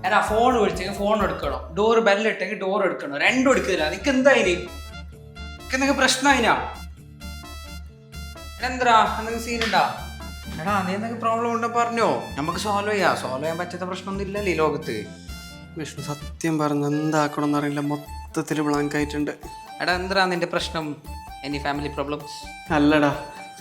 എടാ phone വിളിച്ചെങ്കിൽ phone എടുക്കണം, door ബെല്ലിട്ടെങ്കിൽ door എടുക്കണം, രണ്ടും എടുക്കുന്നില്ല. നിനക്ക് എന്തായാലും എന്തെങ്കിലും പ്രശ്നമായിനാ? എന്താ എന്തെങ്കിലും സീനുണ്ടാ? എടാ നീ എന്തെങ്കിലും പ്രോബ്ലം ഉണ്ടോ പറഞ്ഞോ, നമുക്ക് സോൾവ് ചെയ്യാൻ പറ്റാത്ത പ്രശ്നമൊന്നും ഇല്ലല്ലോ ഈ ലോകത്ത്. വിഷ്ണു സത്യം പറഞ്ഞു എന്താക്കണം എന്നറിയില്ല, മൊത്തത്തിൽ ബ്ലാങ്ക് ആയിട്ടുണ്ട്. എടാ എന്താ നിന്റെ പ്രശ്നം? Any family problems? അല്ലടാ,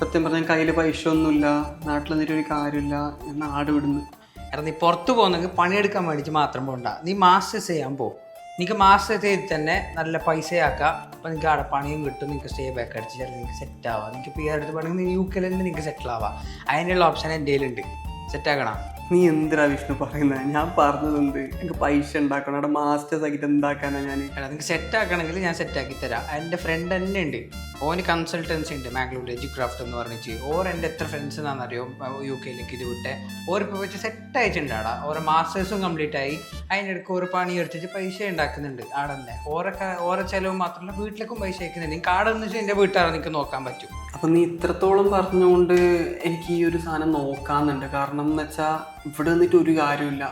സത്യം പറഞ്ഞാൽ കയ്യിൽ പൈസ ഒന്നുമില്ല, നാട്ടിൽ നിന്നിട്ട് ഒരു കാര്യമില്ല, ഞാൻ നാട് വിടുന്നു. എടാ നീ പുറത്ത് പോകുന്നെങ്കിൽ പണിയെടുക്കാൻ വേണ്ടിയിട്ട് മാത്രം പോകണ്ട, നീ മാസ്റ്റേഴ്സ് ചെയ്യാൻ പോ. നിനക്ക് മാസ്റ്റേഴ്സ് ചെയ്ത് തന്നെ നല്ല പൈസയാക്കാം. അപ്പോൾ നിങ്ങൾക്ക് അവിടെ പണിയും കിട്ടും, നിങ്ങൾക്ക് സ്റ്റേ ബാക്ക് അടിച്ച് ചിലപ്പോൾ നിങ്ങൾക്ക് സെറ്റ് ആവാം. നിങ്ങൾക്ക് പി ആർ എടുത്ത് വേണമെങ്കിൽ യു കെയിൽ തന്നെ നിങ്ങൾക്ക് സെറ്റിൽ ആവാം. അതിനുള്ള ഓപ്ഷൻ എൻ്റെ കയ്യിലുണ്ട്. സെറ്റാക്കണം. നീ എന്തിനാ വിഷ്ണു പറയുന്നത്? ഞാൻ പറഞ്ഞതെന്ത്, എനിക്ക് പൈസ ഉണ്ടാക്കണം, അവിടെ മാസ്റ്റേഴ്സ് ആക്കിയിട്ട് എന്താക്കാനാ ഞാൻ? എടാ നിങ്ങൾക്ക് സെറ്റാക്കണമെങ്കിൽ ഞാൻ സെറ്റാക്കി തരാം. എൻ്റെ ഫ്രണ്ട് തന്നെ ഉണ്ട്, ഓന് കൺസൾട്ടൻസി ഉണ്ട് മാംഗ്ലൂർ എഡ്യൂക്രാഫ്റ്റ് എന്ന് പറഞ്ഞിട്ട്. എൻ്റെ എത്ര ഫ്രണ്ട്സ് എന്നാണെന്നറിയോ യു കെയിലേക്ക് ഇത് വിട്ടെ. ഓരിപ്പോൾ വെച്ച് സെറ്റ് അയച്ചിട്ടുണ്ടാടാ. ഓരോ മാസ്റ്റേഴ്സും കംപ്ലീറ്റ് ആയി, അതിൻ്റെ ഇടയ്ക്ക് ഒരു പണി എടുത്തിട്ട് പൈസ ഉണ്ടാക്കുന്നുണ്ട് ആടെ തന്നെ. ഓരോ ചിലവ് മാത്രമല്ല വീട്ടിലേക്കും പൈസ അയക്കുന്നുണ്ട്. എനിക്ക് ആടെ എന്ന് വെച്ചാൽ എൻ്റെ വീട്ടുകാരെ നിങ്ങൾക്ക് നോക്കാൻ പറ്റും. അപ്പം നീ ഇത്രത്തോളം പറഞ്ഞുകൊണ്ട് എനിക്ക് ഈ ഒരു സാധനം നോക്കാമെന്നുണ്ട്. കാരണം എന്ന് വെച്ചാൽ ഇവിടെ നിന്നിട്ട് ഒരു കാര്യമില്ല,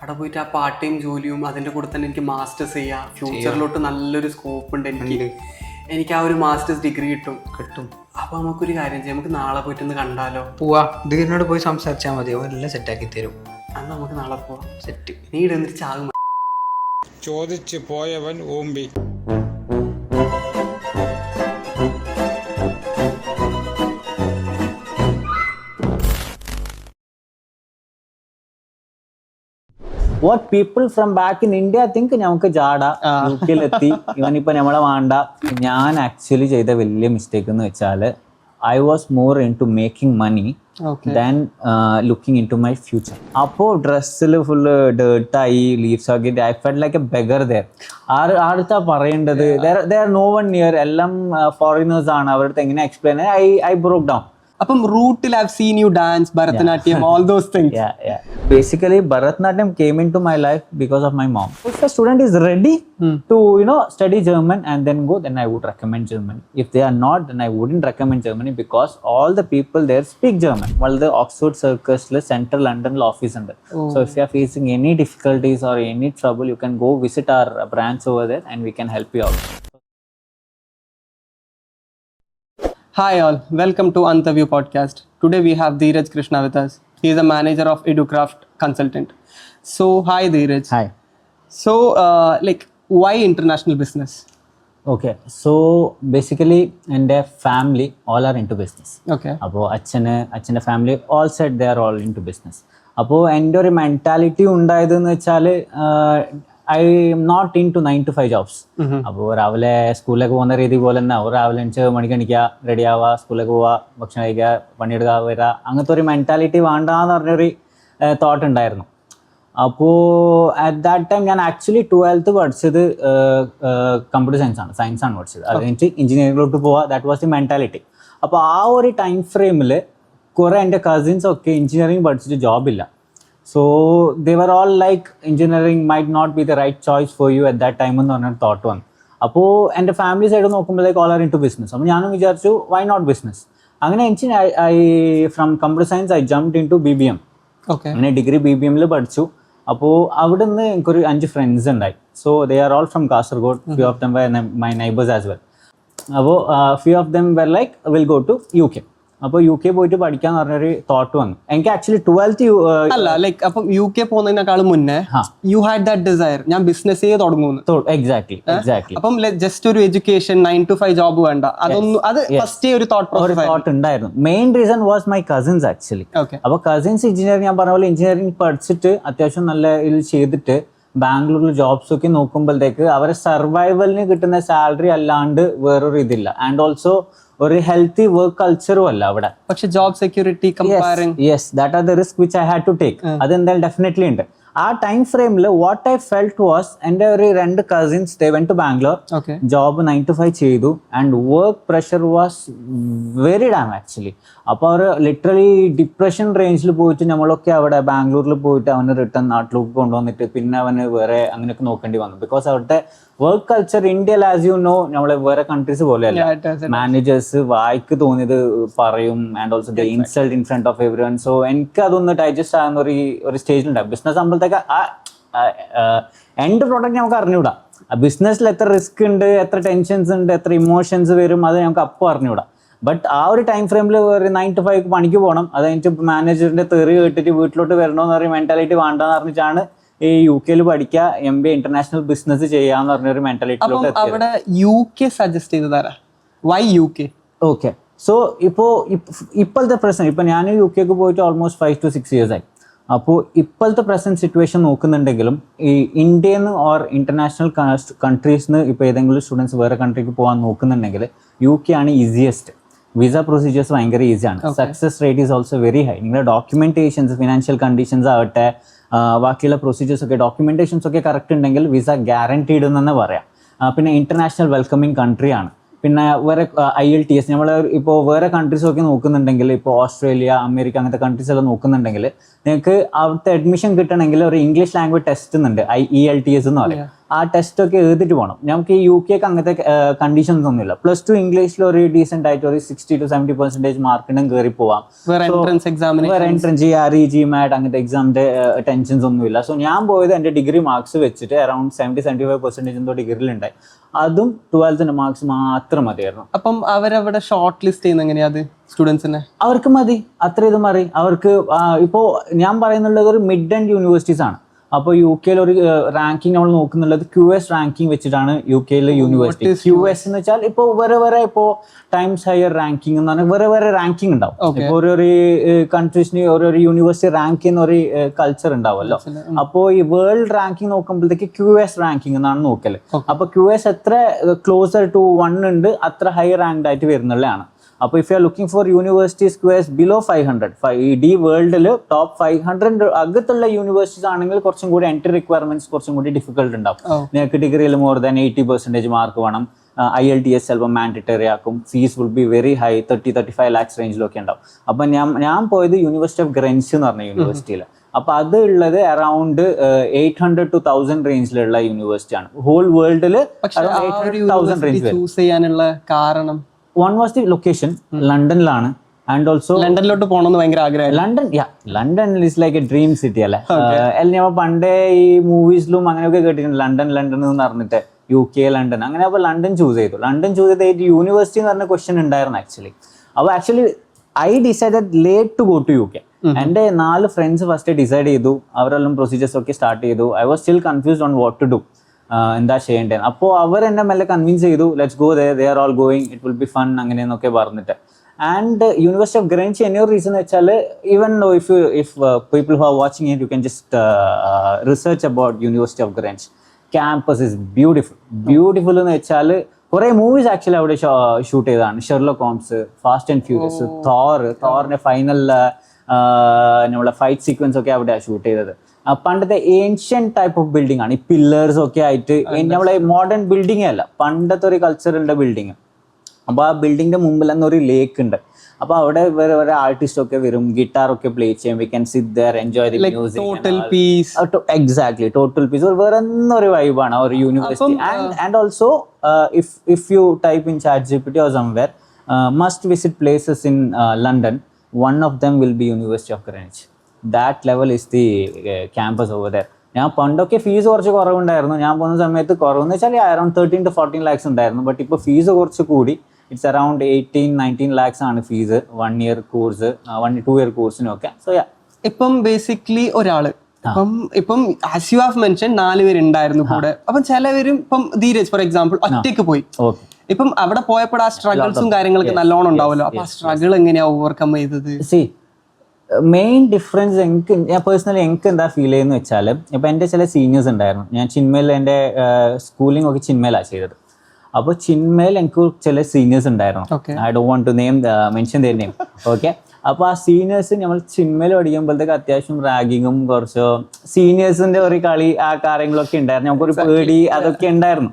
അവിടെ പോയിട്ട് ആ പാർട്ട് ടൈം ജോലിയും അതിൻ്റെ കൂടെ തന്നെ എനിക്ക് മാസ്റ്റേഴ്സ് ചെയ്യാം. ഫ്യൂച്ചറിലോട്ട് നല്ലൊരു സ്കോപ്പ് ഉണ്ട് എനിക്ക് ആ ഒരു മാസ്റ്റേഴ്സ് ഡിഗ്രി കിട്ടും. അപ്പോൾ നമുക്കൊരു കാര്യം ചെയ്യാം, നമുക്ക് നാളെ പോയിട്ടൊന്ന് കണ്ടാലോ? പോവാ, ധീരനോട് പോയി സംസാരിച്ചാൽ മതി, അവരെല്ലാം സെറ്റാക്കി തരും. അന്ന് നമുക്ക് നാളെ പോവാം. സെറ്റ്. നീ ഇടന്നിട്ട് ചാകും. ചോദിച്ചു പോയവൻ ഓമ്പി. What people from back in India think ഞങ്ങൾക്ക് ജാട യുകെയിലെത്തി ഇവനിപ്പോൾ നമ്മളെ വേണ്ട. ഞാൻ ആക്ച്വലി ചെയ്ത വലിയ മിസ്റ്റേക്ക് എന്ന് വെച്ചാൽ I was more into making money than looking into my future. അപ്പോൾ ഡ്രസ്സിൽ ഫുള്ള് ഡേർട്ടായി, ലീവ്സ് ആക്കി, I felt like a beggar there. ആടുത്താ പറയേണ്ടത്, there are no one near, എല്ലാം ഫോറിനേഴ്സ് ആണ്. അവരുടെ എങ്ങനെ എക്സ്പ്ലെയിൻ, I broke down. അപ്പം റൂട്ടിൽ I've seen you dance, Bharatanatyam, all those things. Yeah. Basically, Bharatanatyam came into my life because of my mom. If a student is ready to, study German and then go, then I would recommend Germany. If they are not, then I wouldn't recommend Germany because all the people there speak German. While the Oxford Circus, Central London office under. So if you are facing any difficulties or any trouble, you can go visit our branch over there and we can help you out. Hi all, welcome to AntarView podcast. Today we have Dheeraj Krishna with us. He is a manager of EduCraft consultant. So hi Dheeraj. Hi. So why international business? Okay, so basically in their family all are into business. Okay. അപ്പോൾ അച്ഛൻ്റെ family all said they are all into business. അപ്പോൾ എൻ്റെ ഒരു mentality ഉണ്ടായതെന്ന് വെച്ചാൽ I am not into 9 to 5 jobs. അപ്പോൾ രാവിലെ സ്കൂളിലേക്ക് പോകുന്ന രീതി പോലെ തന്നെ രാവിലെ 5 മണിക്ക് എണീക്കുക, റെഡി ആവുക, സ്കൂളിലേക്ക് പോവുക, ഭക്ഷണം കഴിക്കുക, പണിയെടുക്കുക, വരിക, അങ്ങനത്തെ ഒരു മെൻറ്റാലിറ്റി വേണ്ടാന്ന് പറഞ്ഞൊരു തോട്ട് ഉണ്ടായിരുന്നു. അപ്പോൾ അറ്റ് ദാറ്റ് ടൈം ഞാൻ ആക്ച്വലി 12th പഠിച്ചത് കമ്പ്യൂട്ടർ സയൻസാണ് പഠിച്ചത്. അത് കഴിഞ്ഞിട്ട് എഞ്ചിനീയറിംഗിലോട്ട് പോവുക, ദാറ്റ് വാസ് ദി മെൻറ്റാലിറ്റി. അപ്പോൾ ആ ഒരു ടൈം ഫ്രെയിമിൽ കുറേ എൻ്റെ കസിൻസൊക്കെ എഞ്ചിനീയറിംഗ് പഠിച്ചിട്ട് ജോബില്ല. So they were all like engineering might not be the right choice for you at that time എന്ന് പറഞ്ഞൊരു തോട്ട് വന്നു. അപ്പോൾ എൻ്റെ ഫാമിലി സൈഡ് നോക്കുമ്പോഴേക്ക് all are into business. അപ്പോൾ ഞാനും വിചാരിച്ചു why not business. അങ്ങനെ എനിക്ക് from computer science I jumped into BBM. അങ്ങനെ ഡിഗ്രി BBMൽ പഠിച്ചു. അപ്പോൾ അവിടെ നിന്ന് എനിക്കൊരു 5 ഫ്രണ്ട്സ് ഉണ്ടായി. So they are all from Kasaragod. Few of them were my neighbors as well. അപ്പോൾ few of them were like will go to UK. അപ്പോൾ U K പോയിട്ട് പഠിക്കാന്ന് പറഞ്ഞൊരു തോട്ട് വന്നു. എനിക്ക് ആക്ച്വലി 12th അല്ല ലൈക്ക് അപ്പം യു കെ പോകുന്നതിനേക്കാളും മുന്നേ you had that desire, ഞാൻ ബിസിനസ് തുടങ്ങുന്നു. എക്സാക്ട്ലി. അപ്പം ജസ്റ്റ് ഒരു എഡ്യൂക്കേഷൻ 9 to 5 ജോബ് വേണ്ട, അതൊന്നും അത് ഫസ്റ്റ് ഒരു തോട്ട് ഉണ്ടായിരുന്നു. Main reason was my cousins actually. അപ്പോൾ കസിൻസ് എഞ്ചിനീയറിംഗ്, ഞാൻ പറഞ്ഞ പോലെ എഞ്ചിനീയറിംഗ് പഠിച്ചിട്ട് അത്യാവശ്യം നല്ല ഇതിൽ ചെയ്തിട്ട് ബാംഗ്ലൂരിൽ ജോബ്സ് ഒക്കെ നോക്കുമ്പോഴത്തേക്ക് അവരെ സർവൈവലിന് കിട്ടുന്ന സാലറി അല്ലാണ്ട് വേറൊരു ഇതില്ല. ആൻഡ് ഓൾസോ ഒരു ഹെൽത്തി വർക്ക് കൾച്ചറും അല്ല അവിടെ. പക്ഷെ job security yes, that are the risk which I had to take. അതെന്തായാലും ഡെഫിനറ്റ്ലി ഉണ്ട്. ആ ടൈം ഫ്രെയിമിൽ വാട്ട് ഐ ഫെൽറ്റ് വാസ്, എൻ്റെ ഒരു 2 cousins they went to Bangalore, job 9 to 5 ചെയ്തു, and work pressure was very damn actually. അപ്പോൾ അവർ literally depression റേഞ്ചിൽ പോയിട്ട് നമ്മളൊക്കെ അവിടെ ബാംഗ്ലൂരിൽ പോയിട്ട് അവന് റിട്ടേൺ നാട്ടിലേക്ക് കൊണ്ടുവന്നിട്ട് പിന്നെ അവന് വേറെ അങ്ങനെയൊക്കെ നോക്കേണ്ടി വന്നു. ബിക്കോസ് അവിടുത്തെ വർക്ക് കൾച്ചർ ഇന്ത്യയിൽ ആസ് യു നോ നമ്മളെ വേറെ കൺട്രീസ് പോലെയല്ല. മാനേജേഴ്സ് വായിക്ക് തോന്നിയത് പറയും and also the insult in front of every one. So എനിക്ക് അതൊന്ന് ഡൈജസ്റ്റ് ആകുന്ന ഒരു സ്റ്റേജിലുണ്ടാവും. ബിസിനസ് ആകുമ്പോഴത്തേക്ക് എൻഡ് പ്രോഡക്റ്റ് നമുക്ക് അറിഞ്ഞുകൂടാ. ബിസിനസ്സിൽ എത്ര റിസ്ക് ഉണ്ട്, എത്ര ടെൻഷൻസ് ഉണ്ട്, എത്ര ഇമോഷൻസ് വരും, അത് നമുക്ക് അപ്പോൾ അറിഞ്ഞുകൂടാ. ബട്ട് ആ ഒരു ടൈം ഫ്രെയിമിൽ ഒരു 9 to 5 പണിക്ക് പോകണം. അത് കഴിഞ്ഞിട്ട് മാനേജറിന്റെ തെറി കേട്ടിട്ട് വീട്ടിലോട്ട് വരണമെന്ന് പറയും മെന്റാലിറ്റി വേണ്ടെന്ന് പറഞ്ഞിട്ടാണ് ഈ UK പഠിക്കുക, MBA ഇന്റർനാഷണൽ ബിസിനസ് ചെയ്യാന്ന് പറഞ്ഞൊരു മെന്റാലിറ്റിയിലോട്ട്. അവിടെ UK സജസ്റ്റ് ചെയ്തതാരാ? Why UK? ഓക്കെ, സോ ഇപ്പോഴത്തെ പ്രശ്നം, ഇപ്പൊ ഞാൻ UK പോയിട്ട് ഓൾമോസ്റ്റ് 5 to 6 years ആയി. അപ്പോൾ ഇപ്പോഴത്തെ പ്രസന്റ് സിറ്റുവേഷൻ നോക്കുന്നുണ്ടെങ്കിലും ഈ ഇന്ത്യയിൽ നിന്ന് ഓർ ഇന്റർനാഷണൽ കൺട്രീസിൽ നിന്ന് ഇപ്പോൾ ഏതെങ്കിലും സ്റ്റുഡൻസ് വേറെ കൺട്രിക്ക് പോകാൻ നോക്കുന്നുണ്ടെങ്കിൽ UK ആണ് ഈസിയസ്റ്റ്. വിസ പ്രൊസീജിയേഴ്സ് ഭയങ്കര ഈസിയാണ്. Success rate is also very high. നിങ്ങളുടെ ഡോക്യുമെന്റേഷൻസ്, ഫിനാൻഷ്യൽ കണ്ടീഷൻസ് ആവട്ടെ, ബാക്കിയുള്ള പ്രൊസീജിയേഴ്സ് ഒക്കെ, ഡോക്യുമെന്റേഷൻസ് ഒക്കെ കറക്റ്റ് ഉണ്ടെങ്കിൽ വിസ ഗ്യാരണ്ടീഡ് എന്ന് തന്നെ പറയാം. പിന്നെ ഇന്റർനാഷണൽ വെൽക്കമിങ് കൺട്രിയാണ്. പിന്നെ വേറെ IELTS, നമ്മൾ ഇപ്പോൾ വേറെ കൺട്രീസ് ഒക്കെ നോക്കുന്നുണ്ടെങ്കിൽ, ഇപ്പോൾ ഓസ്ട്രേലിയ, അമേരിക്ക അങ്ങനത്തെ കൺട്രീസ് എല്ലാം നോക്കുന്നുണ്ടെങ്കിൽ നിങ്ങൾക്ക് അവിടുത്തെ അഡ്മിഷൻ കിട്ടണമെങ്കിൽ ഒരു ഇംഗ്ലീഷ് ലാംഗ്വേജ് ടെസ്റ്റ് ഉണ്ട്, IELTS എന്ന് പറയും. ആ ടെസ്റ്റ് ഒക്കെ എഴുതിട്ട് പോകണം. നമുക്ക് ഈ UK അങ്ങനത്തെ കണ്ടീഷൻസ് ഒന്നുമില്ല. +2 ഇംഗ്ലീഷിൽ ഒരു ഡീസെന്റ് ആയിട്ട് ഒരു 60 to 70% മാർക്ക് ഉണ്ടെങ്കിൽ കയറി പോവാം. വേറെ എൻട്രൻസ് GMAT അങ്ങനത്തെ എക്സാമിന്റെ ടെൻഷൻസ് ഒന്നുമില്ല. സോ ഞാൻ പോയത് എൻ്റെ ഡിഗ്രി മാർക്സ് വെച്ചിട്ട് അറൌണ്ട് 70-75% എന്തോ ഡിഗ്രിയിലുണ്ടായി. അതും 12th മാർക്സ് മാത്രം മതിയായിരുന്നു. അപ്പം അവരവിടെ ഷോർട്ട് ലിസ്റ്റ് ചെയ്യുന്ന എങ്ങനെയാ അത് സ്റ്റുഡൻസിനെ? അവർക്ക് മതി, അത്ര ഇത് മതി അവർക്ക്. ഇപ്പോൾ ഞാൻ പറയുന്നുള്ളത് ഒരു മിഡ് ആൻഡ് യൂണിവേഴ്സിറ്റീസ് ആണ്. അപ്പോൾ UK ഒരു റാങ്കിങ് നമ്മൾ നോക്കുന്നുള്ളത് QS റാങ്കിങ് വെച്ചിട്ടാണ് UK യൂണിവേഴ്സിറ്റി. QS എന്ന് വെച്ചാൽ ഇപ്പോൾ വേറെ ഇപ്പോൾ ടൈംസ് ഹയർ റാങ്കിങ് എന്ന് പറഞ്ഞാൽ വേറെ റാങ്കിങ് ഉണ്ടാവും. ഇപ്പോൾ ഒരു കൺട്രീസിന് ഒരു യൂണിവേഴ്സിറ്റി റാങ്ക് ചെയ്യുന്ന ഒരു കൾച്ചർ ഉണ്ടാവുമല്ലോ. അപ്പോൾ ഈ വേൾഡ് റാങ്കിങ് നോക്കുമ്പോഴത്തേക്ക് QS റാങ്കിങ് എന്നാണ് നോക്കല്. അപ്പോൾ QS എത്ര ക്ലോസർ ടു 1 ഉണ്ട് അത്ര ഹൈ റാങ്ക്ഡ് ആയിട്ട് വരുന്നുള്ളതാണ്. അപ്പോൾ if you are looking for universities QS below 500, ഈ വേൾഡിൽ ടോപ്പ് 500 അകത്തുള്ള യൂണിവേഴ്സിറ്റീസ് ആണെങ്കിൽ കുറച്ചും കൂടി എൻട്രി റിക്വയർമെന്റ്സ് കുറച്ചും കൂടി ഡിഫിക്കൽട്ട് ഉണ്ടാവും. നിങ്ങൾക്ക് ഡിഗ്രിയിൽ മോർ ദാൻ 80% മാർക്ക് വേണം. IELTS ചിലപ്പോൾ മാൻഡറ്ററി ആക്കും. Fees will be very high, 30-35 lakhs റേഞ്ചിലൊക്കെ ഉണ്ടാവും. അപ്പം ഞാൻ പോയത് യൂണിവേഴ്സിറ്റി ഓഫ് ഗ്രൻസ് എന്ന് പറഞ്ഞ യൂണിവേഴ്സിറ്റിയിൽ. അപ്പോൾ അത് ഉള്ളത് അറൌണ്ട് 800 to 1000 റേഞ്ചിലുള്ള യൂണിവേഴ്സിറ്റി ആണ്. ഹോൾ വേൾഡിൽ 800,000 റേഞ്ച്. ചൂസ് ചെയ്യാനുള്ള കാരണം one was the location, ലണ്ടനിലാണ്. ആൻഡ് ഓൾസോ ലണ്ടനിലോട്ട് പോകണമെന്ന് ഭയങ്കര ആഗ്രഹം. London is like a dream city അല്ലേ. നമ്മൾ പണ്ടേ ഈ മൂവീസിലും അങ്ങനെയൊക്കെ കേട്ടിട്ടുണ്ട്, ലണ്ടൻ എന്ന് പറഞ്ഞിട്ട് UK ലണ്ടൻ അങ്ങനെ. അപ്പോൾ ലണ്ടൻ ചൂസ് ചെയ്ത് യൂണിവേഴ്സിറ്റി എന്ന് പറഞ്ഞ ക്വസ്റ്റ്യൻ ഉണ്ടായിരുന്നു ആക്ച്വലി. അപ്പോൾ actually I decided late to go to UK. എൻ്റെ 4 ഫ്രണ്ട്സ് ഫസ്റ്റ് ഡിസൈഡ് ചെയ്തു, അവരെല്ലാം പ്രൊസീജിയേഴ്സ് ഒക്കെ സ്റ്റാർട്ട് ചെയ്തു. I was still confused on what to do. എന്താ ചെയ്യേണ്ടത്. അപ്പോൾ അവർ എന്നെ മെല്ലെ കൺവിൻസ് ചെയ്തു, let's go they, they are all going, it will be fun അങ്ങനെയെന്നൊക്കെ പറഞ്ഞിട്ട്. ആൻഡ് യൂണിവേഴ്സിറ്റി ഓഫ് ഗ്രൻസ് എന്നൊരു റീസൺ എന്ന് വെച്ചാൽ, even though if people who are watching it, you can just research about university of ഗ്രൻസ്. Campus is beautiful എന്ന് വെച്ചാൽ കുറേ മൂവീസ് ആക്ച്വലി അവിടെ ഷൂട്ട് ചെയ്തതാണ്. Sherlock Holmes, fast and furious, തോറിന്റെ ഫൈനൽ നമ്മളെ ഫൈറ്റ് സീക്വൻസ് ഒക്കെ അവിടെയാണ് ഷൂട്ട് ചെയ്തത്. പണ്ടത്തെ ഏൻഷ്യൻ ടൈപ്പ് ഓഫ് ബിൽഡിംഗ് ആണ്. ഈ പില്ലേഴ്സ് ഒക്കെ ആയിട്ട് നമ്മളെ മോഡേൺ ബിൽഡിംഗേ അല്ല, പണ്ടത്തെ ഒരു കൾച്ചറിന്റെ ബിൽഡിങ്. അപ്പോൾ ആ ബിൽഡിങ്ങിന്റെ മുമ്പിൽ തന്നെ ഒരു ലേക്ക് ഉണ്ട്. അപ്പോൾ അവിടെ വേറെ ആർട്ടിസ്റ്റ് ഒക്കെ വരും, ഗിറ്റാർ ഒക്കെ പ്ലേ ചെയ്യും. We can sit there, enjoy the music. Exactly, total peace. വേറെ ഒരു വൈബാണ് ഒരു university. And also if you type in ChatGPT or somewhere, must visit places in London, one of them will be University of Greenwich. That level is the campus over there. ഞാൻ പണ്ടൊക്കെ fees കുറച്ച് കുറവുണ്ടായിരുന്നു. ഞാൻ പോകുന്ന സമയത്ത് കുറവെന്ന് വെച്ചാൽ around 13 to 14 lakhs ഉണ്ടായിരുന്നു. But ഇപ്പോൾ ഫീസ് കുറച്ച് കൂടി. ഇറ്റ്സ് അറൌണ്ട് 18-19 lakhs ആണ് ഫീസ് 1 year കോഴ്സ്, 2 year കോഴ്സിനൊക്കെ. സോ ഇപ്പം ബേസിക്കലി ഒരാള് ഇപ്പം ആസ് യു ഹാവ് മെൻഷൻ 4 പേര് ഉണ്ടായിരുന്നു കൂടെ. അപ്പം ചിലവരും ഇപ്പം ധീരജ് ഫോർ എക്സാമ്പിൾ ഒറ്റയ്ക്ക് പോയി. ഇപ്പം അവിടെ പോയപ്പോൾ ആ സ്ട്രഗിൾസും കാര്യങ്ങളൊക്കെ നല്ലോണം ഉണ്ടാവുമല്ലോ. അപ്പൊ ആ സ്ട്രഗിൾ എങ്ങനെയാ ഓവർകം ചെയ്തത്? മെയിൻ ഡിഫറൻസ് ഞാൻ പേഴ്സണലി എനിക്ക് എന്താ ഫീൽ ചെയ്യുന്നത് വെച്ചാൽ, ഇപ്പം എൻ്റെ ചില സീനിയേഴ്സ് ഉണ്ടായിരുന്നു. ഞാൻ ചിന്മയിൽ എൻ്റെ സ്കൂളിംഗ് ഒക്കെ ചിന്മയിലാണ് ചെയ്തത്. അപ്പോൾ ചിന്മയിൽ എനിക്ക് ചില സീനിയേഴ്സ് ഉണ്ടായിരുന്നു. I don't want to mention their name. Okay, അപ്പോൾ ആ സീനിയേഴ്സ് നമ്മൾ ചിന്മയിൽ പഠിക്കുമ്പോഴത്തേക്ക് അത്യാവശ്യം റാഗിങ്ങും കുറച്ച് സീനിയേഴ്സിൻ്റെ ഒരു കളി ആ കാര്യങ്ങളൊക്കെ ഉണ്ടായിരുന്നു. നമുക്കൊരു പേടി അതൊക്കെ ഉണ്ടായിരുന്നു.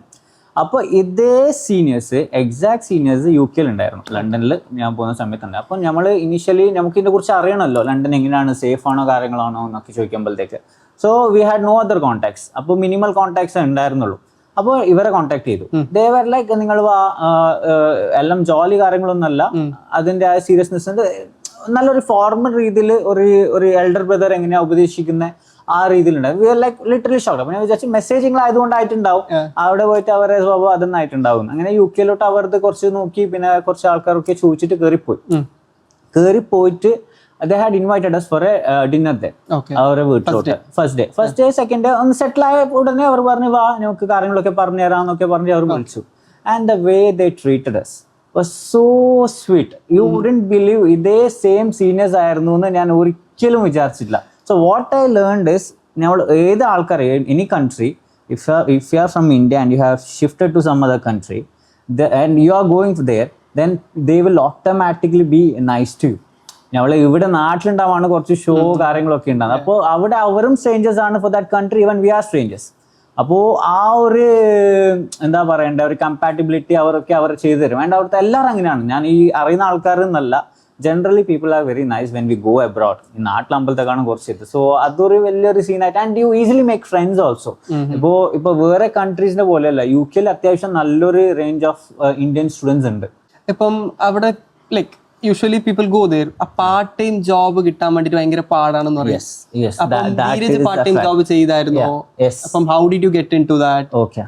അപ്പോൾ ഇതേ സീനിയേഴ്സ് എക്സാക്ട് സീനിയേഴ്സ് യു കെയിൽ ഉണ്ടായിരുന്നു, ലണ്ടനിൽ ഞാൻ പോകുന്ന സമയത്തുണ്ട്. അപ്പം നമ്മൾ ഇനീഷ്യലി നമുക്ക് ഇതിനെ കുറിച്ച് അറിയണമല്ലോ, ലണ്ടൻ എങ്ങനെയാണ്, സേഫ് ആണോ കാര്യങ്ങളാണോ എന്നൊക്കെ ചോദിക്കുമ്പോഴത്തേക്ക്. So we had no other contacts. അപ്പോൾ മിനിമൽ കോൺടാക്ട്സ് ഉണ്ടായിരുന്നുള്ളൂ. അപ്പോൾ ഇവരെ കോൺടാക്ട് ചെയ്തു. ദേവർ ലൈക്ക് നിങ്ങൾ എല്ലാം ജോലി കാര്യങ്ങളൊന്നുമല്ല, അതിന്റെ ആ സീരിയസ്നെസ് നല്ലൊരു ഫോർമൽ രീതിയിൽ ഒരു എൽഡർ ബ്രദർ എങ്ങനെയാ ഉപദേശിക്കുന്ന ആ രീതിയിലുണ്ടാവും. We are like literally shocked. അപ്പോൾ ഞാൻ വിചാരിച്ചു മെസ്സേജിങ്ങൾ ആയതുകൊണ്ടായിട്ടുണ്ടാവും, അവിടെ പോയിട്ട് അവരെ സ്വഭാവം അതൊന്നായിട്ടുണ്ടാവും. അങ്ങനെ യു കെയിലോട്ട് അവർക്ക് കുറച്ച് നോക്കി, പിന്നെ കുറച്ച് ആൾക്കാരൊക്കെ ചോദിച്ചിട്ട് കയറിപ്പോയിട്ട് they had invited us for a dinner there. അവരുടെ വീട്ടിലോട്ട് ഫസ്റ്റ് ഡേ സെക്കൻഡ് ഡേ ഒന്ന് സെറ്റിൽ ആയ ഉടനെ അവർ പറഞ്ഞു വാ നമുക്ക് കാര്യങ്ങളൊക്കെ പറഞ്ഞു തരാന്നൊക്കെ പറഞ്ഞ് അവർ വിളിച്ചു. And the way they treated us was so sweet. You wouldn't believe ഇതേ സെയിം സീനിയേഴ്സ് ആയിരുന്നു എന്ന് ഞാൻ ഒരിക്കലും വിചാരിച്ചില്ല. So what I learned is നമ്മൾ ഏത് ആൾക്കാർ any country, if you are from India and you have shifted to some other country and you are going there, then they will automatically be nice to you. ഞങ്ങൾ ഇവിടെ നാട്ടിലുണ്ടാവാണ് കുറച്ച് show കാര്യങ്ങളൊക്കെ ഉണ്ടാകുന്നത്. അപ്പോൾ അവിടെ അവരും സ്ട്രേഞ്ചേഴ്സ് ആണ് for that country, even we are strangers. അപ്പോൾ ആ ഒരു എന്താ പറയണ്ട ഒരു കമ്പാറ്റബിലിറ്റി അവരൊക്കെ അവർ ചെയ്തു തരും. ആൻഡ് അവിടുത്തെ എല്ലാവരും അങ്ങനെയാണ്. ഞാൻ ഈ അറിയുന്ന ആൾക്കാരെന്നല്ല, generally people are very nice when we go abroad. ഈ നാട്ടിലമ്പലത്തെക്കാണ് കുറച്ച്. സോ അതൊരു വലിയൊരു സീനായിട്ട്. And you easily make friends also. ഇപ്പോൾ വേറെ കൺട്രീസിന്റെ പോലെയല്ല, യു കെയിൽ അത്യാവശ്യം നല്ലൊരു റേഞ്ച് ഓഫ് ഇന്ത്യൻ സ്റ്റുഡൻസ് ഉണ്ട്. ഇപ്പം അവിടെ like usually people go there ആ പാർട്ട് ടൈം ജോബ് കിട്ടാൻ വേണ്ടിട്ട് ഭയങ്കര പാടാണെന്ന് പറയാം. ധീരജ് പാർട്ട് ടൈം ജോബ് ചെയ്തായിരുന്നോ? അപ്പം how did you get into that? Okay,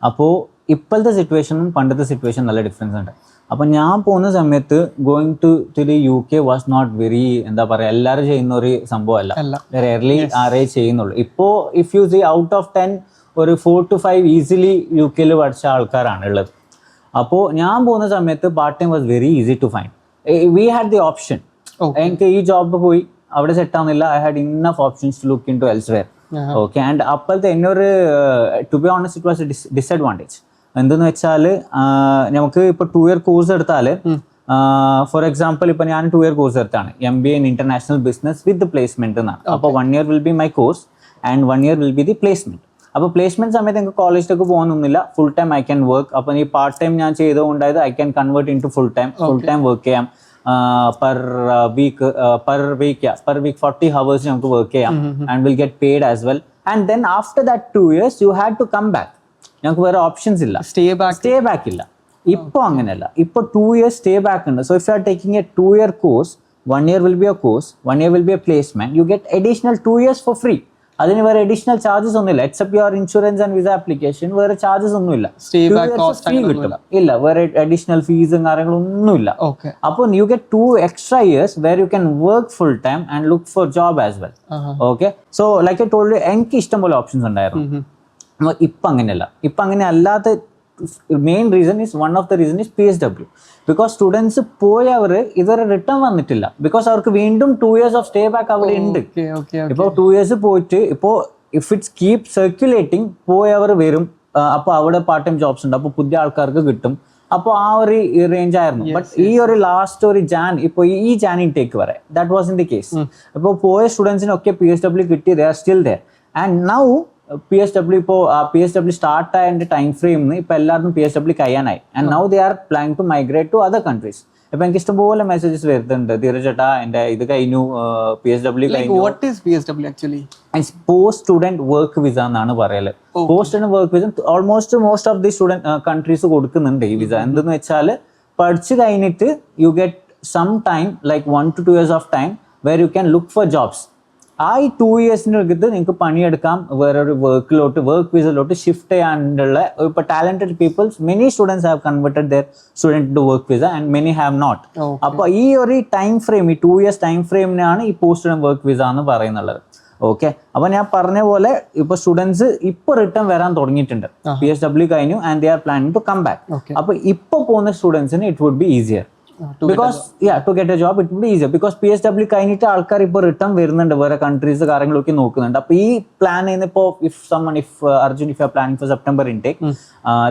അപ്പോൾ ഇപ്പോഴത്തെ സിറ്റുവേഷനും പണ്ടത്തെ സിറ്റുവേഷൻ നല്ല ഡിഫറൻസ് ഉണ്ട്. അപ്പം ഞാൻ പോകുന്ന സമയത്ത് going to the U K was not very എന്താ പറയുക എല്ലാവരും ചെയ്യുന്ന ഒരു സംഭവമല്ല, റെയർലി ആരേ ചെയ്യുന്നുള്ളൂ. ഇപ്പോൾ if you see out of 10 ഒരു 4 to 5 ഈസിലി യു കെയിൽ പഠിച്ച ആൾക്കാരാണ് ഉള്ളത്. അപ്പോൾ ഞാൻ പോകുന്ന സമയത്ത് part time was very easy to find. We had the option. എനിക്ക് ഈ ജോബ് പോയി അവിടെ സെറ്റ് ആവുന്നില്ല. I had enough options to look into elsewhere. Okay, and അപ്പോഴത്തെ എന്നൊരു to be honest it was a disadvantage. എന്തെന്ന് വെച്ചാൽ നമുക്ക് ഇപ്പോൾ 2 year കോഴ്സ് എടുത്താൽ, ഫോർ എക്സാമ്പിൾ ഇപ്പോൾ ഞാൻ 2 year കോഴ്സ് എടുത്താണ് MBA in International Business with the placement എന്നാണ്. അപ്പോൾ 1 year will be my course and 1 year will be the placement. അപ്പോൾ പ്ലേസ്മെന്റ് സമയത്ത് എനിക്ക് കോളേജിലേക്ക് പോകാനൊന്നുമില്ല, full time I can work. അപ്പോൾ ഈ പാർട്ട് ടൈം ഞാൻ ചെയ്തുകൊണ്ടായത് I can convert in to full time work ചെയ്യാം. per week 40 hours നമുക്ക് വർക്ക് ചെയ്യാം and will get paid as well. And then after that 2 years you had to come back. ഞങ്ങൾക്ക് വേറെ options ഇല്ല, stay back ഇല്ല. ഇപ്പോൾ അങ്ങനെയല്ല, ഇപ്പോൾ 2 years സ്റ്റേ ബാക്ക് ഉണ്ട്. So if you are taking A 2 year course, 1 year will be a course, 1 year will be a placement, you get additional 2 years for free. അതിന് വേറെ അഡീഷണൽ ചാർജസ് ഒന്നുമില്ല, except your insurance and visa application. വേറെ charges ഒന്നുമില്ല, ഇല്ല, വേറെ additional ഫീസും കാര്യങ്ങളൊന്നുമില്ല. അപ്പോൾ U get 2 extra years where you can work full time and look for job as well. Okay, so like I told you, എനിക്ക് ഇഷ്ടം പോലെ ഓപ്ഷൻസ് ഉണ്ടായിരുന്നു. ഇപ്പം അങ്ങനെയല്ല. ഇപ്പം അങ്ങനെ അല്ലാത്ത main reason is one of the reason is PSW. Because students പോയവർ ഇതുവരെ റിട്ടേൺ വന്നിട്ടില്ല. ബിക്കോസ് അവർക്ക് വീണ്ടും 2 years ഓഫ് സ്റ്റേ ബാക്ക് അവിടെ ഉണ്ട്. ഇപ്പോൾ 2 years പോയിട്ട് ഇപ്പോൾ ഇഫ് ഇറ്റ്സ് കീപ് സർക്യുലേറ്റിംഗ് പോയവർ വരും. അപ്പോൾ അവിടെ പാർട്ട് ടൈം ജോബ്സ് ഉണ്ട്, അപ്പോൾ പുതിയ ആൾക്കാർക്ക് കിട്ടും. അപ്പോൾ ആ ഒരു റേഞ്ച് ആയിരുന്നു. ബട്ട് ഈ ഒരു ലാസ്റ്റ് ഒരു ഇപ്പോൾ ഈ ജാൻ ഇൻടേക്ക് വരെ that was in the case. ഇപ്പോൾ പോയ സ്റ്റുഡൻസിനൊക്കെ PSW കിട്ടി, they are still there. And now PSW ഇപ്പോൾ PSW സ്റ്റാർട്ട് ആയതിൻ്റെ ടൈം ഫ്രെയിമിന് ഇപ്പോൾ എല്ലാവർക്കും PSW കഴിയാനായി. And now they are planning to migrate to other countries. ഇപ്പൊ എനിക്ക് ഇഷ്ടംപോലെ മെസ്സേജസ് വരുന്നുണ്ട്, ധീരജ് ചേട്ടാ എന്റെ ഇത് കഴിഞ്ഞു, PSW കഴിഞ്ഞു. What is PSW actually? Post student work visa എന്നാണ് പറയല്. Post student work visa most of the student countries കൊടുക്കുന്നുണ്ട് ഈ വിസ. എന്തെന്ന് വെച്ചാൽ പഠിച്ചു കഴിഞ്ഞിട്ട് you get some time like 1 to 2 years of time where you can look for jobs. ആ ഈ 2 yearsന്റെ അടുത്ത് നിങ്ങൾക്ക് പണിയെടുക്കാം, വേറൊരു വർക്ക് വിസയിലോട്ട് ഷിഫ്റ്റ് ചെയ്യാനുള്ള. ഇപ്പൊ talented peoples, many students have converted their student to work visa and many have not. അപ്പൊ ഈ ഒരു ടൈം ഫ്രെയിം, ഈ 2 years ടൈം ഫ്രെയിമിനാണ് ഈ പോസ്റ്റ് സ്റ്റുഡന്റ് വർക്ക് വിസ എന്ന് പറയുന്നുള്ളത്. ഓക്കെ, അപ്പൊ ഞാൻ പറഞ്ഞ പോലെ ഇപ്പൊ സ്റ്റുഡൻസ് ഇപ്പൊ റിട്ടേൺ വരാൻ തുടങ്ങിയിട്ടുണ്ട്. PSW കഴിഞ്ഞു and they are planning to come back. അപ്പൊ ഇപ്പൊ പോകുന്ന സ്റ്റുഡൻസിന് it would be easier. Because to get a job it would be easier. Because PSW കഴിഞ്ഞിട്ട് ആൾക്കാർ ഇപ്പോൾ റിട്ടേൺ വരുന്നുണ്ട്, വേറെ കൺട്രീസ് കാര്യങ്ങളൊക്കെ നോക്കുന്നുണ്ട്. അപ്പോൾ ഈ plan ചെയ്യുന്നപ്പോൾ Arjun, if you are planning for September intake,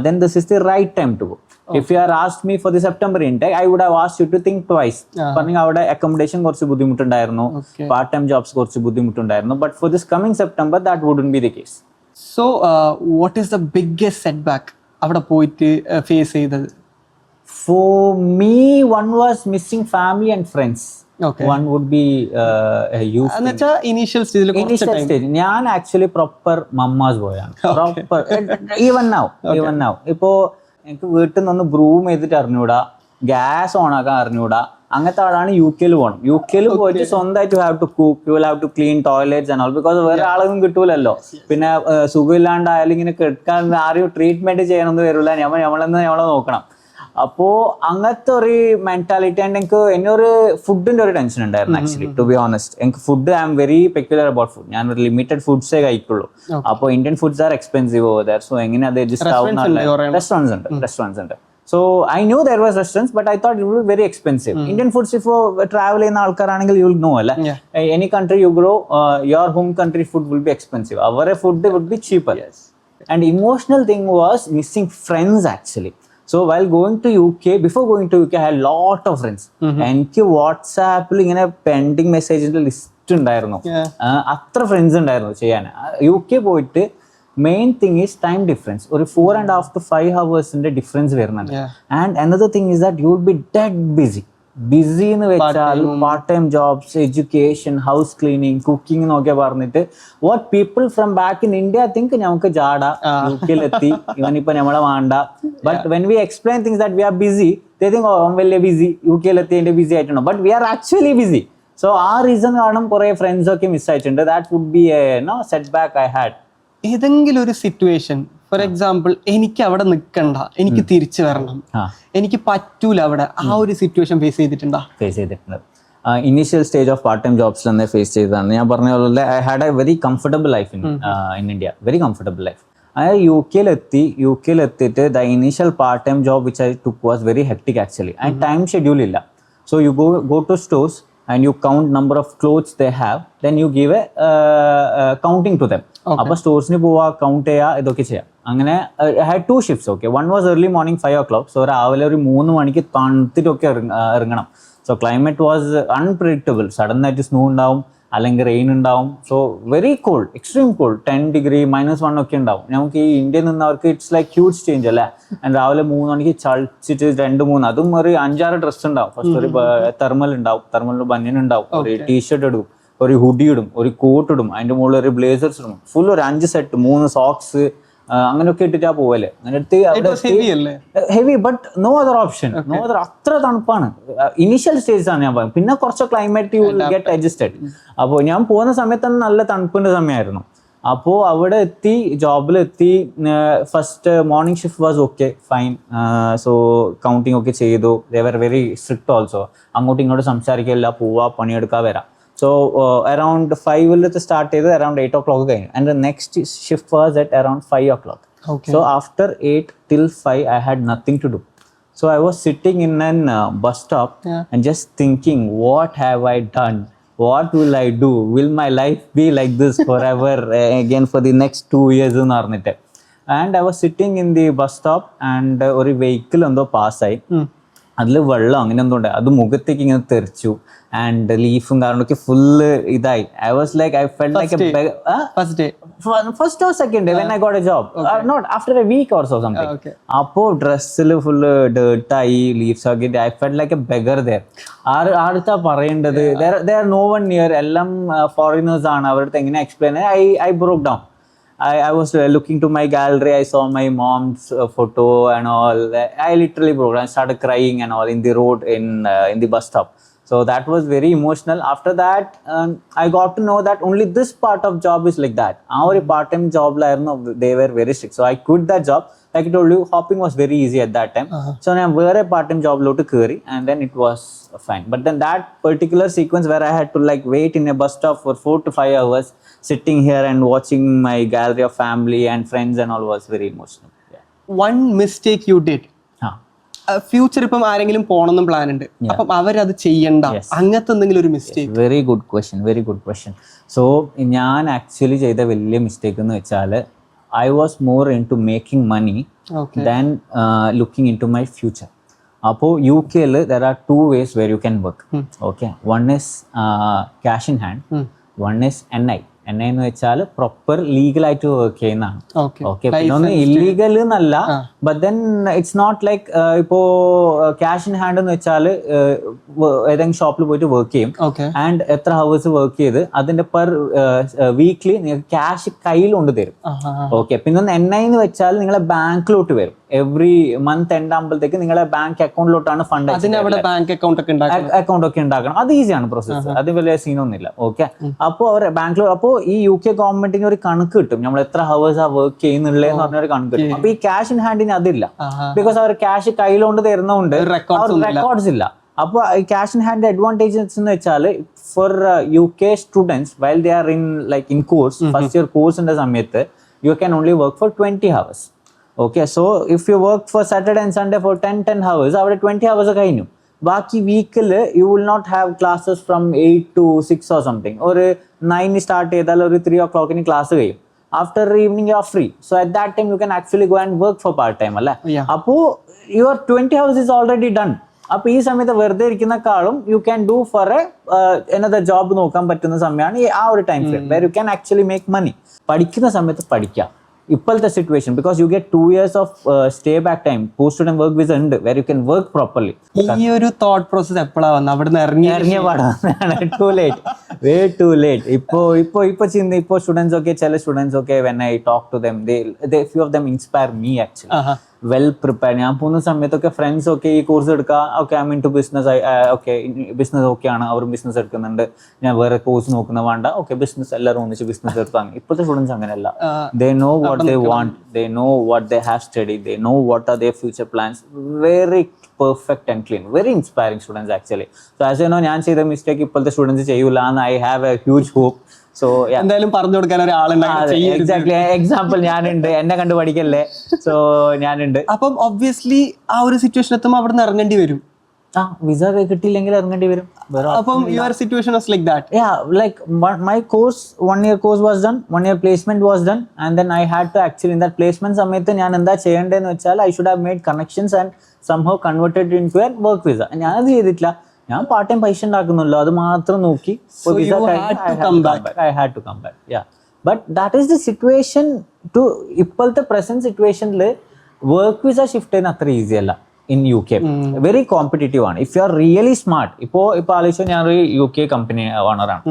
then this is the right time to go. If you are asked me for the September intake, I would have asked you to think twice. പറഞ്ഞ അവിടെ accommodation കുറച്ച് ബുദ്ധിമുട്ടുണ്ടായിരുന്നു, part time jobs കുറച്ച് ബുദ്ധിമുട്ടുണ്ടായിരുന്നു. But for this coming September that wouldn't be the case. So what is the biggest setback അവിടെ പോയിട്ട് face ചെയ്തത്? For me, one was missing family and friends. Okay. One would be a youth. എന്നുവെച്ചാൽ initial സ്റ്റേജിൽ Initial stage. ഞാൻ actually proper mamma's ബോയാണ്. Proper even now ഇപ്പോ എനിക്ക് വീട്ടിൽ നിന്ന് ബ്രൂം ചെയ്തിട്ട് അറിഞ്ഞൂടാ, ഗ്യാസ് ഓൺ ആക്കാൻ അറിഞ്ഞൂടാ, അങ്ങനത്തെ ആളാണ് UK പോകണം. UK പോയിട്ട് സ്വന്തമായിട്ട് have to cook, you will have to clean toilets and all, because വേറെ ആളൊന്നും കിട്ടൂലല്ലോ. പിന്നെ സുഖമില്ലാണ്ടായാലും ഇങ്ങനെ കിടക്കാൻ ആരെയും ട്രീറ്റ്മെന്റ് ചെയ്യണമെന്ന് വരില്ല, നമ്മളെ നോക്കണം. അപ്പോൾ അങ്ങനത്തെ ഒരു മെന്റാലിറ്റി ആൻഡ് എനിക്ക് എന്നെ ഒരു ഫുഡിന്റെ ഒരു ടെൻഷൻ ഉണ്ടായിരുന്നു ആക്ച്വലി, ടു ബി ഓണസ്റ്റ്. എനിക്ക് food I M very peculiar about food. ഞാൻ ഒരു ലിമിറ്റഡ് ഫുഡ്സേ കഴിക്കുള്ളൂ. അപ്പോൾ Indian foods are expensive over there. So എങ്ങനെ അത് അഡ്ജസ്റ്റ് ആവുന്ന റെസ്റ്റോറൻറ്റ്സ് ഉണ്ട്. So I knew there was restaurants, but I thought it would be very expensive. Indian foods, if travel in alkaranengil, you will know, any country you go, your home country food will be expensive. Our food would be cheaper. Yes. And emotional thing was missing friends actually. So while going to UK, before going to UK, I had a lot of friends. എനിക്ക് വാട്സാപ്പിൽ ഇങ്ങനെ pending മെസ്സേജിന്റെ list ഉണ്ടായിരുന്നു. അത്ര friends ഉണ്ടായിരുന്നു ചെയ്യാൻ. UK പോയിട്ട് main thing is time difference. ഒരു 4.5 to 5 hours difference വരുന്നുണ്ട്. And another thing is that you will be dead busy എന്ന് വെച്ചാൽ part time jobs, education, house cleaning, cooking എന്നൊക്കെ പറഞ്ഞിട്ട് what people from back in India think നമുക്ക് ജാട യുകെയിലെത്തി, ഇവനിപ്പോ നമ്മളെ വേണ്ട. But when we explain things that we are busy, they think വലിയ ബിസി, യുകെയിലെത്തി അതിന്റെ ബിസി ആയിട്ടുണ്ടോ, but we are actually busy. So ആ റീസൺ കാരണം കുറെ ഫ്രണ്ട്സ് ഒക്കെ മിസ് ആയിട്ടുണ്ട്. That would be a setback I had. ഏതെങ്കിലും ഒരു സിറ്റുവേഷൻ, ഫോർ എക്സാമ്പിൾ എനിക്ക് അവിടെ നിൽക്കണ്ട, എനിക്ക് തിരിച്ചു വരണം, എനിക്ക് പറ്റൂല അവിടെ, ആ ഒരു സിറ്റുവേഷൻ ഫേസ് ചെയ്തിട്ടുണ്ട്? Initial stage of part time ജോബ്സിൽ തന്നെ ഫേസ് ചെയ്തതാണ്. ഞാൻ പറഞ്ഞ പോലെ I had a very comfortable life in India, very comfortable life. അതായത് യുകെയിലെത്തിയിട്ട് the initial part time job which I took was very hectic actually. And time schedule ഇല്ല. So you go to stores and you count number of clothes they have, then you give a counting to them. അപ്പോൾ സ്റ്റോഴ്സിന് പോവാ, count ചെയ്യുക, ഇതൊക്കെ ചെയ്യാം. അങ്ങനെ I had 2 shifts. Okay, one was early morning 5 o'clock. So രാവിലെ ഒരു 3 മണിക്ക് തണുത്തിട്ടൊക്കെ ഇറങ്ങണം. So climate was unpredictable. Sudden ആയിട്ട് സ്നോ ഉണ്ടാവും, അല്ലെങ്കിൽ റെയിൻ ഉണ്ടാവും. So very called, extreme called, 10 degree, -1 ഒക്കെ ഉണ്ടാവും. നമുക്ക് ഈ ഇന്ത്യയിൽ നിന്നവർക്ക് ഇറ്റ്സ് ലൈക്ക് ഹ്യൂജ് ചേഞ്ച് അല്ലേ. ആൻഡ് രാവിലെ 3 മണിക്ക് ചളിച്ചിട്ട് 2-3 അതും ഒരു 5-6 ഡ്രസ്സ് ഉണ്ടാവും. ഫസ്റ്റ് ഒരു തെർമൽ ഉണ്ടാവും, തെർമലിന് ബനിയൻ ഉണ്ടാവും, ഒരു ടീഷർട്ട് ഇടും, ഒരു ഹുഡി ഇടും, ഒരു കോട്ട് ഇടും, അതിന്റെ മുകളിൽ ഒരു ബ്ലേസേഴ്സ് ഇടും, ഫുൾ ഒരു 5 സെറ്റ്, 3 സോക്സ്, അങ്ങനെയൊക്കെ ഇട്ടിട്ടാ പോവല്ലേ. Heavy but no other option, അത്ര തണുപ്പാണ്. ഇനീഷ്യൽ സ്റ്റേജ് ആണ് ഞാൻ പറയുന്നത്. പിന്നെ കുറച്ച് climate you will get adjusted. അപ്പോൾ ഞാൻ പോകുന്ന സമയത്ത് തന്നെ നല്ല തണുപ്പിന്റെ സമയമായിരുന്നു. അപ്പോൾ അവിടെ എത്തി, ജോബിലെത്തി. First morning shift was okay, fine. So counting ഒക്കെ ചെയ്തു. They were very strict also. അങ്ങോട്ടും ഇങ്ങോട്ടും സംസാരിക്കില്ല, പോവാ, പണിയെടുക്കാൻ വരാം. So around 5 start ചെയ്ത് around 8 o'clock കഴിഞ്ഞു. And the next shift was at around 5 o'clock. Okay. So after 8 till 5 I had nothing to do. So I was sitting in an bus stop and just thinking, what have I done? What will I do? Will my life be like this forever again for the next 2 years എന്ന് പറഞ്ഞിട്ട്. And I was sitting in the bus stop and ഒരു vehicle എന്തോ പാസ്സായി. അതിൽ വെള്ളം അങ്ങനെ എന്തോ ഉണ്ട്, അത് മുഖത്തേക്ക് ഇങ്ങനെ തെറിച്ചു. ആൻഡ് ലീഫും കാരണമൊക്കെ ഫുള്ള് ഇതായി. I was like, I felt like first or second day when I got a job, not after a week or so something. അപ്പോൾ ഡ്രസ്സിൽ ഫുള്ള് ഡേർട്ടായി, ലീവ്സ് ഒക്കെ. I felt like a beggar there. ആടുത്താ പറയേണ്ടത്, there no one near, എല്ലാം foreigners ആണ്. അവരുടെ എങ്ങനെ explain, I broke down. I was looking to my gallery. I saw my mom's photo and all. I literally broke down. I started crying and all in the road in the bus stop. So that was very emotional. After that, I got to know that only this part of job is like that. Our part-time job, they were very strict. So I quit that job. Like I told you, hopping was very easy at that time. So I were a part-time job to curry, and then it was fine. But then that particular sequence where I had to like wait in a bus stop for 4 to 5 hours, sitting here and watching my gallery of family and friends and all was very emotional. Yeah. One mistake you did. Future ഇപ്പം ആരെങ്കിലും പോകണമെന്നും plan ഉണ്ട്, അപ്പം അവരത് ചെയ്യണ്ട, അങ്ങനത്തെ എന്തെങ്കിലും ഒരു mistake? Very good question. So ഞാൻ ആക്ച്വലി ചെയ്ത വലിയ മിസ്റ്റേക്ക് എന്ന് വെച്ചാൽ, I was more into making money than looking into my future. അപ്പോൾ UK-ൽ there are 2 ways where you can work. Okay, one is cash in hand, one is NI. എന്ന് വെച്ചാൽ proper ലീഗലായിട്ട് work ചെയ്യുന്നതാണ്. Okay. Okay, പിന്നെ ഒന്ന് illegal എന്നല്ല, but then it's not like ഇപ്പോൾ cash in hand എന്ന് വെച്ചാൽ ഏതെങ്കിലും ഷോപ്പിൽ പോയിട്ട് വർക്ക് ചെയ്യും ആൻഡ് എത്ര ഹവേഴ്സ് വർക്ക് ചെയ്ത് അതിന്റെ പെർ വീക്ക്ലി നിങ്ങൾക്ക് ക്യാഷ് കയ്യിൽ കൊണ്ട് തരും. ഓക്കെ, പിന്നെ ഒന്ന് NI എന്ന് വെച്ചാൽ നിങ്ങളെ ബാങ്കിലോട്ട് വരും. എവറി മന്ത് എൻഡ് ആകുമ്പോഴത്തേക്ക് നിങ്ങളെ ബാങ്ക് അക്കൗണ്ടിലോട്ടാണ് ഫണ്ട് ബാങ്ക് അക്കൗണ്ട് ഒക്കെ ഉണ്ടാക്കണം. അത് ഈസിയാണ് പ്രോസസ്സ്, അത് വലിയ സീനൊന്നുമില്ല. ഓക്കെ, അപ്പോൾ അവർ ബാങ്കിൽ, അപ്പോൾ ഈ UK ഗവൺമെന്റിന് ഒരു കണക്ക് കിട്ടും നമ്മൾ എത്ര ഹവേഴ്സ് ആ വർക്ക് ചെയ്യുന്നുള്ളതെന്ന് പറഞ്ഞൊരു കണക്ക് കിട്ടും. അപ്പൊ ഈ ക്യാഷ് ഇൻ ഹാൻഡിന് അതില്ല, ബിക്കോസ് അവർ ക്യാഷ് കയ്യിലോണ്ട് തരുന്നതുകൊണ്ട് റെക്കോർഡ്സ് ഇല്ല. അപ്പോൾ ഈ ക്യാഷ് ഇൻ ഹാൻഡ് അഡ്വാൻറ്റേജസ് എന്ന് വെച്ചാൽ for UK students while they are in course, first year കോഴ്സിന്റെ സമയത്ത് you can only work for 20 hours. Okay, so if you work for Saturday and Sunday for 10 hours, അവിടെ 20 hours കഴിഞ്ഞു. ബാക്കി വീക്കിൽ you will not have classes from 8 to 6 or something. ഒരു 9 start ചെയ്താൽ ഒരു 3 o'clock class കഴിയും. After evening you are free, so at that time you can actually go and work for part time അല്ലേ. അപ്പോൾ your 20 hours is already done. അപ്പൊ ഈ സമയത്ത് വെറുതെ ഇരിക്കുന്നേക്കാളും you can do for another job നോക്കാൻ പറ്റുന്ന സമയമാണ് ആ ഒരു time frame where you can actually make money. പഠിക്കുന്ന സമയത്ത് പഠിക്കാം. ഇപ്പോഴത്തെ situation because you get 2 years of stay back time, post student work visa ഉണ്ട് where you can work properly. ഈ ഒരു തോട്ട് പ്രോസസ് എപ്പോഴാണ് വന്നത്? അവിടുന്ന് ഇറങ്ങിയ പാടാണ്. Too late, way too late. ഇപ്പൊ സ്റ്റുഡൻസ് ഒക്കെ, ചില സ്റ്റുഡൻസ് ഒക്കെ when I talk to them, few of them inspire me actually. Well prepare. ഞാൻ പോകുന്ന സമയത്തൊക്കെ ഫ്രണ്ട്സ് ഒക്കെ ഈ കോഴ്സ് എടുക്കുക, okay I mean to business, okay business ഓക്കെയാണ്, അവർ ബിസിനസ് എടുക്കുന്നുണ്ട്, ഞാൻ വേറെ കോഴ്സ് നോക്കുന്ന വേണ്ട, ഓക്കെ ബിസിനസ് എല്ലാവരും ഒന്നിച്ച് ബിസിനസ് എടുത്താൽ. ഇപ്പോഴത്തെ സ്റ്റുഡൻസ് അങ്ങനെയല്ല. They know what they want, they know what they have study, they know what are their future plans. Very perfect and clean, very inspiring students actually. So as you know, ഞാൻ ചെയ്ത mistake ഇപ്പോഴത്തെ students ചെയ്യൂല എന്ന് I have a huge hope. So എന്തായാലും പറഞ്ഞു കൊടുക്കാൻ ഒരാളുണ്ടാകും. Exactly, example ഞാനുണ്ട്, എന്നെ കണ്ടു പഠിക്കല്ലേ. സോ ഞാനുണ്ട്. അപ്പം ഒബ്വിയസ്ലി ആ ഒരു സിറ്റുവേഷൻ എത്തുമ്പോൾ അവിടെ നിന്ന് ഇറങ്ങേണ്ടി വരും. വിസ കിട്ടിയില്ലെങ്കിൽ ഇറങ്ങേണ്ടി വരും. അപ്പം your situation was like that. Yeah, like my course, 1 year course was done, 1 year placement was done, and then I had to actually in that placement സമയത്ത് ഞാൻ എന്താ ചെയ്യേണ്ടതെന്ന് വെച്ചാൽ I should have made connections and somehow converted into a work visa. ഞാനത് ചെയ്തിട്ടില്ല. ഞാൻ part time പൈസ ഉണ്ടാക്കുന്നുള്ളൂ, അത് മാത്രം നോക്കി I had to come back. Yeah, but that is the situation to ഇപ്പോഴത്തെ പ്രസന്റ് സിറ്റുവേഷനിൽ വർക്ക് വിസ ഷിഫ്റ്റ് ചെയ്യുന്ന അത്ര ഈസി അല്ല in UK. വെരി കോമ്പറ്റീറ്റീവ് ആണ്. If you are really smart. ഇപ്പൊ ആലോചിച്ചോ, ഞാനൊരു UK കമ്പനി ഓണറാണ്.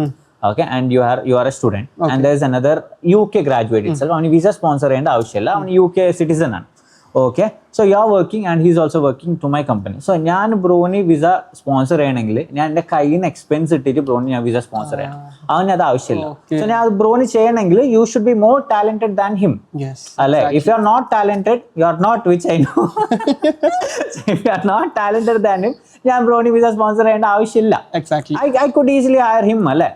Okay, and you are a student, and there is another UK graduate itself. അവന് വിസ സ്പോൺസർ ചെയ്യേണ്ട ആവശ്യമില്ല, അവൻ UK സിറ്റിസൺ ആണ്. Okay, so you are working and he's also working to my company. So ഞാൻ ബ്രോന് visa sponsor ചെയ്യണമെങ്കിൽ ഞാൻ എൻ്റെ കയ്യിൽ നിന്ന് എക്സ്പെൻസ് ഇട്ടിട്ട് ബ്രോന് ഞാൻ വിസ സ്പോൺസർ ചെയ്യണം. അവന് അത് ആവശ്യമില്ല. സോ ഞാൻ അത് ബ്രോന് ചെയ്യണമെങ്കിൽ you should be more talented than him. അല്ലെ, if you are not talented, you are not, which I know, if you are not talented than him, ഞാൻ ബ്രോന് വിസ സ്പോൺസർ ചെയ്യേണ്ട ആവശ്യമില്ല. I could easily hire him. അല്ലെ,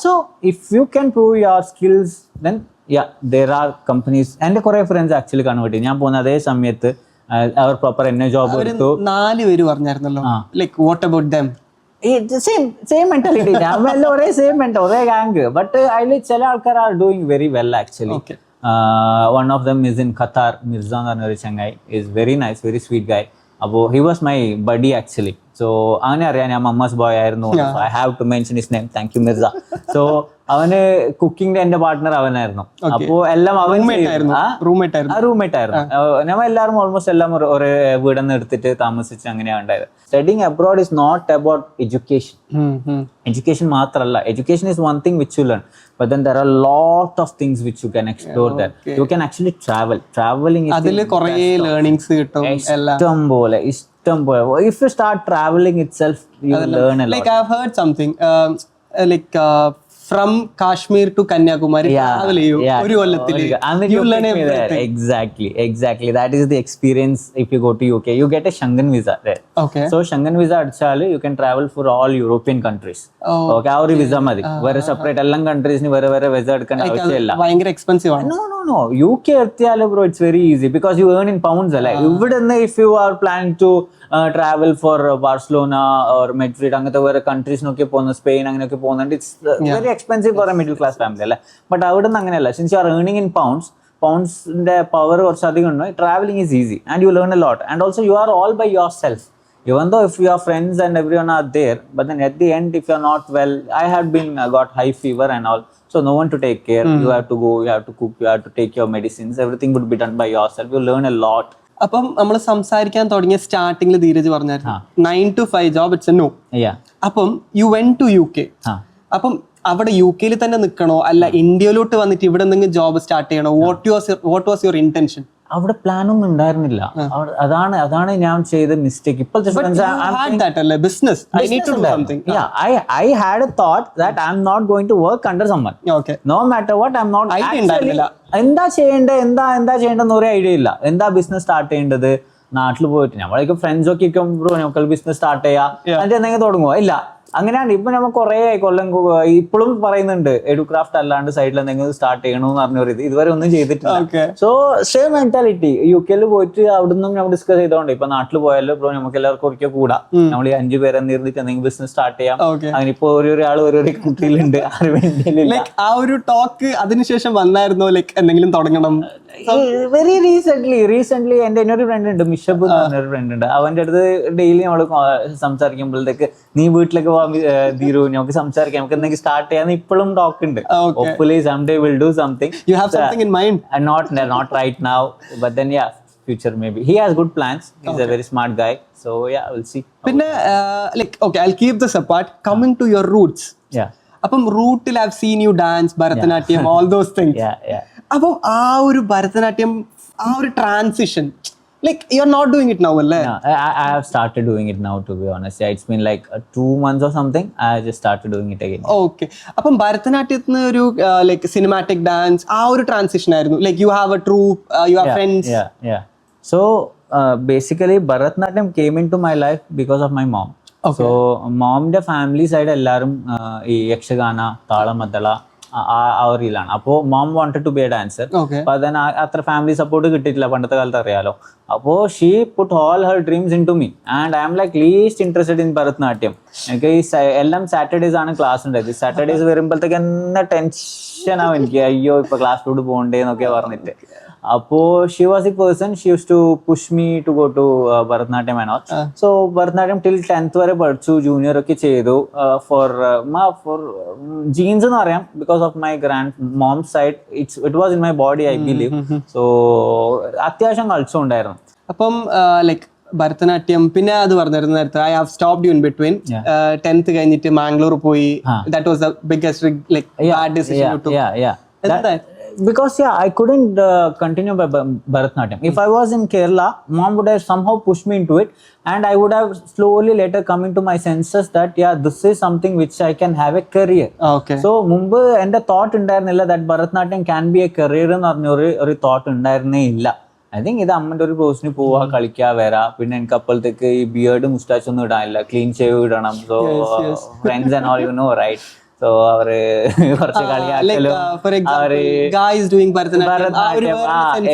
so if you can prove your skills, then yeah, there are companies. എൻ്റെ കുറെ friends actually convert ചെയ്യും. ഞാൻ പോകുന്ന അതേ സമയത്ത് അവർ പ്രോപ്പർ എന്നെ ജോബ് എടുത്തു. 4 പേര് പറഞ്ഞായിരുന്നല്ലോ, like what about them? Same mentality, ഒരേ സെയിം മെന്റൽ, ഒരേ ഗാങ്. ബട്ട് അതിൽ ചില ആൾക്കാർ are doing very well actually. One of them is in Qatar, Mirza എന്ന് പറഞ്ഞ ഒരു ചങ്ങായി, is very nice, very sweet guy. അപ്പോൾ he was my buddy actually. So അവനെ അറിയാം, ഞാൻ മമ്മാസ് ബോയ് ആയിരുന്നു. I have to mention his name, thank you Mirza. So അവന് കുക്കിംഗ് എന്റെ പാർട്ട്ണർ അവനായിരുന്നു. അപ്പോ എല്ലാം അവൻ റൂംമേറ്റ് ആയിരുന്നു. ഞങ്ങൾ എല്ലാവരും ഓൾമോസ്റ്റ് എല്ലാം ഒരേ വീടന്ന് എടുത്തിട്ട് താമസിച്ച് അങ്ങനെയാണ് ഉണ്ടായത്. Studying abroad is not about education. Education മാത്രമല്ല, education is one thing which you learn, but then there are a lot of things which you can explore there. You can actually traveling is അതില് കുറേ learnings കിട്ടും. ഇഷ്ടം പോലെ. If you start traveling itself, you learn a lot. Like I've heard something like from Kashmir to Kanyakumari, travel ഒരു കൊല്ലത്തില് you learn everything. Exactly, that is the experience. If you go to UK, you get a Schengen visa there. Okay, so Schengen visa അടിച്ചാൽ you can travel for all European countries. Okay, ആ ഒരു visa മതി. വേറെ separate എല്ലാ കൺട്രീസിന് വേറെ visa എടുക്കേണ്ട ആവശ്യമില്ല. ഭയങ്കര എക്സ്പെൻസീവ് ആണ്. No, UK എത്തിയാൽ bro it's very easy because you earn in pounds അല്ലേ. ഇവിടുന്ന് if you are planning to travel for Barcelona or Madrid, അങ്ങനത്തെ വേറെ കൺട്രീസിനൊക്കെ പോകുന്ന, സ്പെയിൻ അങ്ങനെയൊക്കെ പോകുന്നുണ്ട്, it's very expensive for a middle class family അല്ലേ. ബട്ട് അവിടെ നിന്ന് അങ്ങനെയല്ല. Since you are earning in പൗണ്ട്സിന്റെ പവർ കുറച്ച് അധികം ഉണ്ട്. Travelling is easy and you learn a lot and also you are all by yourself. even though if your friends and everyone are there, but then at the end if you're not well, I had been got high fever and all, so no one to take care. You have to go, you have to cook, you have to take your medicines, everything would be done by yourself. You learn a lot. അപ്പം നമ്മൾ സംസാരിക്കാൻ തുടങ്ങിയ സ്റ്റാർട്ടിങ്ങിൽ ധീരജ് പറഞ്ഞായിരുന്നു 9 to 5 job it's a no. അപ്പം you went to UK. അപ്പം അവിടെ UK തന്നെ നിൽക്കണോ അല്ല ഇന്ത്യയിലോട്ട് വന്നിട്ട് ഇവിടെ എന്തെങ്കിലും ജോബ് സ്റ്റാർട്ട് ചെയ്യണോ? What was your intention? അവിടെ പ്ലാൻ ഒന്നും ഉണ്ടായിരുന്നില്ല. അതാണ് ഞാൻ ചെയ്ത mistake. I had a thought that I'm not going to work under someone. Okay. No matter what, I'm not actually എന്താ ചെയ്യേണ്ടതെന്ന് ഒരു ഐഡിയ ഇല്ല. എന്താ ബിസിനസ് സ്റ്റാർട്ട് ചെയ്യേണ്ടത്? നാട്ടിൽ പോയിട്ട് നമ്മളൊക്കെ ഫ്രണ്ട്സ് ഒക്കെ ബ്രോ നമുക്ക് ബിസിനസ് സ്റ്റാർട്ട് ചെയ്യാം എന്നിട്ട് എന്തെങ്കിലും തുടങ്ങുമോ? ഇല്ല. അങ്ങനെയാണ് ഇപ്പൊ നമ്മൾ കുറെ കൊല്ലം ഇപ്പോഴും പറയുന്നുണ്ട് എഡുക്രാഫ്റ്റ് അല്ലാണ്ട് സൈഡിൽ എന്തെങ്കിലും സ്റ്റാർട്ട് ചെയ്യണമെന്ന് പറഞ്ഞൊരു ഇതുവരെ ഒന്നും ചെയ്തിട്ടില്ല. So same mentality. UK പോയിട്ട് അവിടുന്ന് നമ്മൾ ഡിസ്കസ് ചെയ്തോണ്ട് ഇപ്പൊ നാട്ടിൽ പോയാലും ബ്രോ നമുക്ക് എല്ലാവർക്കും ഒരിക്കൽ കൂടാ, നമ്മൾ ഈ 5 പേരെ നിർത്തിട്ട് എന്തെങ്കിലും ബിസിനസ് സ്റ്റാർട്ട് ചെയ്യാം. അങ്ങനെ ഇപ്പൊ ഓരോരാൾ ഓരോ കൺട്രിയിലുണ്ട്. ആ ഒരു ടോക്ക് അതിനുശേഷം വന്നായിരുന്നോ ലൈക്ക് എന്തെങ്കിലും തുടങ്ങണം? വെരി റീസെന്റ് എന്റെ ഒരു ഫ്രണ്ട് ഉണ്ട്, മിഷബ് എന്ന് പറഞ്ഞൊരു ഫ്രണ്ട് ഉണ്ട്. അവന്റെ അടുത്ത് ഡെയിലി നമ്മള് സംസാരിക്കുമ്പോഴത്തേക്ക് നീ വീട്ടിലേക്ക് ധീരു നമുക്ക് സംസാരിക്കാം, നമുക്ക് എന്തെങ്കിലും സ്റ്റാർട്ട് ചെയ്യാന്ന് ഇപ്പോഴും ടോക്ക് ഉണ്ട്. Hopefully someday we'll do something. You have something in mind? Not right now, but then yeah, future maybe. He has good plans. He's a very smart guy. So yeah, we'll see. Pinne like okay, I'll keep this apart. Coming to your roots. Yeah. അപ്പം റൂട്ടിൽ I've seen you dance, Bharatanatyam, all those things. Yeah. അപ്പം ആ ഒരു ഭരതനാട്യം, ആ ഒരു transition like you're not doing it now അല്ലേ? No, I have started doing it now, to be honest. Yeah, it's been like 2 months or something. I just started doing it again. Okay. അപ്പം ഭരതനാട്യത്തിന് ഒരു like cinematic dance ആ ഒരു transition ആയിരുന്നു. Like you have a troupe, you have friends. Yeah. So basically Bharatanatyam came into my life because of my mom. So momന്റെ family side എല്ലാവരും ഈ യക്ഷഗാന, താളമദ്ദള ആ ഒരു ഇതിലാണ്. അപ്പോൾ mom wanted to be a dancer. അപ്പൊ അതിന് അത്ര ഫാമിലി സപ്പോർട്ട് കിട്ടിയിട്ടില്ല പണ്ടത്തെ കാലത്ത്, അറിയാലോ. അപ്പോൾ she put all her dreams into me and I'm like least interested in Bharatanatyam. എനിക്ക് ഈ എല്ലാം സാറ്റർഡേസ് ആണ് ക്ലാസ് ഉണ്ടായത്. സാറ്റർഡേസ് വരുമ്പോഴത്തേക്ക് എന്നെ ടെൻഷനാവും എനിക്ക്, അയ്യോ ഇപ്പൊ ക്ലാസ്സിലോട്ട് പോകണ്ടേ എന്നൊക്കെ പറഞ്ഞിട്ട്. അപ്പോൾ she was the person, she use to push me to go to Bharatanatyam and all. So Bharatanatyam till 10th വരെ പഠിച്ചു, ജൂനിയർ ഒക്കെ ചെയ്തു. ഫോർ ജീൻസ് എന്ന് പറയാം, because of my grand mom side it was in my body I believe. So അത്യാവശ്യം കളിച്ചുണ്ടായിരുന്നു. അപ്പം like Bharatanatyam പിന്നെ അത് പറഞ്ഞിരുന്നു നേരത്തെ, I have stopped you in between. 10th കഴിഞ്ഞിട്ട് മാംഗ്ലൂർ പോയി. That was the biggest like bad decision you took. Because I couldn't continue by Bharatanatyam. If I was in Kerala, mom would have somehow pushed me into it, and I would have slowly later come into my senses that this is something which I can have a career. Okay. So മുമ്പ് എൻ്റെ thought ഉണ്ടായിരുന്നില്ല that Bharatanatyam can be a career എന്ന് പറഞ്ഞ ഒരു thought ഉണ്ടായിരുന്നേ ഇല്ല. I think ഇത് അമ്മൻ്റെ ഒരു കോഴ്സിന് പോവാ, കളിക്കാ, വരാ. പിന്നെ എനിക്ക് അപ്പോഴത്തേക്ക് ഈ ബിയേർഡ് മുസ്റ്റാച്ച് ഒന്നും ഇടാനില്ല, ക്ലീൻ ഷേവ് ഇടണം. So friends and all you know right. So അവര് കുറച്ച് കളിയാക്കലും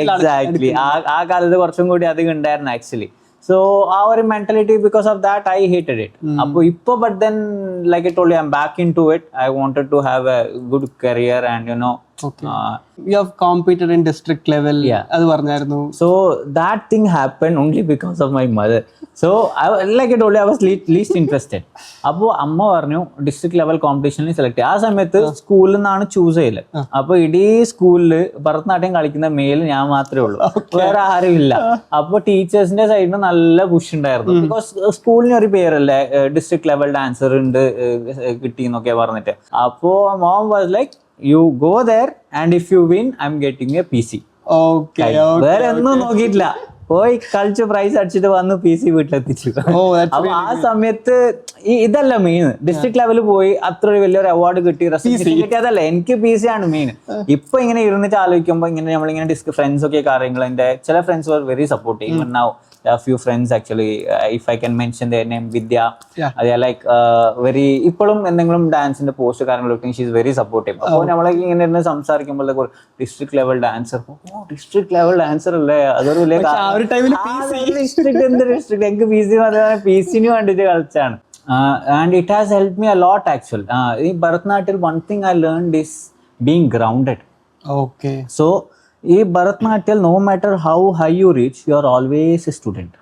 എക്സാക്ട്ലി ആ കാലത്ത് കുറച്ചും കൂടി അധികം ഉണ്ടായിരുന്നു actually. So our mentality, because of that I hated it. Appo but then like I told you, I'm back into it. I wanted to have a good career and you know. Okay. You have competed in district level. Adu parnayirunnu. So that thing happened only because of my mother. So like I told you, I was least interested. Appo amma parnu district level competition il select cheya. Aa samayathu school nanu choose cheyile. Appo idi school il Bharatanatyam kalikkunna male njan maathre ullu. Vera aarum illa. Appo teachers inde side nu nalla push undayirunnu. Because school nu oru peralle district level dancer undu kitti ennokke parnittu. Appo mom was like, you go there and if you win I'm getting a PC. Okay. വേറെ ഒന്നും നോക്കിയിട്ടില്ല, പോയി കളിച്ച് price അടിച്ചിട്ട് വന്ന് PC വീട്ടിലെത്തിച്ചു. അപ്പൊ ആ സമയത്ത് ഇതല്ല മെയിൻ. ഡിസ്ട്രിക്ട് ലെവലിൽ പോയി അത്ര വലിയൊരു അവാർഡ് കിട്ടി, റെസിഗ്നേഷൻ കിട്ടിയതല്ല, എനിക്ക് PC ആണ് മെയിൻ. ഇപ്പൊ ഇങ്ങനെ ഇരുന്നിട്ട് ആലോചിക്കുമ്പോ ഇങ്ങനെ നമ്മളിങ്ങനെ ഫ്രണ്ട്സ് ഒക്കെ കാര്യങ്ങൾ, എന്റെ ചില friends were very supportive. Even now a few friends actually, if I can mention their name, Vidya. They are like very ഇപ്പോഴും എന്തെങ്കിലും ഡാൻസിന്റെ പോസ്റ്റ് കാര്യങ്ങളൊക്കെ ഷീ ഈസ് വെരി സപ്പോർട്ടീവ്. അപ്പോൾ നമ്മളൊക്കെ ഇങ്ങനെ ഇരുന്ന് സംസാരിക്കുമ്പോഴേക്ക് district level dancer, district level dancer അല്ലേ, അതൊരു വലിയ ഡിസ്ട്രിക്ട് എനിക്ക് PC PCന് വേണ്ടിട്ട് കളിച്ചാണ്. And it has helped me a lot actually. In Bharatanatyam one thing I learned is being grounded. Okay. So in Bharatanatyam, no matter how high you reach, you are always a student.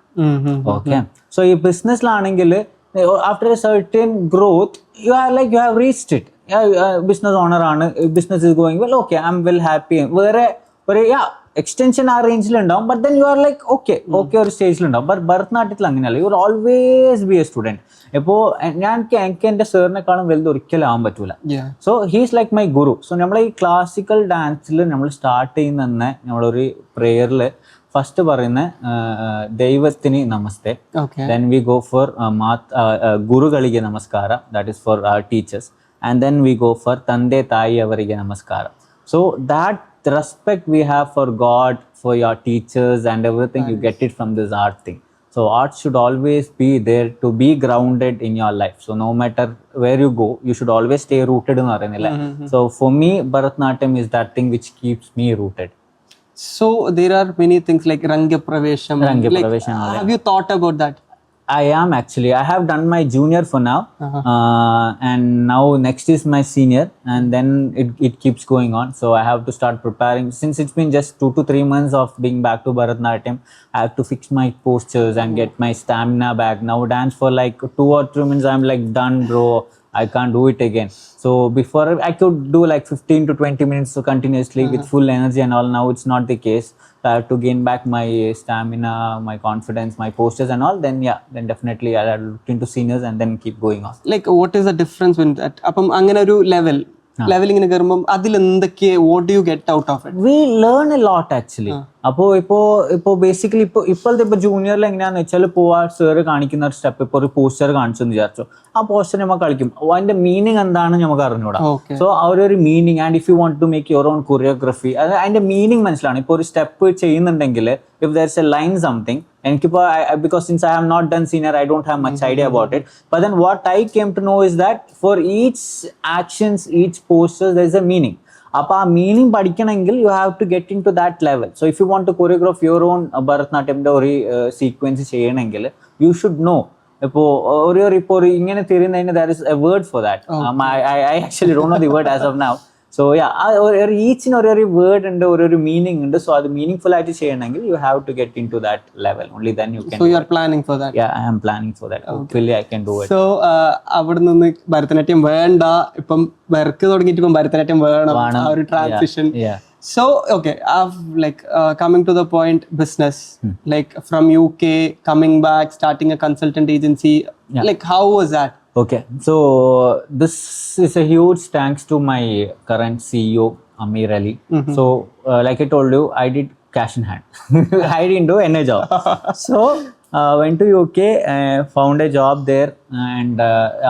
Okay, so ഈ ബിസിനസ്സിലാണെങ്കിൽ after a certain growth you have reached it. Business owner ആണ്, business is going well, okay I am well happy. വേറെ ഒരു extension ആ റേഞ്ചിലുണ്ടാവും, but then you are like okay ഒരു സ്റ്റേജിലുണ്ടാവും. ബട്ട് ഭരതനാട്യത്തിൽ അങ്ങനെയല്ല, you will always be a student. ഇപ്പോൾ എനിക്ക് എൻ്റെ സാറിനെക്കാളും വലുത് ഒരിക്കലും ആവാൻ പറ്റൂല. So he's like my guru. So നമ്മൾ ഈ ക്ലാസിക്കൽ ഡാൻസിൽ നമ്മൾ സ്റ്റാർട്ട് ചെയ്യുന്ന തന്നെ നമ്മളൊരു പ്രെയറിൽ ഫസ്റ്റ് പറയുന്ന ദൈവത്തിന് നമസ്തേ, ദെൻ വി ഗോ ഫോർ ഗുരുಗಳಿಗೆ നമസ്കാര, that is for our teachers, and then we go for tande taai avarige namaskara. So that respect we have for God, for your teachers and everything, you get it from this art thing. So art should always be there to be grounded in your life. So no matter where you go, you should always stay rooted in aranilla. So for me Bharatanatyam is that thing which keeps me rooted. So there are many things like Ranga Pravesham. Have you thought about that? I am actually. I have done my junior for now, and now next is my senior, and then it keeps going on. So I have to start preparing. Since it's been just 2 to 3 months of being back to Bharatanatyam, I have to fix my postures and get my stamina back. Now dance for like 2 or 3 minutes, I'm like done, bro. I can't do it again. So before I could do like 15 to 20 minutes continuously with full energy and all. Now it's not the case. I have to gain back my stamina, my confidence, my postures and all. Then definitely I'll look into seniors and then keep going on. Like what is the difference when that appam angana oru leveling in garumbam adil endokke what do you get out of it? We learn a lot actually. അപ്പോൾ ഇപ്പോൾ basically ഇപ്പോഴത്തെ ജൂനിയറിൽ എങ്ങനെയാണെന്ന് വെച്ചാൽ ഇപ്പോൾ ആ sir കാണിക്കുന്ന ഒരു step ഇപ്പോൾ ഒരു പോസ്റ്റർ കാണിച്ചെന്ന് വിചാരിച്ചു, ആ പോസ്റ്റർ നമ്മൾ കളിക്കും, അതിന്റെ മീനിങ് എന്താണ് നമുക്ക് അറിഞ്ഞൂടാ. സോ ആ ഒരു meaning, and if you want to make your own choreography, അത് അതിന്റെ മീനിങ് മനസ്സിലാണ്. ഇപ്പോൾ ഒരു സ്റ്റെപ്പ് ചെയ്യുന്നുണ്ടെങ്കിൽ if there is a line something, എനിക്കിപ്പോൾ because since I have not done senior I don't have much idea about it, but then what I came to know is that for each actions, each postures there is a meaning. അപ്പോൾ ആ meaning പഠിക്കണമെങ്കിൽ you have to get in to that level. So if you want to choreograph your own ഭരതനാട്യമിന്റെ ഒരു sequence ചെയ്യണമെങ്കിൽ you should know. ഇപ്പോൾ ഒരു ഇങ്ങനെ തിരിയുന്നതിന് that is a word for that. I actually don't know the word as of now. So ഈച്ചിന് ഒരു word ഉണ്ട്, ഒരു മീനിങ് ഉണ്ട്. സോ അത് മീനിങ് ഫുൾ ആയിട്ട് ചെയ്യണമെങ്കിൽ you have to get in to that level. Only then you can. So you are planning for that? Yeah, I am planning for that. Hopefully I can do it. So അവിടെ നിന്ന് ഭരതനാട്യം വേണ്ട, ഇപ്പം work തുടങ്ങിയിട്ട് ഇപ്പം ഭരതനാട്യം വേണം, ആ ഒരു transition. So okay, I've like coming to the point, business, like from UK coming back, starting a consultant agency, like how was that? Okay, so this is a huge thanks to my current CEO Amir Ali. So like I told you, I did cash in hand. I didn't do any job. So went to UK, found a job there, and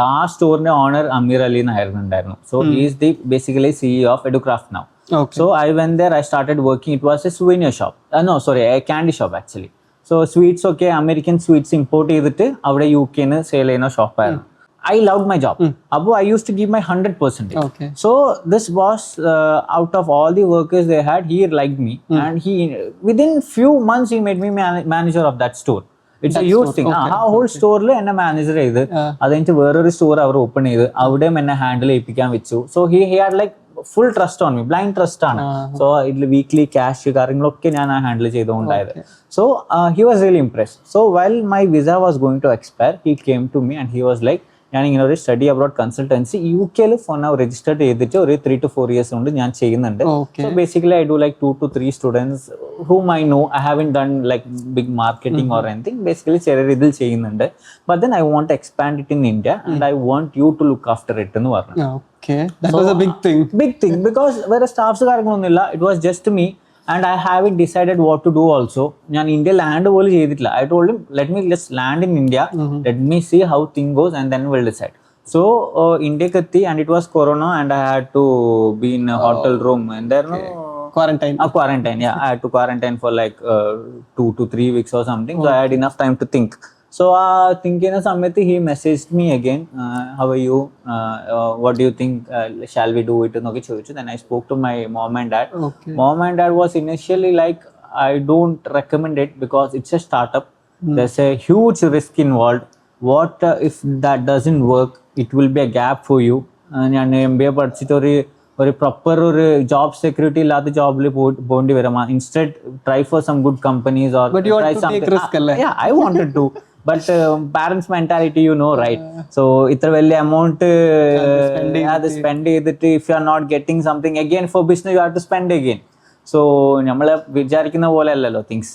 our store owner Amir Ali na. So he is the basically CEO of Educraft now. Okay. So I went there, I started working. It was a souvenir shop. A candy shop actually. So sweets, okay, American sweets import ചെയ്തിട്ട് അവിടെ UK ന് sale ചെയ്യുന്ന ഷോപ്പായിരുന്നു. I loved my job. I used to give my 100%. Okay. So this boss, out of all the workers they had, he liked me, and he within few months he made me manager of that store. It's a huge thing. ആ whole സ്റ്റോറിൽ എന്നെ manager ചെയ്ത് അത് കഴിഞ്ഞിട്ട് വേറൊരു store അവർ open ചെയ്ത് അവിടെയും എന്നെ ഹാൻഡിൽ ചെയ്യിപ്പിക്കാൻ വെച്ചു. So he had like full trust on me, blind trust ആണ്. സോ ഇതിൽ വീക്ക്ലി ക്യാഷ് കാര്യങ്ങളൊക്കെ ഞാൻ ഹാൻഡിൽ ചെയ്തുകൊണ്ടായത്. So he was really impressed. So while my visa was going to expire, he came to me and he was like, ഞാൻ ഇങ്ങനെ ഒരു study abroad consultancy UK for now register ചെയ്തിട്ട് ഒരു 3 to 4 years കൊണ്ട് ഞാൻ ചെയ്യുന്നുണ്ട്. So basically I do like 2 to 3 students whom I know. I haven't done like big marketing or anything. Basically ചെറിയ രീതിയിൽ ചെയ്യുന്നുണ്ട്. But then I want to expand it in India and I want you to look after it എന്ന് പറഞ്ഞു. Okay, that was a big thing. Big thing because വേറെ staffs കാര്യങ്ങളൊന്നുമില്ല. It was just me. And I haven't decided what to do also. ഞാൻ India land പോലും ചെയ്തിട്ടില്ല. I told him, let me just land in India. Let me see how thing goes and then we'll decide. So India etti and it was corona and I had to be in a hotel room and there quarantine. Quarantine, yeah. I had to quarantine for like 2 to 3 weeks or something. So I had enough time to think. So thinking സമയത്ത് he messaged me again, how are you, what do you think, shall we do it എന്നൊക്കെ ചോദിച്ചു. Then I spoke to my mom and dad. Mom and dad was initially like, I don't recommend it because it's a startup. There's a huge risk involved. What if that doesn't work? It will be a gap for you. ഞാൻ MBA പഠിച്ചിട്ട് ഒരു ഒരു proper ഒരു job security ഇല്ലാത്ത ജോബിൽ പോകേണ്ടി വരും. Instead try for some good companies or try something. I wanted to, but parents mentality you know right. So ഇത്ര വലിയ എമൗണ്ട് അത് സ്പെൻഡ് ചെയ്തിട്ട് if you are not getting something again for business you have to spend again. So നമ്മളെ വിചാരിക്കുന്ന പോലെ അല്ലല്ലോ things.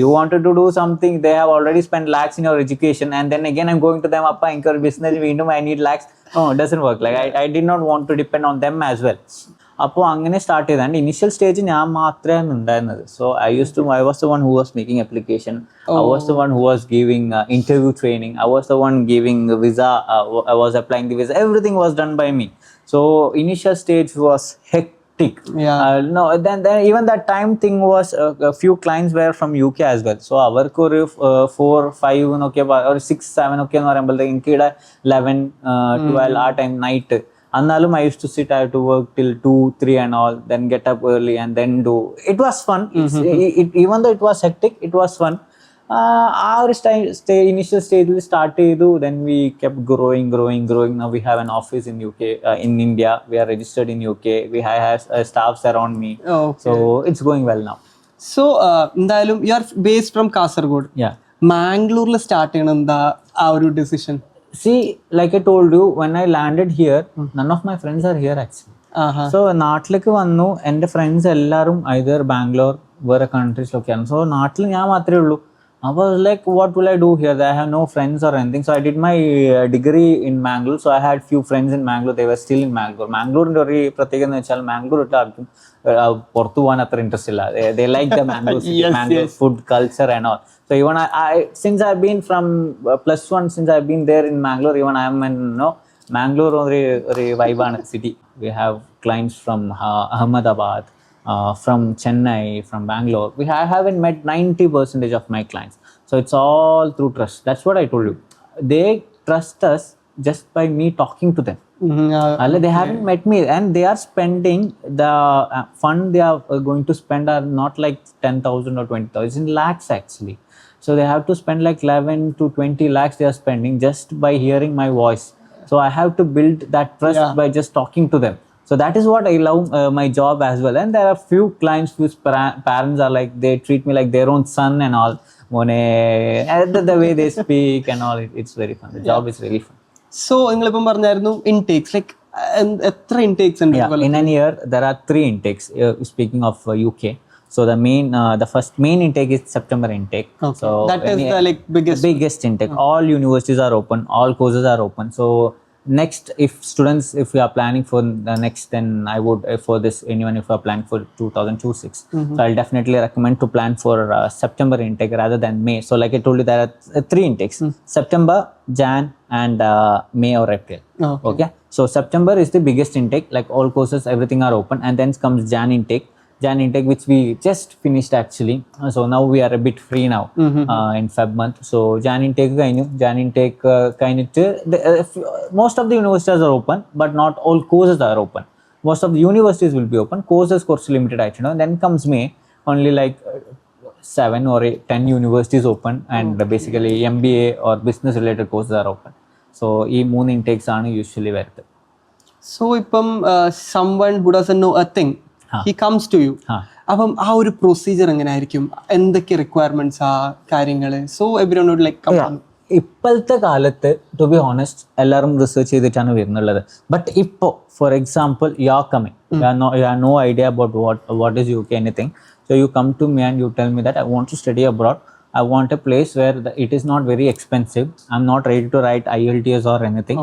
You wanted to do something, they have already spent lakhs in your education, and then again I'm going to them, appa എനിക്ക് ഒരു business വീണ്ടും I need lakhs. No, it doesn't work like I did not want to depend on them as well. അപ്പോൾ അങ്ങനെ start ചെയ്ത. And initial stage ഞാൻ മാത്രമേ ഉണ്ടായിരുന്നത്. So I was the one who was making application. I was the one who was giving interview training. I was the one giving visa. I was applying the visa. Everything was done by me. So initial stage was hectic. No, then even that time thing was a few clients were from UK as well. So avarku oru 4 5 nokke or 6 7 okay nu parayumbol inkida 11 12 ആ time night annalum I used to sit, I have to work till 2 3 and all, then get up early and then do. It was fun. Even though it was hectic, it was fun. Our initial stage we started, then we kept growing. Now we have an office in UK, in India. We are registered in UK. We have staffs around me. So it's going well now. So you are based from Kasaragod. Yeah. Mangalore start cheyananda aa oru decision. See, like I told you, when I landed here, none of my friends are here actually. So നാട്ടിലേക്ക് വന്നു. എൻ്റെ friends എല്ലാവരും either Bangalore വേറെ കൺട്രീസിലൊക്കെയാണ്. So നാട്ടിൽ ഞാൻ മാത്രമേ ഉള്ളൂ. I was like, what will I do here? I have no friends or anything. So I did my degree in Mangalore. So I had few friends in Mangalore. They were still in Mangalore. Mangalore ഒരു പ്രത്യേകത എന്ന് വെച്ചാൽ മാംഗ്ലൂർ ഇട്ടാർക്കും പുറത്തു പോകാൻ അത്ര interest ഇല്ല. They like the Mangalore food culture and all. So even I since I've been from +1, since I've been there in Mangalore, even I am in Mangalore ഒരു വൈബാണ് city. We have clients from Ahmedabad, from Chennai, from Bangalore. I haven't met 90% of my clients. So it's all through trust. That's what I told you. They trust us just by me talking to them. They haven't met me, and they are spending the fund they are going to spend are not like 10,000 or 20,000. It's in lakhs actually. So they have to spend like 11 to 20 lakhs they are spending just by hearing my voice. So I have to build that trust by just talking to them. So that is what I love my job as well. And there are few clients whose parents are like, they treat me like their own son and all. The way they speak and all, it's very fun. The job is really fun. So നിങ്ങളിപ്പം പറഞ്ഞായിരുന്നു intakes, like എത്ര intakes ഉണ്ട്? In a year there are 3 intakes. Speaking of UK, so the first main intake is September intake. So that is the like biggest intake. All universities are open, all courses are open. So next, if we are planning for the next, then I would for this, anyone if you are planning for 2026, so I'll definitely recommend to plan for September intake rather than May. So like I told you, there are 3 intakes: September, Jan and May or April. Okay, so September is the biggest intake, like all courses, everything are open, and then comes Jan intake, which we just finished actually. So now we are a bit free now in Feb month. So Jan intake most of the universities are open, but not all courses are open. Most of the universities will be open, courses course limited actually. Then comes May, only like 7 or 10 universities open, and basically MBA or business related courses are open. So these 3 intakes are usually വരുന്നത്. So ഇപ്പം someone who doesn't know a thing, he comes to you. അപ്പം ആ ഒരു procedure എങ്ങനെ ആയിരിക്കും? എന്തൊക്കെ requirements ആ കാര്യങ്ങള്? So everyone would like come. ഇപ്പോഴത്തെ കാലത്ത് ടു ബി ഓണസ്റ്റ് എല്ലാവരും റിസർച്ച് ചെയ്തിട്ടാണ് വരുന്നുള്ളത്. ബട്ട് ഇപ്പോൾ for example you are coming, you have no idea about what is UK anything. So you come to me and you tell me that I want to study abroad. I want a place where it is not very expensive. I'm not ready to write IELTS or anything.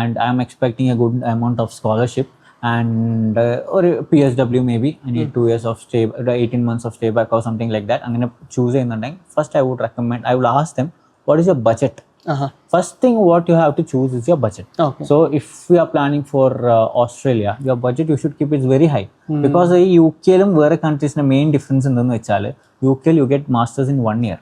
And I'm expecting a good amount of scholarship. And or PSW maybe. I need 2 years of stay, 18 months of stay back or something like that. I'm going to choose in the time. First I will ask them, what is your budget? First thing what you have to choose is your budget. So if we are planning for Australia, your budget you should keep it very high. Because UK lum vera countries na main difference endanu vechale, UK you get masters in 1 year.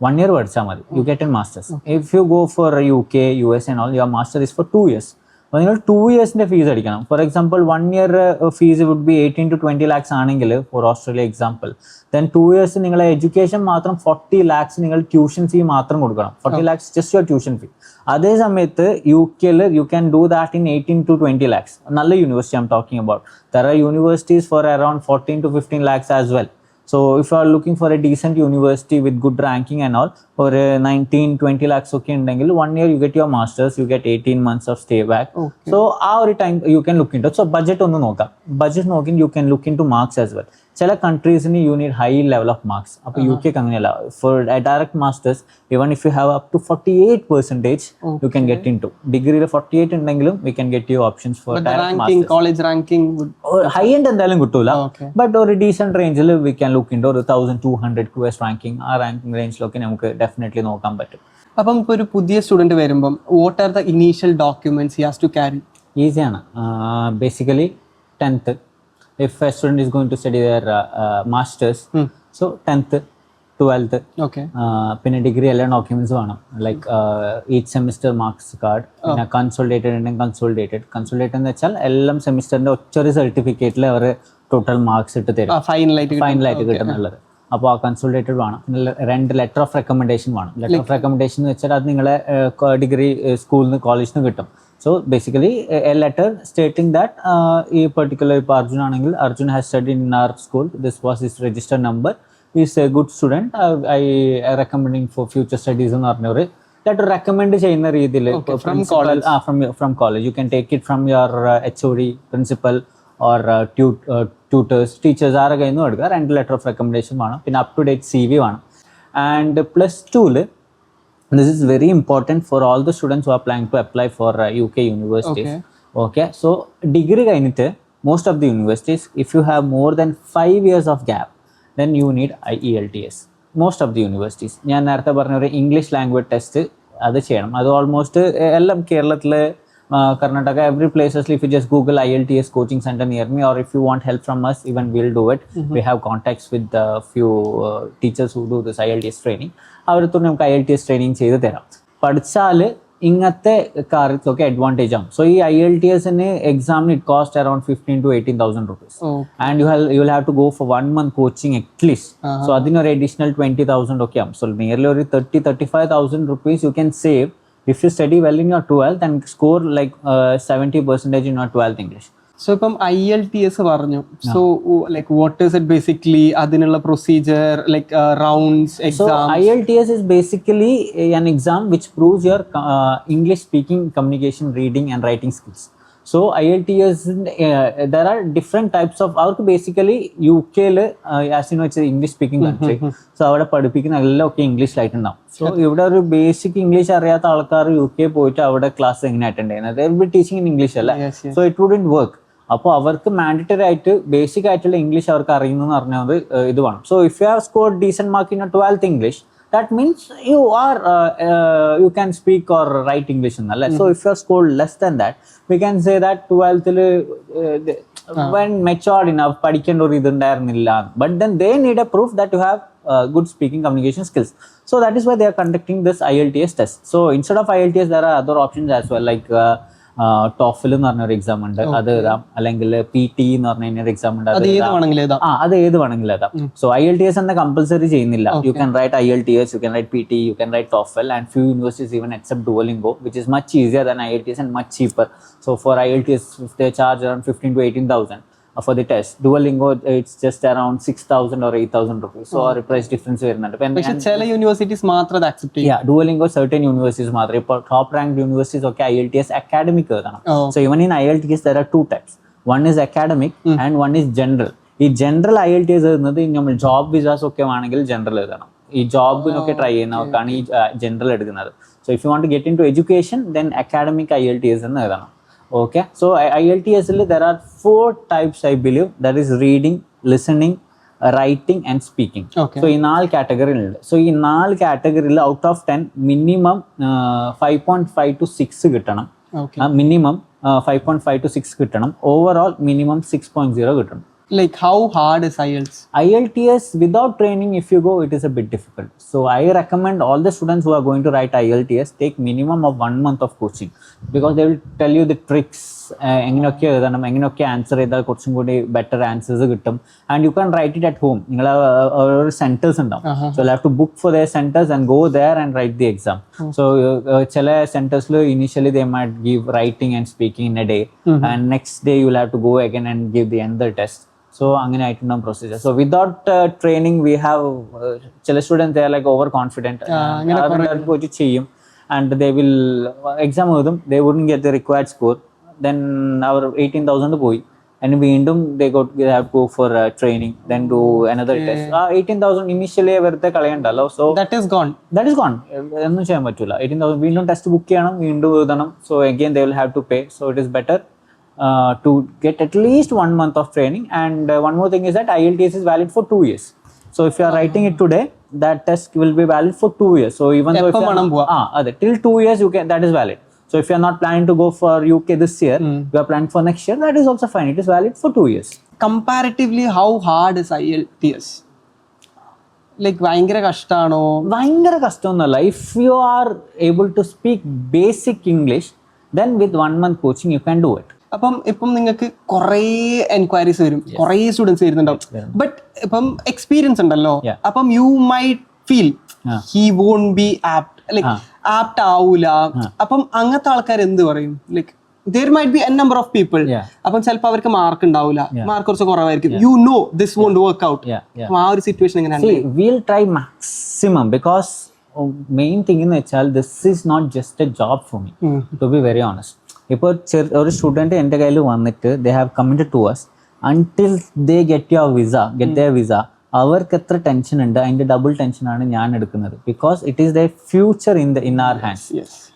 1 year പഠിച്ചാൽ മതി, you get a masters. If you go for UK, US and all, your master is for 2 years. അപ്പോൾ നിങ്ങൾ 2 yearsന്റെ fees അടിക്കണം. For example 1 year fees would be 18 to 20 lakhs ആണെങ്കിൽ for Australia example, then 2 years നിങ്ങളെ education മാത്രം 40 lakhs നിങ്ങൾ tuition fee മാത്രം കൊടുക്കണം. 40 lakhs just your tuition fee. അതേ സമയത്ത് UK U can do that in 18 to 20 lakhs. നല്ല university I am talking about. There are universities four around 14 to 15 lakhs as well. So if you are looking for a decent university with good ranking and all, or 19-20 lakhs okay undengil 1 year you get your masters, you get 18 months of stay back. Okay. So our time you can look into. So budget onnu nokka, budget nokin you can look into marks as well. Chala countries ni you need high level of marks. Appo UK kanganella for a direct masters, even if you have up to 48% you can get into. Degree le 48 undengilum we can get you options for but direct ranking, masters. college ranking would high end endalum kittula, but or a decent range le we can look into. 1200 QS ranking, ആ ranking റേഞ്ചിലൊക്കെ നമുക്ക് definitely നോക്കാൻ പറ്റും. അപ്പം ഇപ്പോൾ ഒരു പുതിയ student വരുമ്പം what are the initial documents he has to carry? ഈസിയാണ്. Basically 10th, if a student is going to study there masters, so 10th 12th, പിന്നെ ഡിഗ്രി എല്ലാ ഡോക്യുമെന്റ്സ് വേണം. Like each semester marks card, പിന്നെ consolidated ഉണ്ടെങ്കിൽ കൺസോൾട്ടേറ്റഡ് എന്ന് വെച്ചാൽ എല്ലാം സെമിസ്റ്ററിന്റെ ഒറ്റൊരു സർട്ടിഫിക്കറ്റിൽ അവർ ടോട്ടൽ മാർക്സ് ഇട്ട് തരും, ഫൈനലായിട്ട് കിട്ടുന്നുള്ളത്. അപ്പോൾ ആ കൺസോൾട്ടേറ്റഡ് വേണം. പിന്നെ 2 ലെറ്റർ ഓഫ് റെക്കമെൻഡേഷൻ വേണം. ലെറ്റർ ഓഫ് റെക്കമെൻഡേഷൻ എന്ന് വെച്ചാൽ അത് നിങ്ങളെ ഡിഗ്രി സ്കൂളിൽ നിന്ന് കോളേജിൽ നിന്ന് കിട്ടും. So basically a letter stating that ഈ പെർട്ടിക്കുലർ ഇപ്പോൾ അർജുൻ ആണെങ്കിൽ Arjun has study in our school, this was his register number, is a good student, I recommending for future studies എന്ന് പറഞ്ഞൊരു ലെറ്റർ റെക്കമെൻഡ് ചെയ്യുന്ന രീതിയിൽ from college. You can take it from your HOD, principal or tutors, teachers ആരുടെ കയ്യിൽ നിന്നും എടുക്കുക. 2 letter of recommendation വേണം. പിന്നെ അപ് ടു ഡേറ്റ് CV വേണം. And +2 this is very important for all the students who are planning to apply for UK universities. Okay, so degree കഴിഞ്ഞിട്ട് most of the universities, if you have more than 5 years of gap, then you need IELTS. most of the universities. ഞാൻ നേരത്തെ പറഞ്ഞ ഒരു English language test അത് ചെയ്യണം. അത് almost എല്ലാം കേരളത്തിൽ, Karnataka, every places, if you just Google IELTS coaching center near me, or if you want help from us, even we'll do it. We have contacts with a few teachers who do this IELTS training. അവർക്ക് നമുക്ക് IELTS training ചെയ്ത് തരാം. പഠിച്ചാൽ ഇങ്ങനത്തെ കാര്യത്തിലൊക്കെ advantage ആവും. So ഈ IELTSന് എക്സാമിന് it cost around 15,000 to 18,000 rupees. And you will have to go for 1 month coaching at least. So അതിനൊരു അഡീഷണൽ 20,000 ഒക്കെ ആവും. സോ നിയർലി ഒരു 35,000 rupees you can save if you study well in your 12th and score like 70% in your 12th English. So ഇപ്പം IELTS പറഞ്ഞു. So like what is it basically? അതിനുള്ള procedure, like rounds, exams? So IELTS is basically an exam which proves your English speaking, communication, reading and writing skills. So IELTS, there are different types of, അവർക്ക് basically UK as you know it's an English speaking country. So അവിടെ പഠിപ്പിക്കുന്ന എല്ലാം ഒക്കെ ഇംഗ്ലീഷിലായിട്ടുണ്ടാവും. So ഇവിടെ ഒരു basic English അറിയാത്ത ആൾക്കാർ UK പോയിട്ട് അവിടെ ക്ലാസ് എങ്ങനെ അറ്റൻഡ് ചെയ്യുന്നത്? They will be teaching in English അല്ല. So it wouldn't work. അപ്പോൾ അവർക്ക് മാൻഡറ്ററി ആയിട്ട് ബേസിക് ആയിട്ടുള്ള ഇംഗ്ലീഷ് അവർക്ക് അറിയുന്നതെന്ന് പറഞ്ഞത് ഇത് വേണം. So if you have scored decent mark in 12th English, that means you can speak or write English എന്നല്ല. So if you have scored less than that, we can say that 12th when matured enough പഠിക്കേണ്ട ഒരു ഇതുണ്ടായിരുന്നില്ല. But then they need a proof that you have good speaking communication skills. So that is why they are conducting this IELTS test. So instead of IELTS there are other options as well, like TOEFL എന്ന് പറഞ്ഞൊരു exam ഉണ്ട്, അത് എഴുതാം. അല്ലെങ്കിൽ PT എന്ന് പറഞ്ഞ exam ഉണ്ട്, അത് ഏത് വേണമെങ്കിലും എഴുതാം. സോ IELTS എന്ന കമ്പൽസറി ചെയ്യുന്നില്ല. U can right IELTS, U can right PT, U can right TOEFL, and few universities even accept Duolingo, which is much easier than IELTS and much cheaper. So for IELTS if they charge around 15,000 to 18,000 for the test, Duolingo it's just around 6,000 or 8,000 rupees. So our price difference വരുന്നുണ്ട്. പക്ഷേ ചില universities മാത്രം അത് accept ചെയ്യും. Duolingo certain universities മാത്രം. ഇപ്പോൾ top rank universities ഒക്കെ IELTS academic എഴുതണം. So even in IELTS there are 2 types. One is academic and one is general. ഈ ജനറൽ IELTS എഴുതുന്നത് നമ്മൾ ജോബ് വിസാസ് ഒക്കെ ആണെങ്കിൽ ജനറൽ എഴുതണം. ഈ ജോബിനൊക്കെ ട്രൈ ചെയ്യുന്നവർക്കാണ് ഈ ജനറൽ എടുക്കുന്നത്. So if you want to get into education, then academic IELTS എന്ന് എഴുതണം. Okay, so IELTS there are 4 types I believe, that is reading, listening, writing and speaking. So in all category ഉണ്ട്. So ഈ 4 category out of 10 minimum 5.5 to 6 കിട്ടണം. Minimum 5.5 to 6 കിട്ടണം. Overall minimum 6.0 കിട്ടണം. Like how hard is IELTS? IELTS without training, if you go, it is a bit difficult. So I recommend all the students who are going to write IELTS take minimum of 1 month of coaching, because they will tell you the tricks. എങ്ങനെയൊക്കെ എഴുതണം, എങ്ങനെയൊക്കെ answer ചെയ്താൽ കുറച്ചും കൂടി better answers കിട്ടും. And you can write it at home. നിങ്ങൾ ഒരു centres ഉണ്ടാവും. So you have to book for their centres and go there and write the exam. So ചില സെന്റേഴ്സിൽ initially they might give writing and speaking in a day, and next day you will have to go again and give the another test. So അങ്ങനെ ആയിട്ടുണ്ടാവും procedure. So without training we have ചില students they are like over confident പോയിട്ട് ചെയ്യും, and they will exam എഴുതും, they wouldn't get the required score. Then our 18,000 പോയി, and വീണ്ടും they have to go for training, then do another test. 18,000 initially വെറുതെ കളയണ്ടല്ലോ. So that is gone. ഒന്നും ചെയ്യാൻ പറ്റില്ല. 18,000 വീണ്ടും ടെസ്റ്റ് ബുക്ക് ചെയ്യണം, വീണ്ടും എഴുതണം. So again they will have to pay. So it is better to get at least 1 month of training. And one more thing is that IELTS is valid for 2 years. So if you are writing it today, that test will be valid for 2 years. So even though till 2 years you can, that is valid. So if you are not planning to go for UK this year, you are planning for next year, that is also fine. It is valid for 2 years. Comparatively, how hard is IELTS? Like ഭയങ്കര കഷ്ടമാണോ? ഭയങ്കര കഷ്ടമൊന്നുമല്ല. If you are able to speak basic English, then with 1 month coaching you can do it. ഇപ്പം നിങ്ങൾക്ക് കുറേ enquiries വരും, കുറേ students വരുന്നുണ്ടാവും. But ഇപ്പം experience ഉണ്ടല്ലോ, അപ്പം you might feel he won't be apt, like apt ആവൂല. അപ്പം അങ്ങനത്തെ ആൾക്കാർ എന്ത് പറയും? Like there might be n number of people. അപ്പം ചിലപ്പോൾ അവർക്ക് മാർക്ക് ഉണ്ടാവില്ല, മാർക്ക് കുറച്ച് കുറവായിരിക്കും. You know this won't work out. ആ ഒരു സിറ്റുവേഷൻ എങ്ങനെയാണ്? See, we'll try maximum, because main thing എന്ന് വെച്ചാൽ this is not just a job for me, to be very honest. ഇപ്പോൾ ഒരു സ്റ്റുഡൻറ്റ് എൻ്റെ കയ്യിൽ വന്നിട്ട് they have committed to us until they get their visa. അവർക്ക് എത്ര ടെൻഷൻ ഉണ്ട്, അതിൻ്റെ ഡബിൾ ടെൻഷനാണ് ഞാൻ എടുക്കുന്നത്, because it is their future in our hands.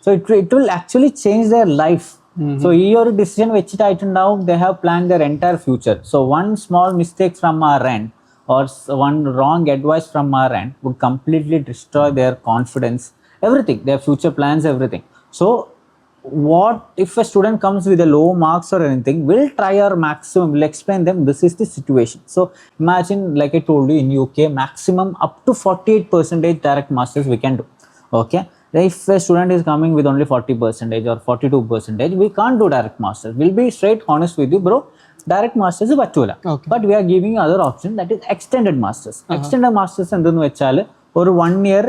So it will actually change their life. So ഈ ഒരു ഡിസിഷൻ വെച്ചിട്ടായിട്ടുണ്ടാവും they have plan their entire future. So one small mistake from our end or one wrong advice from our end would completely destroy their confidence, everything, their future plans, everything. So what if a student comes with a low marks or anything, we'll try our maximum, we'll explain them this is the situation. So imagine, like I told you, in UK maximum up to 48% direct masters we can do. Okay, if a student is coming with only 40% or 42%, we can't do direct masters. We'll be straight honest with you, bro, direct masters പറ്റൂല. But we are giving you other option, that is extended masters. Extended masters എന്തെന്ന് വെച്ചാൽ ഒരു 1 year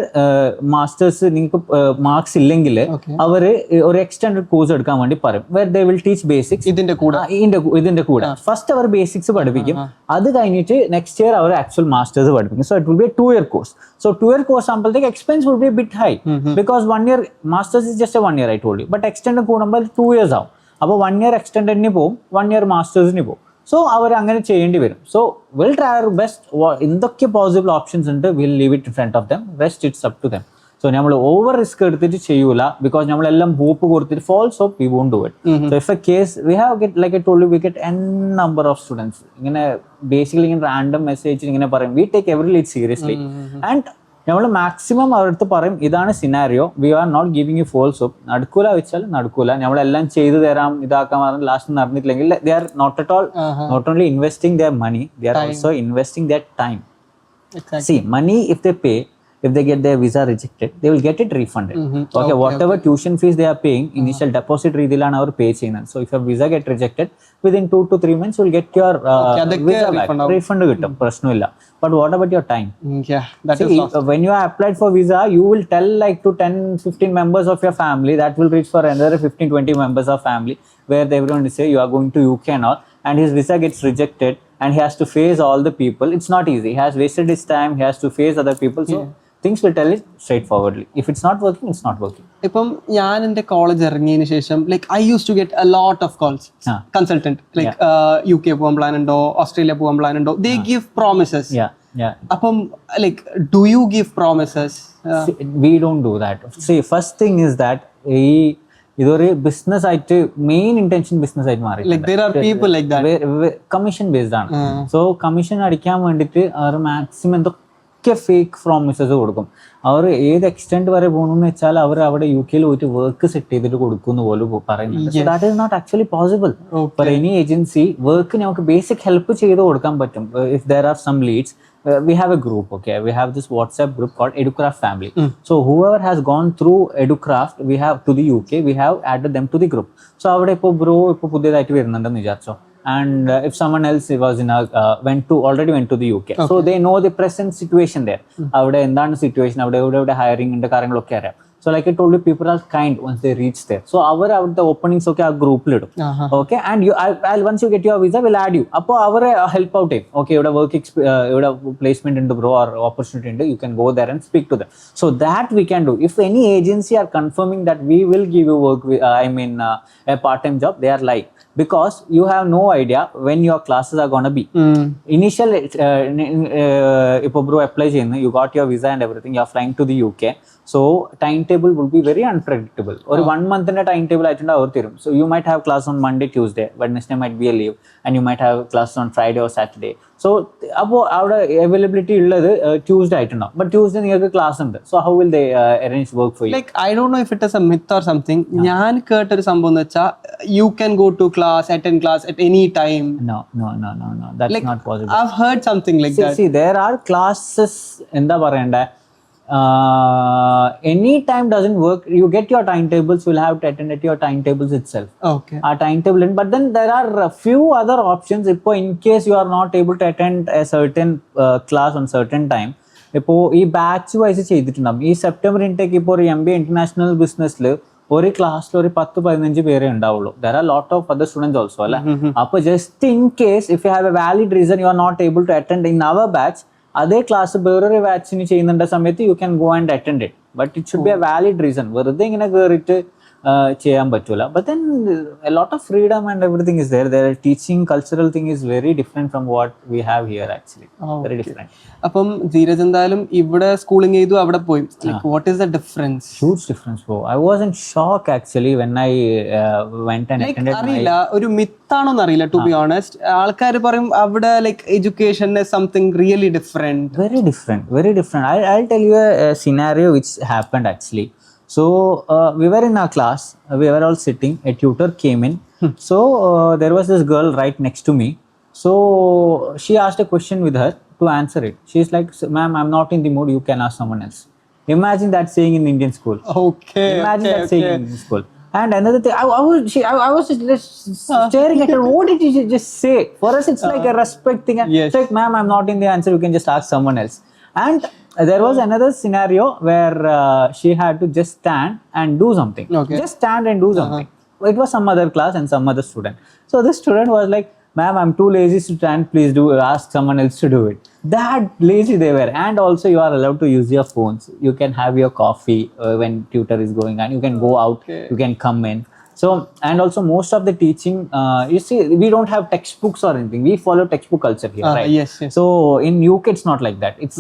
masters നിങ്ങൾക്ക് marks ഇല്ലെങ്കിൽ അവർ ഒരു extend course എടുക്കാൻ വേണ്ടി പറയും, where they will teach basics. ഇതിന്റെ കൂടെ ഫസ്റ്റ് അവർ ബേസിക്സ് പഠിപ്പിക്കും, അത് കഴിഞ്ഞിട്ട് നെക്സ്റ്റ് ഇയർ അവർ ആക്ച്വൽ മാസ്റ്റേഴ്സ് പഠിപ്പിക്കും. So it will be 2 year course. So 2 year course ആകുമ്പോഴത്തേക്ക് expense will be bit high, because 1 year masters is just 1 year I told you, but extend കൂടുമ്പോൾ 2 years ആവും. അപ്പോൾ 1 year എക്സ്റ്റൻഡഡിന് പോവും, 1 year മാസ്റ്റേഴ്സിന് പോവും. So അവർ അങ്ങനെ ചെയ്യേണ്ടി വരും. So will try our best. എന്തൊക്കെ പോസിബിൾ ഓപ്ഷൻസ് ഉണ്ട്, will leave it in front of them, rest it's up to them. So നമ്മൾ ഓവർ റിസ്ക് എടുത്തിട്ട് ചെയ്യൂല, ബിക്കോസ് നമ്മളെല്ലാം ഹോപ്പ് കൊടുത്തിട്ട് false hope we won't do it. So if a case we have get, like I told you, we get n number of students ഇങ്ങനെ basically ഇങ്ങനെ random message ഇങ്ങനെ പറയും. We take every lead seriously, and നമ്മൾ maximum അവരടുത്ത് പറയും ഇതാണ് scenario, we are not giving you false hope. നടക്കൂല വെച്ചാൽ നടക്കൂല, നമ്മളെല്ലാം ചെയ്തു തരാം ഇതാക്കാൻ പറഞ്ഞാൽ ലാസ്റ്റ് നടന്നിട്ടില്ലെങ്കിൽ they are not at all not only investing their money, they are also investing their time. See, money if they pay, if they get their visa rejected, they will get it refunded. Okay, whatever tuition fees they are paying, initial deposit രീതിയിലാണ് അവർ പേ ചെയ്യുന്നത്. So if your visa get rejected, within 2 to 3 months you will get your visa back, refund കിട്ടും, പ്രശ്നമില്ല. But what about your time? That is lost. When you are applied for visa, you will tell like to 10-15 members of your family, that will reach for another 15-20 members of family, where everyone will say you are going to UK and all, and his visa gets rejected and he has to face all the people. It's not easy, he has wasted his time, he has to face other people. So things will tell it straightforwardly. If it's not working, it's not working. ഇപ്പം ഞാൻ എൻ്റെ college ഇറങ്ങിയതിന് ശേഷം like I use to get a lot of calls, consultant like UK പോകാൻ plan ഉണ്ടോ, Australia പോകാൻ plan ഉണ്ടോ, they give promises. അപ്പം like do you give promises? We don't do that. See, first thing is that ഇതൊരു business ആയിട്ട്, main intention business ആയിട്ട് മാറി. Commission based ആണ്. സോ കമ്മീഷൻ അടിക്കാൻ വേണ്ടിയിട്ട് അവർ മാക്സിമം എന്തോ ഒക്കെ ഫേക്ക് പ്രോമിസസ് കൊടുക്കും. അവർ ഏത് എക്സ്റ്റെൻഡ് വരെ പോകണമെന്ന് വെച്ചാൽ അവർ അവിടെ UK പോയിട്ട് വർക്ക് സെറ്റ് ചെയ്തിട്ട് കൊടുക്കുന്നു പോലും പറയുന്നുണ്ട്. So that is not actually possible for any agency. Work നമുക്ക് ബേസിക് ഹെൽപ്പ് ചെയ്ത് കൊടുക്കാൻ പറ്റും. If there are some leads, we have a group, okay, we have this WhatsApp group called Educraft family. So whoever has gone through Educraft, we have to the UK, we have added them to the group. So avade ipo bro ipo pudiyadayitte varunundennu vicharicho, and if someone else was in a already went to the UK, so they know the present situation there. Avade endana situation, avade hiring inde karyangalokke ariyam. So like I told you, people are kind once they reach there. So our the openings okay our group lidum, okay, and I'll once you get your visa we'll add you. Appo our help out time, okay, your work your placement into bro or opportunity into, you can go there and speak to them. So that we can do. If any agency are confirming that we will give you work, a part-time job, they are lying, because you have no idea when your classes are going to be. Initial ipo bro apply cheyunu, you got your visa and everything, you are flying to the UK. So timetable will be very unpredictable. Or 1 month in a timetable aitunda avaru thirum. So you might have class on Monday, Tuesday, Wednesday might be a leave, and you might have class on Friday or Saturday. So appo avada availability illathu Tuesday aitunda, but Tuesday ningalku class undu. So how will they arrange work for you? Like I don't know if it is a myth or something. ഞാൻ കേട്ടൊരു സംഭവം എന്ന് വെച്ചാൽ you can go to class, attend class at any time. No, that's Like, not possible. I've heard something like that. See, there are classes endha parayanda, any time doesn't work. You get your timetables, you'll have to attend at your timetables itself. Okay. Our timetable, but then there are a few other options. If in case you are not able to attend a certain class on certain time, ഇപ്പോൾ ഈ batch vice ചെയ്തിട്ടുണ്ടാകും. ഈ September intake ഇപ്പോൾ ഒരു MBA international ബിസിനസ്സിൽ ഒരു ക്ലാസ്സിൽ ഒരു 10-15 പേരെ ഉണ്ടാവുള്ളൂ. There are lot of other students also അല്ലെ. അപ്പോൾ just in case if you have a valid reason you are not able to attend in our batch, അതേ ക്ലാസ് വേറൊരു ബാച്ചിന് ചെയ്യുന്നുണ്ട സമയത്ത് you can go and attend it. But it should be a valid reason. വെറുതെ ഇങ്ങനെ കയറിയിട്ട് ചെയ്യാൻ പറ്റൂല. But then a lot of freedom and everything is there. There teaching cultural thing is very different from what we have here actually. Very different. അപ്പം ധീരജ് എന്തായാലും ഇവിടെ schooling ചെയ്തു, അവിടെ പോയി. What is the difference? Huge difference bro. I was in shock actually when I went and attended. അറിയില്ല, ഒരു മിത്താണോന്ന് അറിയില്ല to be honest. ആൾക്കാർ പറയും അവിടെ like education is something really different. Very different. I'll tell you a scenario which happened actually. So we were in our class, we were all sitting, a tutor came in. So there was this girl right next to me. So she asked a question with her to answer it. She's like, ma'am, I'm not in the mood, you can ask someone else. Imagine that saying in Indian school. Imagine that saying in Indian school. And another thing, I was just staring at her. What did she just say? For us, it's like a respect thing. Yes. It's like, ma'am, I'm not in the answer. You can just ask someone else. And there was another scenario where she had to just stand and do something. Okay. Just stand and do something. It was some other class and some other student. So this student was like, ma'am, I'm too lazy to stand. Please ask someone else to do it. That lazy they were. And also you are allowed to use your phones. You can have your coffee when tutor is going on. You can go out. Okay. You can come in. So, and also most of the teaching, you see, we don't have textbooks or anything. We follow textbook culture here, right? Yes. So in UK, it's not like that. It's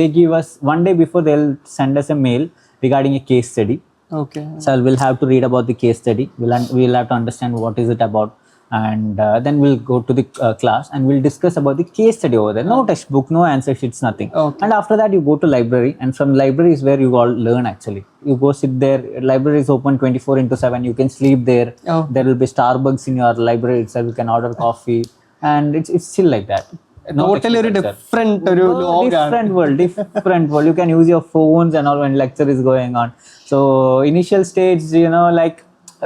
they give us one day before, they'll send us a mail regarding a case study. Okay. So we'll have to read about the case study. We'll have to understand what is it about. And then we'll go to the class and we'll discuss about the case study over there. No textbook, no answer sheets, nothing. Okay. And after that you go to library, and from library is where you all learn actually. You go sit there, library is open 24/7, you can sleep there. There will be Starbucks in your library itself, you can order coffee, and it's still like that. Totally ഒരു different ഒരു different world. You can use your phones and all when lecture is going on. So initial stage, like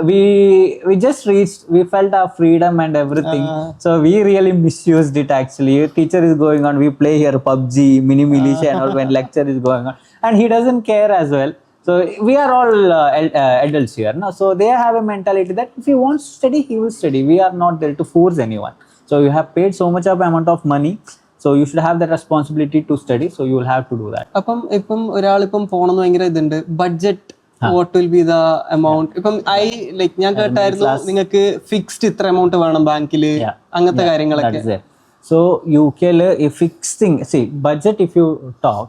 we just reached, we felt our freedom and everything. So we really misused it actually. Teacher is going on, we play here PUBG, mini militia and all when lecture is going on, and he doesn't care as well. So we are all adults here, no? So they have a mentality that if he wants to study, he will study. We are not there to force anyone. So you have paid so much of amount of money, so you should have the responsibility to study, so you will have to do that. ഇപ്പം ഒരാളിപ്പം പോണെന്ന് ഭയങ്കര ഇതുണ്ട്, budget what will be the amount? ഇപ്പം ഞാൻ കേട്ടായിരുന്നു നിങ്ങൾക്ക് fixed ഇത്ര amount വേണം ബാങ്കില്, അങ്ങനത്തെ കാര്യങ്ങളൊക്കെ. So UK, a fixed thing. See, budget, if you talk,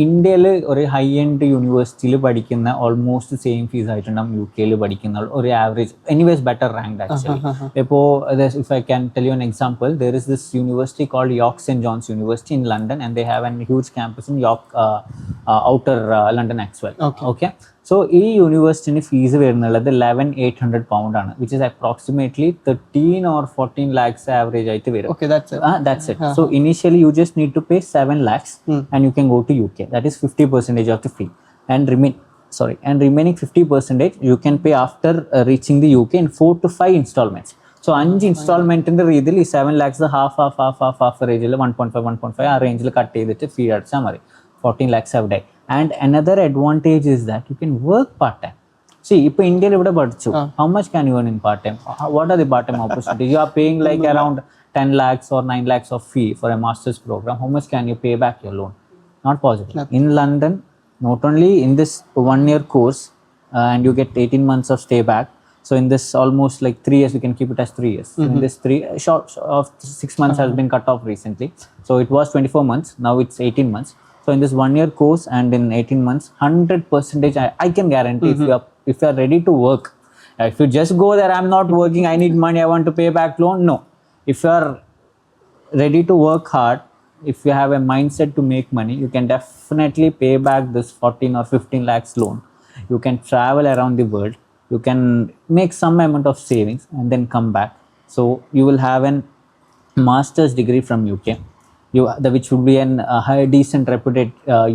ഇന്ത്യയിൽ ഒരു ഹൈ എൻഡ് യൂണിവേഴ്സിറ്റിയിൽ പഠിക്കുന്ന ഓൾമോസ്റ്റ് സെയിം ഫീസ് ആയിട്ടുണ്ടാവും യു കെയിൽ പഠിക്കുന്ന ഒരു average anyways better ranked actually. ഇപ്പോൾ if I can tell you an example, there is this university called York St John's University in London, and they have a huge campus in York, outer London as well. Okay. So ഈ യൂണിവേഴ്സിറ്റിന് fees വരുന്നുള്ളത് £11,800 ആണ്, which is approximately 13 or 14 lakhs average ആയിട്ട് വരും. Okay, that's it. That's it. So initially you just need to pay 7 lakhs and you can go to UK. That is 50% of the fee, and remaining 50% you can pay after reaching the UK in 4 to 5 installments. So 5 ഇൻസ്റ്റാൾമെന്റിന്റെ രീതിയിൽ ഈ 7 lakhs half റേഞ്ചിൽ 1.5 ആ റേഞ്ചിൽ cut ചെയ്തിട്ട് ഫീ അടച്ചാൽ മതി. 14 lakhs അവിടെ. And another advantage is that you can work part time. See, if India ഇവിടെ പഠിച്ചു, how much can you earn in part time? What are the part time opportunities? You are paying like around 10 lakhs or 9 lakhs of fee for a master's program. How much can you pay back your loan? Not possible. In London, not only in this 1 year course, and you get 18 months of stay back. So in this almost like 3 years, we can keep it as 3 years. In this 6 months has been cut off recently. So it was 24 months. Now it's 18 months. So in this 1 year course and in 18 months, 100% I can guarantee if you are ready to work. If you just go there, I'm not working, I need money, I want to pay back loan. No. If you are ready to work hard, if you have a mindset to make money, you can definitely pay back this 14 or 15 lakhs loan. You can travel around the world. You can make some amount of savings and then come back. So you will have a master's degree from UK. Which would be a high, decent, reputed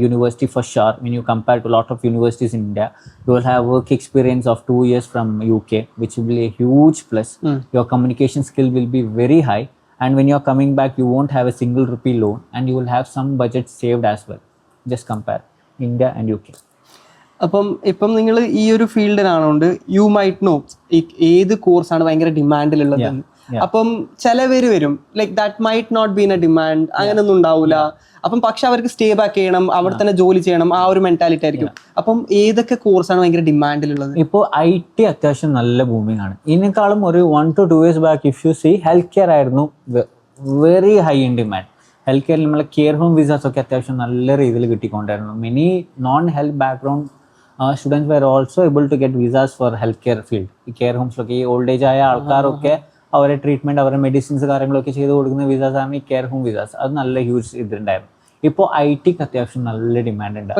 university for sure. When you compare to a lot of universities in India, you will have work experience of 2 years from UK, which will be a huge plus. Your communication skill will be very high, and when you are coming back, you won't have a single rupee loan, and you will have some budget saved as well. Just compare India and UK. ഇപ്പം നിങ്ങൾ ഈ ഒരു ഫീൽഡിലാണോണ്ട് you might no ഏത് കോഴ്സാണ് ഭയങ്കര ഡിമാൻഡിലുള്ളത്. അപ്പം ചിലവര് വരും like that might not been a demand, അങ്ങനെയൊന്നും ഉണ്ടാവില്ല. അപ്പം പക്ഷെ അവർക്ക് സ്റ്റേ ബാക്ക് ചെയ്യണം, അവിടെ തന്നെ ജോലി ചെയ്യണം, ആ ഒരു മെന്റാലിറ്റി ആയിരിക്കും. അപ്പം ഏതൊക്കെ കോഴ്സാണ് ഭയങ്കര ഡിമാൻഡിലുള്ളത്? ഇപ്പോൾ IT അത്യാവശ്യം നല്ല ബൂമിംഗ് ആണ്. ഇതിനേക്കാളും ഒരു 1 to 2 years back if you see health care ആയിരുന്നു very high in demand. Health കെയറിൽ നമ്മളെ കെയർ ഹോം വിസാസ് ഒക്കെ അത്യാവശ്യം നല്ല രീതിയിൽ കിട്ടിക്കൊണ്ടായിരുന്നു. Many non health background students were also able to get visas for healthcare field. ഈ കെയർ ഹോംസിലൊക്കെ ഈ ഓൾഡ് ഏജ് ആയ ആൾക്കാരൊക്കെ അവരെ ട്രീറ്റ്മെന്റ്, അവരുടെ മെഡിസിൻസ് കാര്യങ്ങളൊക്കെ ചെയ്ത് കൊടുക്കുന്ന വിസാസ് ആണ് ഈ കെയർ ഹോം വിസാസ്. അത് നല്ല ഹ്യൂജ് ഇതുണ്ടായിരുന്നു. ഇപ്പോൾ IT അത്യാവശ്യം നല്ല ഡിമാൻഡ് ഉണ്ട്.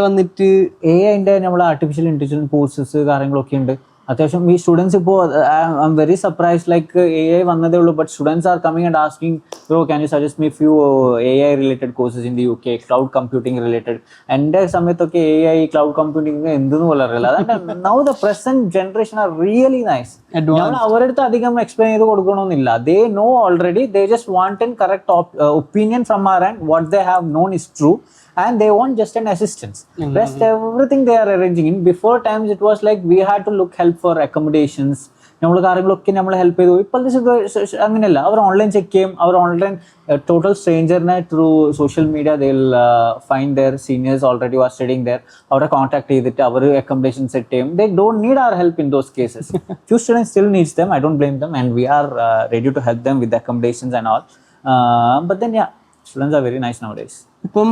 വന്നിട്ട് AI നമ്മൾ ആർട്ടിഫിഷ്യൽ ഇന്റലിജൻസ് കോഴ്സസ് കാര്യങ്ങളൊക്കെ ഉണ്ട് അത്യാവശ്യം. ഈ സ്റ്റുഡൻസ് ഇപ്പോൾ I M very surprise like AI വന്നതേ ഉള്ളൂ, but students are coming and asking bro can you suggest me few AI related courses in the UK, cloud computing related. എൻ്റെ സമയത്തൊക്കെ AI cloud computing എന്തെന്ന് പോലെ അറിയില്ല. അതുകൊണ്ട് now the present generation are really nice. നമ്മൾ അവരുടെ അടുത്ത് അധികം എക്സ്പ്ലെയിൻ ചെയ്ത് കൊടുക്കണമെന്നില്ല. They know already, they just want an correct opinion from our end. What they have known is true. And they want just an assistance. Rest everything they are arranging. In before times it was like we had to look help for accommodations. നമ്മൾ കാര്യങ്ങളൊക്കെ നമ്മൾ help ചെയ്തു. ഇപ്പോഴത്തെ അങ്ങനെയല്ല. അവർ online check ചെയ്യും. അവർ online total സ്ട്രേഞ്ചറിനെ through social media they will find their seniors already are studying there. അവരെ കോൺടാക്ട് ചെയ്തിട്ട് അവർ അക്കോമഡേഷൻ സെറ്റ് ചെയ്യും. They don't need our help in those cases. Few students still needs them. I don't blame them and we are ready to help them with accommodations and all. But then students are very nice nowadays. ഇപ്പം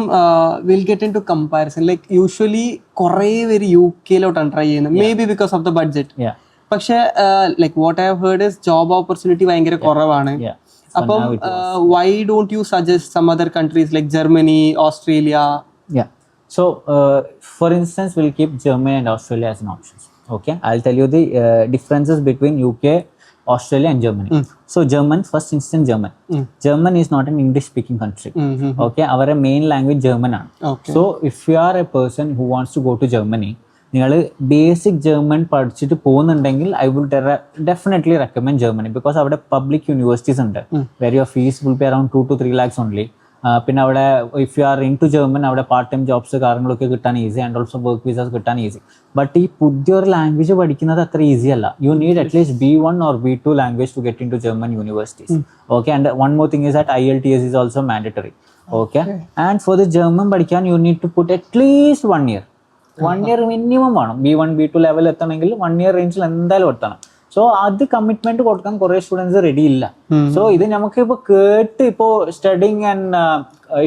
will get in to comparison like usually കുറേ പേര് UK-ലോട്ടാണ് try ചെയ്യുന്നത്, maybe because of the budget. പക്ഷെ like what I have heard is job opportunity ഭയങ്കര കുറവാണ്. അപ്പം why don't you suggest some other countries like Germany, Australia? So for instance, we'll keep Germany and Australia as an option. Okay, I'll tell you the differences between UK, Australia and Germany. So German, first instance German. German is not an English speaking country. Okay, our main language German ആണ്. So if you are a person who wants to go to Germany, നിങ്ങൾ basic German പഠിച്ചിട്ട് പോകുന്നുണ്ടെങ്കിൽ I would definitely recommend Germany, because അവിടെ public universities ഉണ്ട് where your fees will be around 2 to 3 lakhs only. പിന്നെ അവിടെ if you are into German അവിടെ part time jobs കാര്യങ്ങളൊക്കെ കിട്ടാൻ easy and also work visas കിട്ടാൻ easy. But ഈ പുതിയൊരു ലാംഗ്വേജ് പഠിക്കുന്നത് അത്ര ഈസി അല്ല. You need at least B1 or B2 language to get in to German universities. Okay, and one more thing is that IELTS is also mandatory. Okay, and for the German പഠിക്കാൻ you need to put at least 1 year. 1 year minimum വേണം. B1 B2 level എത്തണമെങ്കിൽ 1 year റേഞ്ചിൽ എന്തായാലും എത്തണം. So അത് commitment കൊടുക്കാൻ കുറെ students ready ഇല്ല. സോ ഇത് നമുക്ക് ഇപ്പൊ കേട്ട് ഇപ്പോ studying and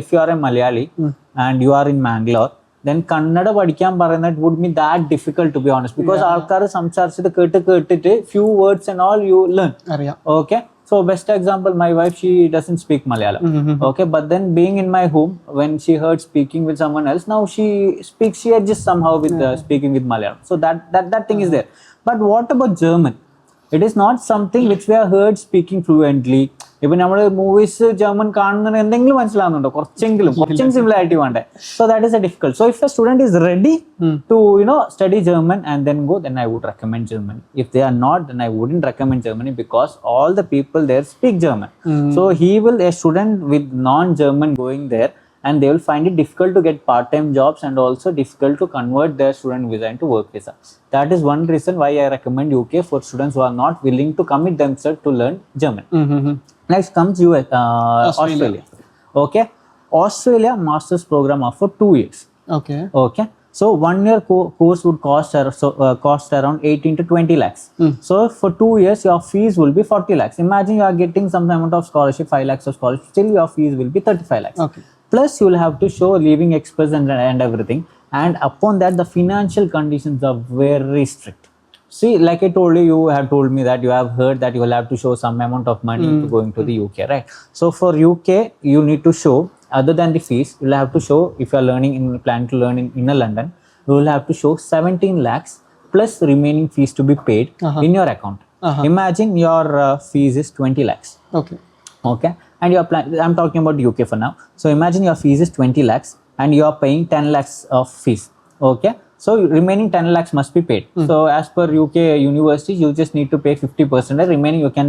if you R A Malayali and you are in Mangalore, then Kannada പഠിക്കാൻ പറയുന്നത് would be that difficult, to be honest, because ആൾക്കാർ സംസാരിച്ചത് കേട്ടിട്ട് few words and all you learn. Okay, so best example, my wife, she doesn't speak Malayalam. Okay, but then being in my home, when she heard speaking with someone else, now she adjusts somehow with speaking with Malayalam. So that thing is there. But what about German? It is not something which we have heard speaking fluently. ഇപ്പം നമ്മൾ movies German കാണുന്നതിന് എന്തെങ്കിലും മനസ്സിലാവുന്നുണ്ടോ? കുറച്ചെങ്കിലും similarity വേണ്ടേ? So that is a difficult. So if a student is ready to study German and then go, then I would recommend Germany. If they are not, then I wouldn't recommend Germany, because all the people there speak German. So a student with non-German going there, and they will find it difficult to get part-time jobs and also difficult to convert their student visa into work visa. That is one reason why I recommend UK for students who are not willing to commit themselves to learn German. Next comes US, Australia. Okay, Australia master's program are for 2 years. Okay, so 1 year course would cost around 18 to 20 lakhs. So for 2 years your fees will be 40 lakhs. Imagine you are getting some amount of scholarship, 5 lakhs of scholarship, still your fees will be 35 lakhs. Plus you will have to show living expense and everything, and upon that the financial conditions are very strict. See, like I told you, you have told me that you have heard that you will have to show some amount of money to going to the UK, right? So for UK, you need to show, other than the fees, you will have to show, if you are planning to learn in inner London, you will have to show 17 lakhs plus remaining fees to be paid in your account. Imagine your fees is 20 lakhs. Okay, and your I'm talking about UK for now. So imagine your fees is 20 lakhs and you are paying 10 lakhs of fees. Okay, so remaining 10 lakhs must be paid. So as per UK universities, you just need to pay 50%, and remaining you can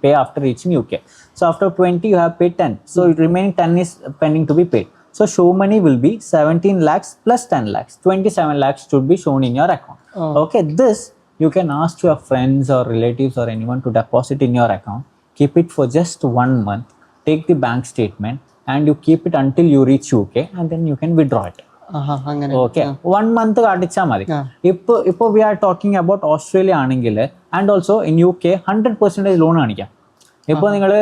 pay after reaching UK. So after 20 you have paid 10, so remaining 10 is pending to be paid. So show money will be 17 lakhs plus 10 lakhs, 27 lakhs should be shown in your account. Okay, this you can ask your friends or relatives or anyone to deposit in your account. Keep it for just 1 month, take the bank statement, and you keep it until you reach UK, and then you can withdraw it. Okay, 1 month കാട്ടിച്ചാൽ മതി. ഇപ്പോൾ we are talking about Australia ആണെങ്കിൽ, and also in UK 100% loan കാണിക്കാം. ഇപ്പോൾ നിങ്ങൾ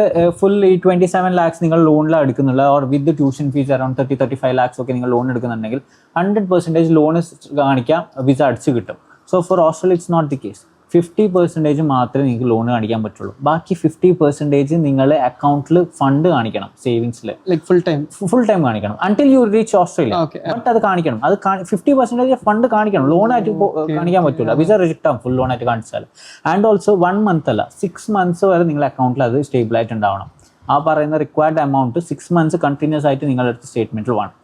full ഈ 27 lakhs നിങ്ങൾ ലോണിലാണ് എടുക്കുന്നുള്ള, or with tuition fees around 30-35 lakhs ഒക്കെ നിങ്ങൾ ലോൺ എടുക്കുന്നുണ്ടെങ്കിൽ 100% ലോൺ കാണിക്കാം, വിസ അടിച്ച് കിട്ടും. So for Australia it's not the case. 50% മാത്രമേ നിങ്ങൾക്ക് ലോൺ കാണിക്കാൻ പറ്റുള്ളൂ. ബാക്കി 50% നിങ്ങൾ അക്കൗണ്ടിൽ ഫണ്ട് കാണിക്കണം, സേവിങ്സിൽ ഫുൾ ടൈം കാണിക്കണം until you reach Australia. But അത് കാണിക്കണം, അത് 50% ഫണ്ട് കാണിക്കണം. ലോണായിട്ട് കാണിക്കാൻ പറ്റില്ല, വിസ റിജക്റ്റ് ആവും ഫുൾ ലോണായിട്ട് കാണിച്ചാൽ. ആൻഡ് ഓൾസോ 1 month അല്ല, 6 months വരെ നിങ്ങളുടെ അക്കൗണ്ടിൽ അത് സ്റ്റേബിൾ ആയിട്ട് ഉണ്ടാവണം. ആ പറയുന്ന റിക്വയർഡ് എമൗണ്ട് 6 months കണ്ടിന്യൂസ് ആയിട്ട് നിങ്ങളുടെ അടുത്ത് സ്റ്റേറ്റ്മെന്റിൽ വേണം.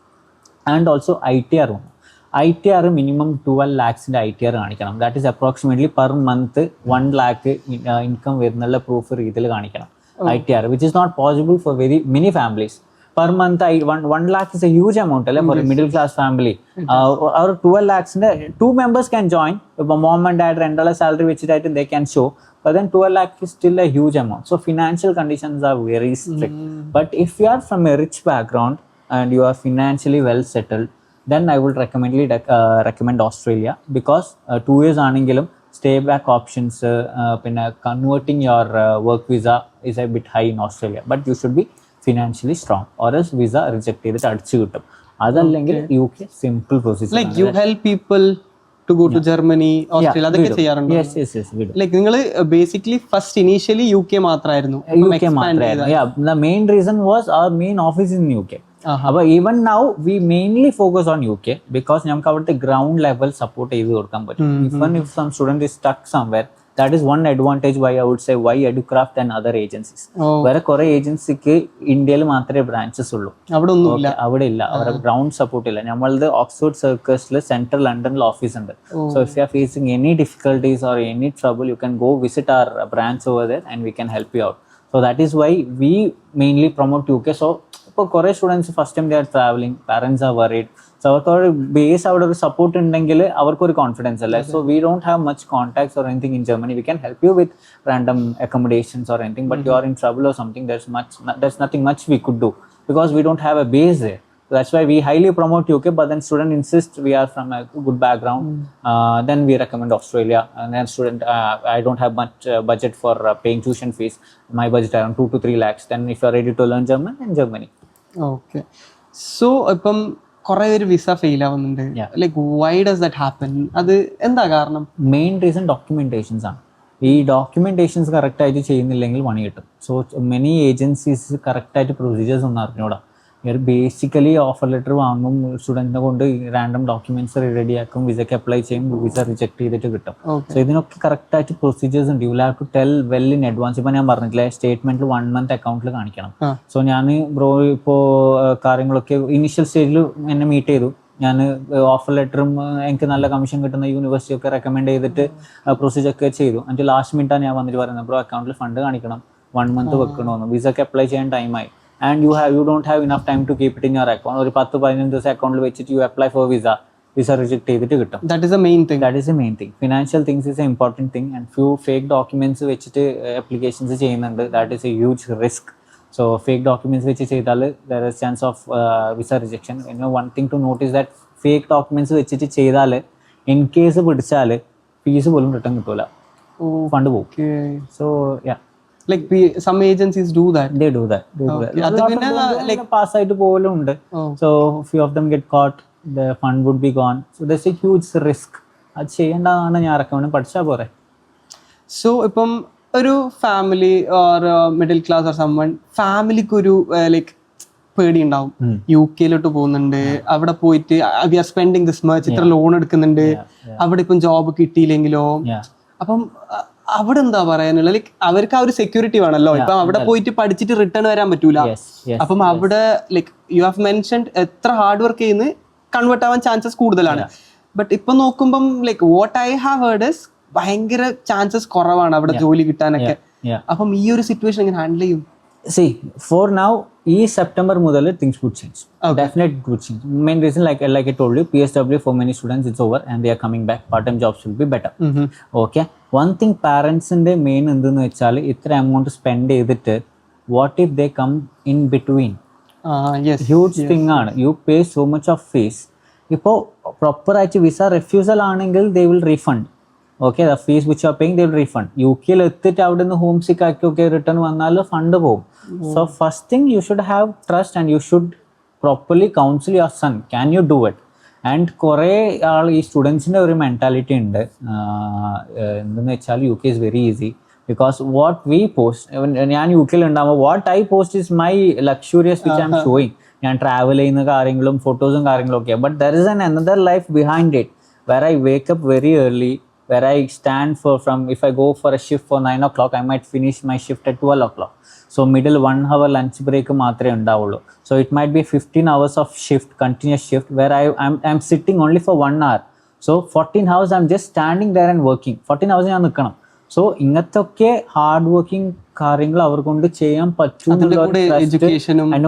ആൻഡ് ഓൾസോ ITR വേണം. ITR മിനിമം 12 lakhs ITR കാണിക്കണം. That is approximately per month 1 lakh income വരുന്നുള്ള പ്രൂഫ് രീതിയിൽ കാണിക്കണം ITR, which is not possible for very many families. Per month 1 lakh is a huge amount അല്ലെ for middle class family. അവർ 12 lakhs 2 members can join. ഇപ്പോൾ mom and dad രണ്ടാളെ salary വെച്ചിട്ടായിട്ട് they can show, but then 12 lakh is still a huge amount. So financial conditions are very strict. But if you are from a rich background and you are financially well settled, then I would recommend Australia, because 2 years ആണെങ്കിലും stay back options, പിന്നെ converting your work visa is a bit high in Australia, but you should be financially strong, or else visa reject ചെയ്തിട്ട് അടിച്ചു കിട്ടും. അതല്ലെങ്കിൽ UK simple process. Like you help people to go to Germany, Australia, അതൊക്കെ ചെയ്യാറുണ്ടോ? Yes, we do. Like നിങ്ങൾ basically first initially UK മാത്രമായിരുന്നു? UK മാത്രമായിരുന്നു. Yeah, the main reason was our main office in UK. But even now we mainly focus on UK, because ഞങ്ങൾക്ക് അവിടുത്തെ ground level support ചെയ്ത് കൊടുക്കാൻ പറ്റും. Even if some student is stuck somewhere, that is one advantage why I would say why Educraft and other agencies. വേറെ കുറെ ഏജൻസിക്ക് ഇന്ത്യയിൽ മാത്രമേ ബ്രാഞ്ചസ് ഉള്ളൂ, അവിടെ ഇല്ല, അവരുടെ ഗ്രൗണ്ട് സപ്പോർട്ട് ഇല്ല. നമ്മളത് ഓക്സ്ഫോർഡ് സർക്കസിൽ സെൻട്രൽ ലണ്ടനിൽ ഓഫീസ് ഉണ്ട്. So if you are facing any difficulties or any trouble, you can go visit our branch over there and we can help you out. So that is why we mainly promote UK. So ഇപ്പോൾ കുറേ students first time they are travelling, parents R worried. So അവർക്ക് base അവിടെ ഒരു support ഉണ്ടെങ്കിൽ അവർക്കൊരു confidence അല്ലേ. So we don't have much contacts or anything in Germany. We can help you with random accommodations or anything, but you are in trouble or something, there's nothing much we could do, because we don't have a base there. So that's why we highly promote UK, but then student insists we are from a good background, then we recommend Australia. And then student, I don't have much budget for paying tuition fees. My budget around 2 to 3 lakhs. Then if you are ready to learn German, then Germany. Okay. So ഇപ്പം കുറെ പേര് visa fail ആവുന്നുണ്ട്. Like why does that happen? അത് എന്താ കാരണം? Main reason documentations ആണ്. ഈ documentations കറക്റ്റായിട്ട് ചെയ്യുന്നില്ലെങ്കിൽ പണി കിട്ടും. സോ മെനി ഏജൻസീസ് കറക്റ്റായിട്ട് പ്രൊസീജിയേഴ്സ് ഒന്നും അറിഞ്ഞൂടാ. ഇവർ ബേസിക്കലി ഓഫർ ലെറ്റർ വാങ്ങും, സ്റ്റുഡൻറ്റിനെ കൊണ്ട് റാൻഡം ഡോക്യുമെന്റ്സ് റെഡിയാക്കും, വിസയ്ക്ക് അപ്ലൈ ചെയ്യും, വിസ റിജക്ട് ചെയ്തിട്ട് കിട്ടും. സോ ഇതിനൊക്കെ കറക്റ്റായിട്ട് പ്രൊസീജിയേഴ്സ് ഉണ്ട്. You have to tell well in advance. ഇപ്പോൾ ഞാൻ പറഞ്ഞിട്ടില്ലേ, സ്റ്റേറ്റ്മെന്റിൽ 1 month അക്കൗണ്ടിൽ കാണിക്കണം. സോ ഞാൻ ബ്രോ ഇപ്പോൾ കാര്യങ്ങളൊക്കെ ഇനീഷ്യൽ സ്റ്റേജിൽ എന്നെ മീറ്റ് ചെയ്തു. ഞാൻ ഓഫർ ലെറ്ററും എനിക്ക് നല്ല കമ്മീഷൻ കിട്ടുന്ന യൂണിവേഴ്സിറ്റി ഒക്കെ റെക്കമെൻഡ് ചെയ്തിട്ട് പ്രൊസീജിയർ ഒക്കെ ചെയ്തു. എന്നിട്ട് ലാസ്റ്റ് മിനിറ്റാണ് ഞാൻ വന്നിട്ട് പറയുന്നത്, ബ്രോ അക്കൗണ്ടിൽ ഫണ്ട് കാണിക്കണം, 1 month വെക്കണമെന്ന്, വിസയ്ക്ക് അപ്ലൈ ചെയ്യാൻ ടൈമായി. And you don't have enough time to keep it in your account. ഒരു 10-15 ദിവസം അക്കൗണ്ടിൽ വെച്ചിട്ട് U apply for visa reject ചെയ്തിട്ട് കിട്ടും. That is the main thing. That is the main thing. Financial things is an important thing, and few fake documents വെച്ചിട്ട് applications ചെയ്യുന്നുണ്ട്. That is a huge risk. So fake documents വെച്ച് ചെയ്താൽ there is chance of visa rejection. One thing to note is that fake documents വെച്ചിട്ട് ചെയ്താൽ in case പിടിച്ചാൽ fees പോലും return കിട്ടൂല, fund പോകും. So yeah, like some agencies do that. They do that. അത് പിന്നെ like pass ആയിട്ട് പോലുണ്ട്. So few of them get caught, the fund would be gone. So there's a huge risk. അത് ചെയ്യേണ്ടതാണ് ഞാൻ റെക്കമെൻഡ്, പഠിച്ചാൽ പോരെ. സോ ഇപ്പം ഒരു family or middle class or summon, ഫാമിലിക്ക് ഒരു ലൈക്ക് പേടി ഉണ്ടാവും. UK പോകുന്നുണ്ട്, അവിടെ പോയിട്ട് we are spending this much, ഇത്ര ലോൺ എടുക്കുന്നുണ്ട്, അവിടെ ഇപ്പം ജോബ് കിട്ടിയില്ലെങ്കിലോ. അപ്പം അവിടെ എന്താ പറയാനുള്ളത്? ലൈക്ക് അവർക്ക് ആ ഒരു സെക്യൂരിറ്റി വേണമല്ലോ. ഇപ്പം അവിടെ പോയിട്ട് പഠിച്ചിട്ട് റിട്ടേൺ വരാൻ പറ്റൂല. അപ്പം അവിടെ ലൈക്ക് യു ഹാവ് മെൻഷൻഡ് എത്ര ഹാർഡ് വർക്ക് ചെയ്യുന്ന കൺവേർട്ട് ആവാൻ ചാൻസസ് കൂടുതലാണ്. ബട്ട് ഇപ്പൊ നോക്കുമ്പം like what I have heard is ഭയങ്കര ചാൻസസ് കുറവാണ് അവിടെ ജോലി കിട്ടാനൊക്കെ. അപ്പം ഈ ഒരു സിറ്റുവേഷൻ എങ്ങനെ ഹാൻഡിൽ ചെയ്യും? See, for now, ഈ സെപ്റ്റംബർ മുതൽ things would change. Definitely would change. Main reason, like I told you, PSW for many students it's over and they are coming back. Part-time jobs will be better. Okay. One thing parents-ന്റെ main എന്തെന്ന് വെച്ചാൽ, ഇത്ര amount spend ചെയ്തിട്ട് what if they come in between? Huge thing ആണ്. You pay so much of fees. ഇപ്പോൾ proper ആയിട്ട് visa refusal ആണെങ്കിൽ they will refund. Okay, the fees which you are paying they will refund. UK എത്തിയിട്ട് അവിടെ നിന്ന് home സിക്ക് ആക്കി ഒക്കെ റിട്ടേൺ വന്നാൽ ഫണ്ട് പോകും. So first thing you should have trust and you should properly counsel your son. Can you do it? And കുറേ ആൾ ഈ സ്റ്റുഡൻസിൻ്റെ ഒരു മെൻറ്റാലിറ്റി ഉണ്ട്. എന്തെന്ന് വെച്ചാൽ UK is very easy because what we post, ഞാൻ UK ഉണ്ടാകുമ്പോൾ what I post is my luxurious which I am showing. ഞാൻ travel ചെയ്യുന്ന കാര്യങ്ങളും ഫോട്ടോസും കാര്യങ്ങളും ഒക്കെ. But there is another life behind it where I wake up very early, where I stand if I go for a shift for 9 o'clock, I might finish my shift at 12 o'clock. So middle 1 hour lunch break മാത്രമേ ഉണ്ടാവുള്ളൂ. So it might be 15 hours of shift, continuous shift, where I'm sitting only for 1 hour. So 14 hours I'm just standing there and working. 14 hours ഞാൻ നിൽക്കണം. So ഇങ്ങനത്തൊക്കെ hard working കാര്യങ്ങൾ അവർ കൊണ്ട് ചെയ്യാൻ പറ്റും. അതിൻ്റെ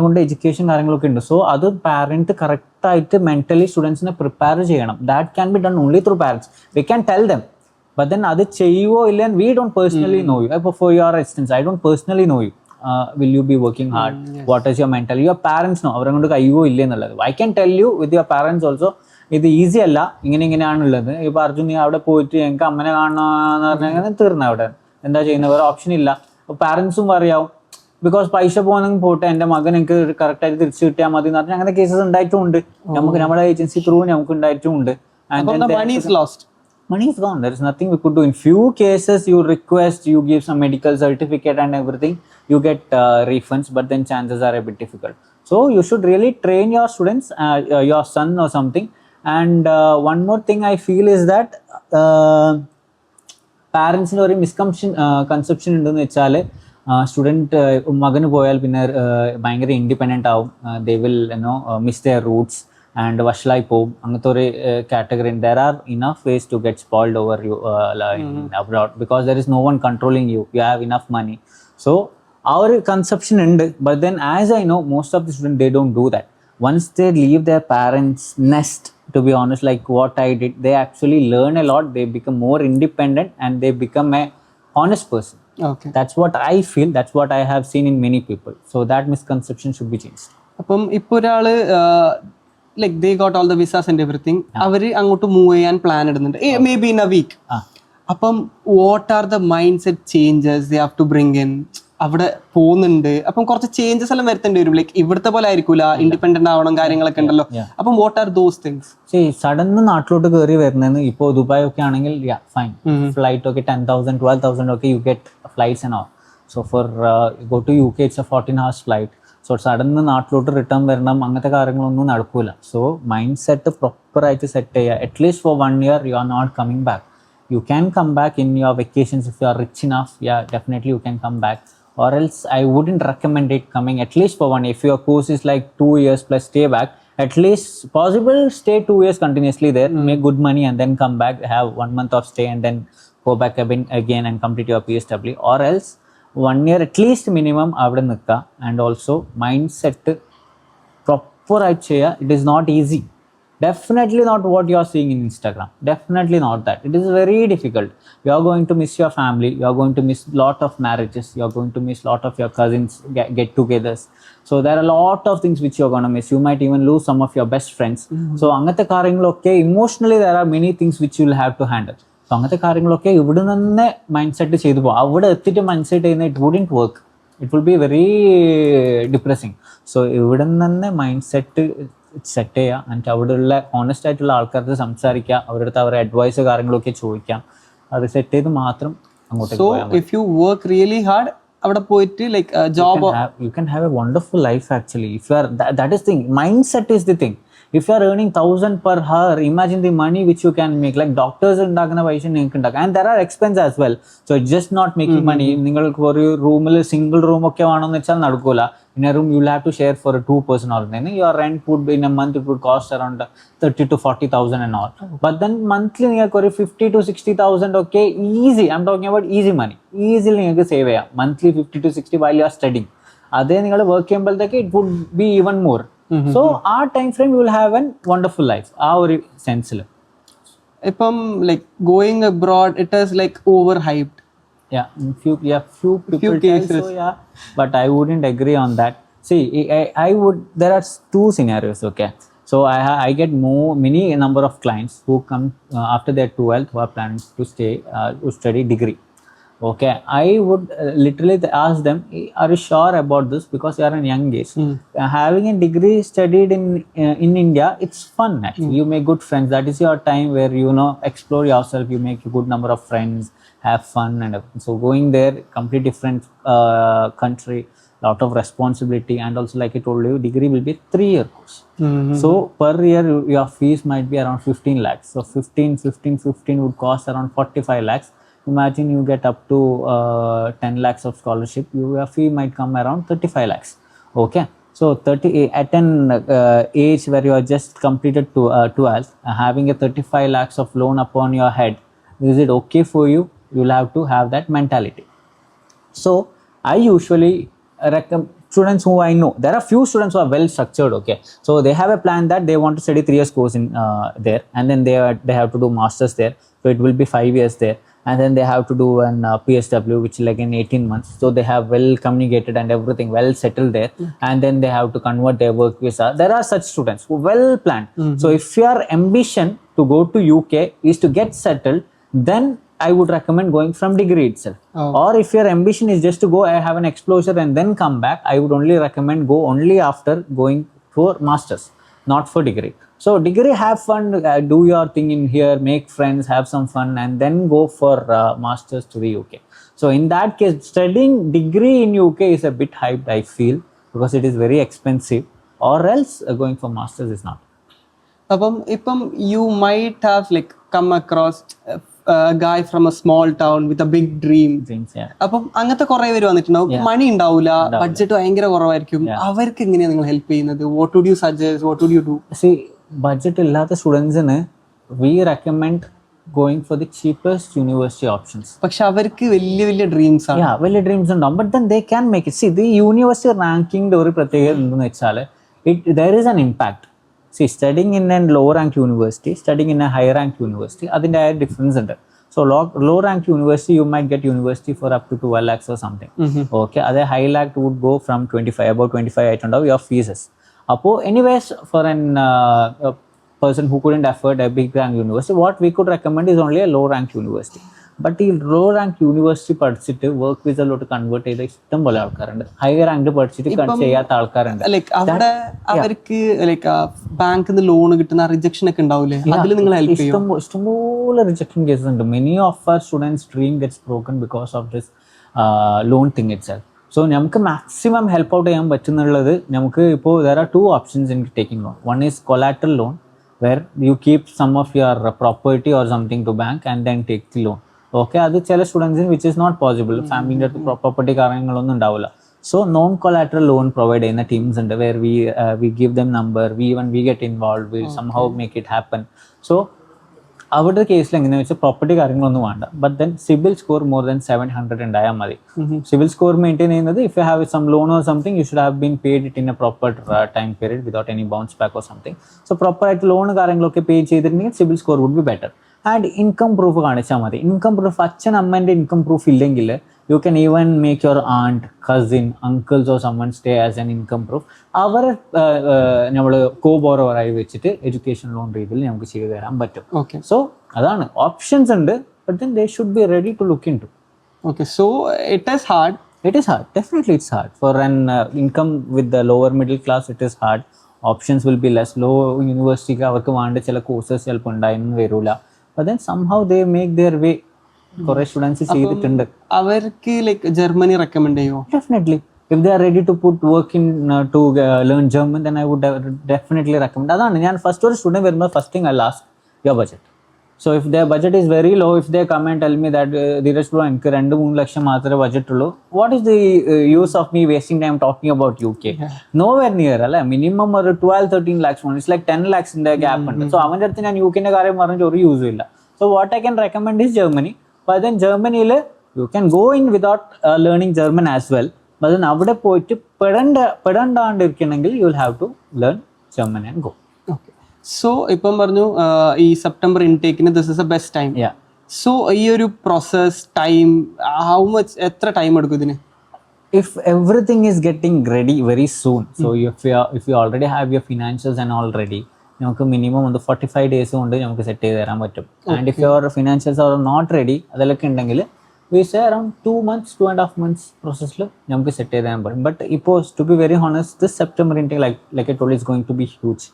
കൊണ്ട് എഡ്യൂക്കേഷൻ കാര്യങ്ങളൊക്കെ ഉണ്ട്. സോ അത് പാരന്റ് കറക്റ്റ് ആയിട്ട് മെന്റലി സ്റ്റുഡൻസിനെ പ്രിപ്പയർ ചെയ്യണം. That can be done only through parents. We can tell them, but then അത് ചെയ്യുവോ ഇല്ല, we don't personally know you. ഇപ്പോൾ for your instance, I don't personally know you. Will you be working hard? What is your mental? Your parents know, അവരെ കൊണ്ട് കഴിയുവോ ഇല്ല എന്നുള്ളത്. I can tell you with your parents also, ഇത് easy അല്ല, ഇങ്ങനെയാണുള്ളത്. ഇപ്പൊ അർജുൻ നീ അവിടെ പോയിട്ട് എനിക്ക് അമ്മനെ കാണണമെന്ന് പറഞ്ഞാൽ തീർന്ന അവിടെ എന്താ ചെയ്യുന്നത്? വേറെ ഓപ്ഷൻ ഇല്ല. അപ്പൊ പാരന്റ്സും പറയാവും, ബിക്കോസ് പൈസ പോകുന്നെങ്കിൽ പോട്ടെ, എന്റെ മകൻ എനിക്ക് കറക്റ്റ് ആയിട്ട് തിരിച്ചു കിട്ടിയാൽ മതി എന്ന് പറഞ്ഞാൽ അങ്ങനെ കേസസ് ഉണ്ടായിട്ടുമുണ്ട്. നമുക്ക് നമ്മുടെ ഏജൻസി ത്രൂ നമുക്ക് ഉണ്ടായിട്ടുമുണ്ട്. Money is gone. There is nothing we could do. In few cases, you request, you give some medical certificate and everything, you get refunds, but then chances are a bit difficult. So you should really train your students, your son or something. And one more thing I feel is that പാരൻസിന് ഒരു conception ഉണ്ടെന്ന് വെച്ചാൽ, student മകന് പോയാൽ പിന്നെ ഭയങ്കര independent ആവും. They will miss their roots and വഷളായി പോവും. അങ്ങനത്തെ ഒരു category. There are enough ways to get spoiled over you abroad because there is no one controlling you. You have enough money. So ആ ഒരു കൺസെപ്ഷൻ ഉണ്ട്. But then as I know, most of the student they don't do that. Once they leave their parents' nest, to be honest, like what I did, they actually learn a lot. They become more independent and they become a honest person. Okay, that's what I feel. That's what I have seen in many people. So that misconception should be changed. അപ്പം ഇപ്പോൾ ഒരാൾ like they got all the visas and everything, അവർ അങ്ങോട്ട് move ചെയ്യാൻ plan ഇടുന്നുണ്ട്, maybe in a week. അപ്പം what are the mind set changes they have to bring in? അവിടെ പോകുന്നുണ്ട്, അപ്പം കുറച്ച് ചേഞ്ചസ് എല്ലാം വരുത്തേണ്ടി വരും. ലൈക്ക് ഇവിടുത്തെ പോലെ ആയിരിക്കൂല, ഇൻഡിപെൻഡന്റ് ആവണം, കാര്യങ്ങളൊക്കെ ഉണ്ടല്ലോ. അപ്പം what are those things? Sudden നാട്ടിലോട്ട് കയറി വരുന്നതെന്ന് ഇപ്പോൾ ദുബായ് ഒക്കെ ആണെങ്കിൽ ഫൈൻ, ഫ്ലൈറ്റ് ഒക്കെ 10,000 12,000 ഒക്കെ you get flights and all. So for go to UK it's a 14 hours flight. So sudden നാട്ടിലോട്ട് റിട്ടേൺ വരണം, അങ്ങനത്തെ കാര്യങ്ങളൊന്നും നടക്കൂല. സോ മൈൻഡ് സെറ്റ് പ്രോപ്പറായിട്ട് സെറ്റ് ചെയ്യുക. At least for 1 year you are not coming back. You can come back in your vacations if you are rich enough. Yeah, definitely you can come back. Or else I wouldn't recommend it coming at least for 1 year. If your course is like 2 years plus stay back, at least possible stay 2 years continuously there, make good money and then come back, have 1 month of stay and then go back again and complete your PSW. Or else 1 year at least minimum avade nikka. And also mindset proper aayit cheya. It is not easy. Definitely not what you are seeing in Instagram. Definitely not that. It is very difficult. You are going to miss your family. You are going to miss lot of marriages. You are going to miss lot of your cousins get-togethers. So there are a lot of things which you are going to miss. You might even lose some of your best friends. So അങ്ങനത്തെ കാര്യങ്ങളൊക്കെ emotionally there are many things which you will have to handle. So അങ്ങനത്തെ കാര്യങ്ങളൊക്കെ ഇവിടെ തന്നെ mind set ചെയ്തു പോകും. അവിടെ എത്തിയിട്ട് മൈൻഡ് സെറ്റ് ചെയ്യുന്ന it wouldn't work. It will be very depressing. So ഇവിടെ തന്നെ മൈൻഡ് സെറ്റ് സെറ്റ് ചെയ്യുക. എന്നിട്ട് അവിടെയുള്ള ഓണസ്റ്റ് ആയിട്ടുള്ള ആൾക്കാർക്ക് സംസാരിക്കുക, അവരുടെ അടുത്ത് അവരുടെ അഡ്വൈസ് കാര്യങ്ങളൊക്കെ ചോദിക്കാം. അത് സെറ്റ് ചെയ്ത് മാത്രം അങ്ങോട്ടേക്ക് പോയാൽ മതി. If you work really hard, അവിടെ പോയിട്ട് like job you can have a wonderful life actually. If you are that is thing, mindset is the thing. If you are earning 1,000 per hour, imagine the money which you can make. Like doctors ഉണ്ടാക്കുന്ന പൈസ നിങ്ങൾക്ക് ഉണ്ടാക്കാം. And there are expenses as well. So it's just not making money. നിങ്ങൾക്ക് ഒരു റൂമിൽ single room ഒക്കെ വേണമെന്ന് വെച്ചാൽ നടക്കൂല. In a room you will have to share for a 2-person or then your rent would in a month it would cost around 30 to 40,000 and all. But then monthly നിങ്ങൾക്ക് ഒരു 50 to 60,000 okay easy. I'm talking about easy money. Easily നിങ്ങൾക്ക് save ചെയ്യാം. Monthly 50 to 60 while you are studying. അതേ നിങ്ങൾ work ചെയ്യുമ്പോഴത്തേക്ക് it would be even more. So ആ time frame you will have a wonderful life. ആ ഒരു സെൻസിൽ ഇപ്പം like going abroad it is like over hyped. Few people cases. tell so, but I wouldn't agree on that. See, I would. There are two scenarios. Okay, so I get many number of clients who come after their 12th who are planning to study degree. Okay, I would literally ask them, are you sure about this? Because you are in young age. Having a degree studied in India, it's fun actually. You make good friends. That is your time where you explore yourself. You make a good number of friends, have fun and everything. So going there, complete different country, lot of responsibility, and also like I told you, degree will be 3-year course. So per year your fees might be around 15 lakhs. So 15 would cost around 45 lakhs. Imagine you get up to 10 lakhs of scholarship, your fee might come around 35 lakhs. Okay, so 30 at an age where you are just completed to 12th, having a 35 lakhs of loan upon your head, is it okay for you? You will have to have that mentality. So I usually recommend students who I know, there are few students who are well structured. Okay, so they have a plan that they want to study 3 years course in there, and then they have to do masters there, so it will be 5 years there, and then they have to do an PSW which is like in 18 months. So they have well communicated and everything well settled there, and then they have to convert their work visa. There are such students who well planned. So if your ambition to go to UK is to get settled, then I would recommend going from degree itself. Or if your ambition is just to go have an exposure and then come back, I would only recommend go only after going for masters, not for degree. So degree, have fun, do your thing in here, make friends, have some fun, and then go for masters to the UK. So in that case, studying degree in UK is a bit hyped, I feel, because it is very expensive. Or else going for masters is not. Ippam you might have like come across a guy from a small town with a big dreams. അപ്പം അങ്ങനത്തെ കുറെ പേര് വന്നിട്ടുണ്ടാവും. മണി ഉണ്ടാവില്ല, budget ഭയങ്കര കുറവായിരിക്കും. അവർക്ക് എങ്ങനെയാണ് നിങ്ങൾ ഹെൽപ്പ് ചെയ്യുന്നത്? What would you suggest, what would you do? Budget ഇല്ലാത്ത സ്റ്റുഡൻസിന് we recommend going for the cheapest university options. പക്ഷെ അവർക്ക് വലിയ വലിയ ഡ്രീംസ് ആണ്. വലിയ ഡ്രീംസ് ഉണ്ടാവും, but then they can make it. See, the university ranking ഒരു പ്രത്യേകത എന്തെന്ന് വെച്ചാൽ there is an impact. See, studying in a low ranked university, studying in a high ranked university, അതിൻ്റെ ആ ഡിഫറൻസ് ഉണ്ട്. So low ranked university, you might get university for up to 12 lakhs or something. Okay, അതേ high lakh would go from 25, about 25 ആയിട്ടുണ്ടാവും your fees. അപ്പോൾ anyways, for an person who couldn't afford a big rank university, what we could recommend is only a low ranked university. But ഈ law rank university പഠിച്ചിട്ട് work വിസയിലോട്ട് convert ചെയ്ത ഇഷ്ടം പോലെ ആൾക്കാരുണ്ട്. High rank പഠിച്ചിട്ട് ചെയ്യാത്ത ആൾക്കാരുണ്ട്. ലൈക്ക് അവിടെ അവർക്ക് ലൈക്ക് ബാങ്കിൽ നിന്ന് ലോൺ കിട്ടുന്ന റിജക്ഷൻ ഒക്കെ ഉണ്ടാവില്ലേ, അതിൽ നിങ്ങൾ ഹെൽപ്പ് ചെയ്യും? ഇഷ്ടംപോലെ റിജക്ഷൻ കേസസ് ഉണ്ട്. Many of our students dream gets broken because of this loan thing itself. So നമുക്ക് മാക്സിമം ഹെൽപ്പ് ഔട്ട് ചെയ്യാൻ പറ്റുന്നുള്ളത്, നമുക്ക് ഇപ്പോൾ there are 2 options in taking loan. One is collateral loan, where you keep some of your property or something to bank and then take the loan. Okay, അത് ചില സ്റ്റുഡൻസിന് which is not possible, ഫാമിലിൻ്റെ അടുത്ത് property കാര്യങ്ങളൊന്നും ഉണ്ടാവില്ല. So non collateral loan provide ചെയ്യുന്ന teams ഉണ്ട്, where we give them number, we get involve, we somehow make it happen. So അവരുടെ കേസിൽ എങ്ങനെയാണെന്ന് വെച്ചാൽ പ്രോപ്പർട്ടി കാര്യങ്ങളൊന്നും വേണ്ട, but then CIBIL score more than 700 ഉണ്ടായാൽ മതി. സിബിൽ സ്കോർ മെയിൻറ്റെയിൻ ചെയ്യുന്നത്, if you have some loan or something, you should have been paid it in A proper time period without any bounce back or something. So പ്രോപ്പറായിട്ട് loan കാര്യങ്ങളൊക്കെ pay ചെയ്തിട്ടുണ്ടെങ്കിൽ CIBIL score would be better. And income proof കാണിച്ചാൽ മതി. Income proof അച്ഛൻ അമ്മേൻ്റെ income proof ഇല്ലെങ്കിൽ, you can even make your aunt, cousin, uncles or someone stay as an income proof. അവരെ നമ്മൾ co-borrower-ആയി വെച്ചിട്ട് എഡ്യൂക്കേഷൻ ലോൺ രീതിയിൽ നമുക്ക് ചെയ്തു തരാൻ പറ്റും. ഓക്കെ, സോ അതാണ് ഓപ്ഷൻസ് ഉണ്ട്, but then they should be ready to look into. okay, so it is hard. It is hard, definitely it's hard for an income with the lower middle class. It is hard. Options will be less. Low university അവർക്ക് വേണ്ട ചില courses ചിലപ്പോൾ ഉണ്ടായിരുന്നു വരില്ല, but then somehow they make their way. കുറെ students ചെയ്തിട്ടുണ്ട്. അവർക്ക് like Germany recommend ചെയ്യോ? Definitely, if they are ready to put work in to learn German, then I would definitely recommend. അതാണ് ഞാൻ ഫസ്റ്റ് ഒരു സ്റ്റുഡൻറ്റ് വരുമ്പോൾ first thing I'll ask your budget. So if their budget is very low, if they come and tell me that Dheeraj bro എനിക്ക് 2-3 ലക്ഷം മാത്രമേ budget ഉള്ളൂ, what is the use of me wasting time talking about UK? Nowhere near അല്ലേ, minimum ഒരു 12-13 lakhs ആണ്. It's like 10 lakhs ന്റെ gap ഉണ്ട്. So അവൻ്റെ അടുത്ത് ഞാൻ UK ന്റെ കാര്യം പറഞ്ഞിട്ട് ഒരു യൂസും ഇല്ല. So what I can recommend is Germany. But then ജർമ്മനിയിൽ you can go in without learning German as well. But then അവിടെ പോയിട്ട് പെടണ്ടാണ്ടിരിക്കണമെങ്കിൽ you will have to learn German and go. Okay, so ഇപ്പം പറഞ്ഞു ഈ സെപ്റ്റംബർ ഇൻടേക്കിന് this is a best time. So ഈ ഒരു പ്രോസസ് ടൈം ഹൗ മച്ച്, എത്ര ടൈം എടുക്കും ഇതിന്? If everything is getting ready very soon, so if you already have your financials and all ready, നമുക്ക് മിനിമം ഒന്ന് 45 days കൊണ്ട് നമുക്ക് സെറ്റ് ചെയ്ത് തരാൻ പറ്റും. And if your financials are not ready, അതിലൊക്കെ ഉണ്ടെങ്കിൽ we say around 2 months 2.5 months പ്രോസസ്സിൽ നമുക്ക് സെറ്റ് ചെയ്ത് തരാൻ പറ്റും. ബട്ട് ഇപ്പോൾ to be very honest, this September intake like I told is going to be huge.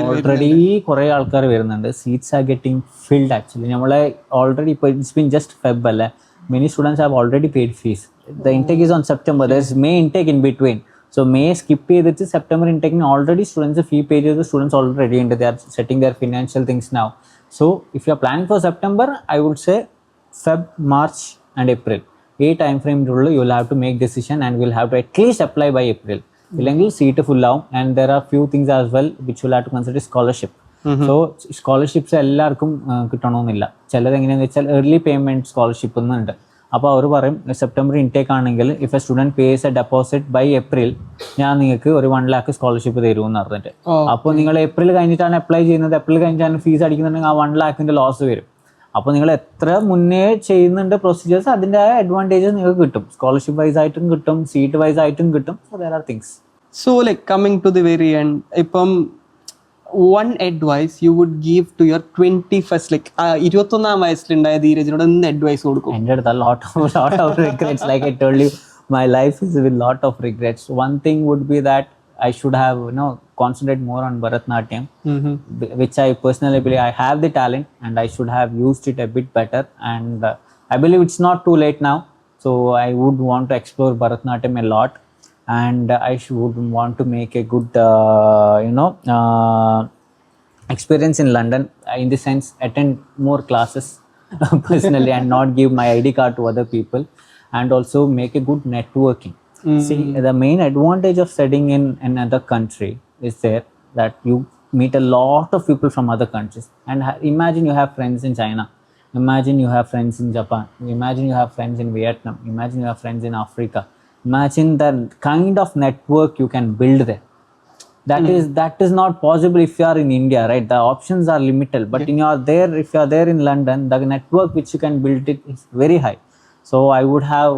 Already കുറേ ആൾക്കാർ വരുന്നുണ്ട്. Seats are getting filled actually. നമ്മളെ ഓൾറെഡി ഇപ്പോൾ ഇറ്റ്സ് ബീൻ ജസ്റ്റ് ഫെബ് അല്ലേ, many students have already paid fees. The intake is on September, there is May intake in between. So May skip ചെയ്തിട്ട് September ഇൻടേക്കിന് already students fee pay ചെയ്ത് students already ഉണ്ട്. They are setting their financial things now. So if you are planning for September, I would say Feb, March and April. ഈ time ഫ്രെയിമിലുള്ള you will have to make decision and will have to at least apply by April. ഇല്ലെങ്കിൽ seat full ആവും. And there are few things as well which you will have to consider scholarship. So scholarships എല്ലാവർക്കും കിട്ടണമെന്നില്ല. ചിലത് എങ്ങനെയാണെന്ന് വെച്ചാൽ early payment scholarship എന്നുണ്ട്. അപ്പോൾ അവർ പറയും സെപ്റ്റംബർ ഇൻടേക്ക് ആണെങ്കിൽ if a student pays a deposit by April, ഞാൻ നിങ്ങൾക്ക് ഒരു 1 lakh സ്കോളർഷിപ്പ് തരുമെന്ന് പറഞ്ഞിട്ട്. അപ്പോൾ നിങ്ങൾ ഏപ്രിൽ കഴിഞ്ഞിട്ടാണ് അപ്ലൈ ചെയ്യുന്നത്, ഏപ്രിൽ കഴിഞ്ഞിട്ടാണ് ഫീസ് അടിക്കുന്നുണ്ടെങ്കിൽ ആ 1 lakhന്റെ ലോസ് വരും. അപ്പോൾ നിങ്ങൾ എത്ര മുന്നേ ചെയ്യുന്നുണ്ട് പ്രൊസീജിയേഴ്സ്, അതിൻ്റെ അഡ്വാൻറ്റേജസ് നിങ്ങൾക്ക് കിട്ടും. സ്കോളർഷിപ്പ് വൈസ് ആയിട്ടും കിട്ടും, സീറ്റ് വൈസ് ആയിട്ടും കിട്ടും. So there are things. So like coming to the very end, ഇപ്പം one advice you would give to your 21st, like 21ാം വയസ്സിലുണ്ടായ ധീരജിനോട് എന്ത് അഡ്വൈസ് കൊടുക്കും? എൻ്റെ അടുത്ത് lot of regrets. Like I told you, my life is with lot of regrets. One thing would be that I should have concentrate more on Bharatanatyam, which I personally believe I have the talent and I should have used it a bit better. And I believe it's not too late now. So I would want to explore Bharatanatyam a lot. And I would want to make a good experience in London, in the sense attend more classes personally and not give my ID card to other people, and also make a good networking. See, the main advantage of studying in another country is there that you meet a lot of people from other countries. And imagine you have friends in China, imagine you have friends in Japan, imagine you have friends in Vietnam, imagine you have friends in Africa. Imagine the kind of network you can build there. That is not possible if you are in India, right? The options are limited. But if you are there in London, the network which you can build it is very high. So I would have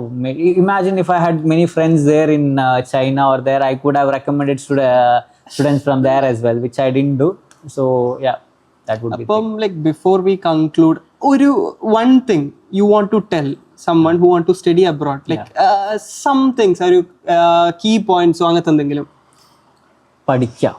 imagine if I had many friends there in China or there, I could have recommended students from there as well, which I didn't do. So yeah, that would be. Like before we conclude, one thing you want to tell someone who want to study abroad, like some things, or key points അങ്ങനത്തെ എന്തെങ്കിലും? പഠിക്കുക.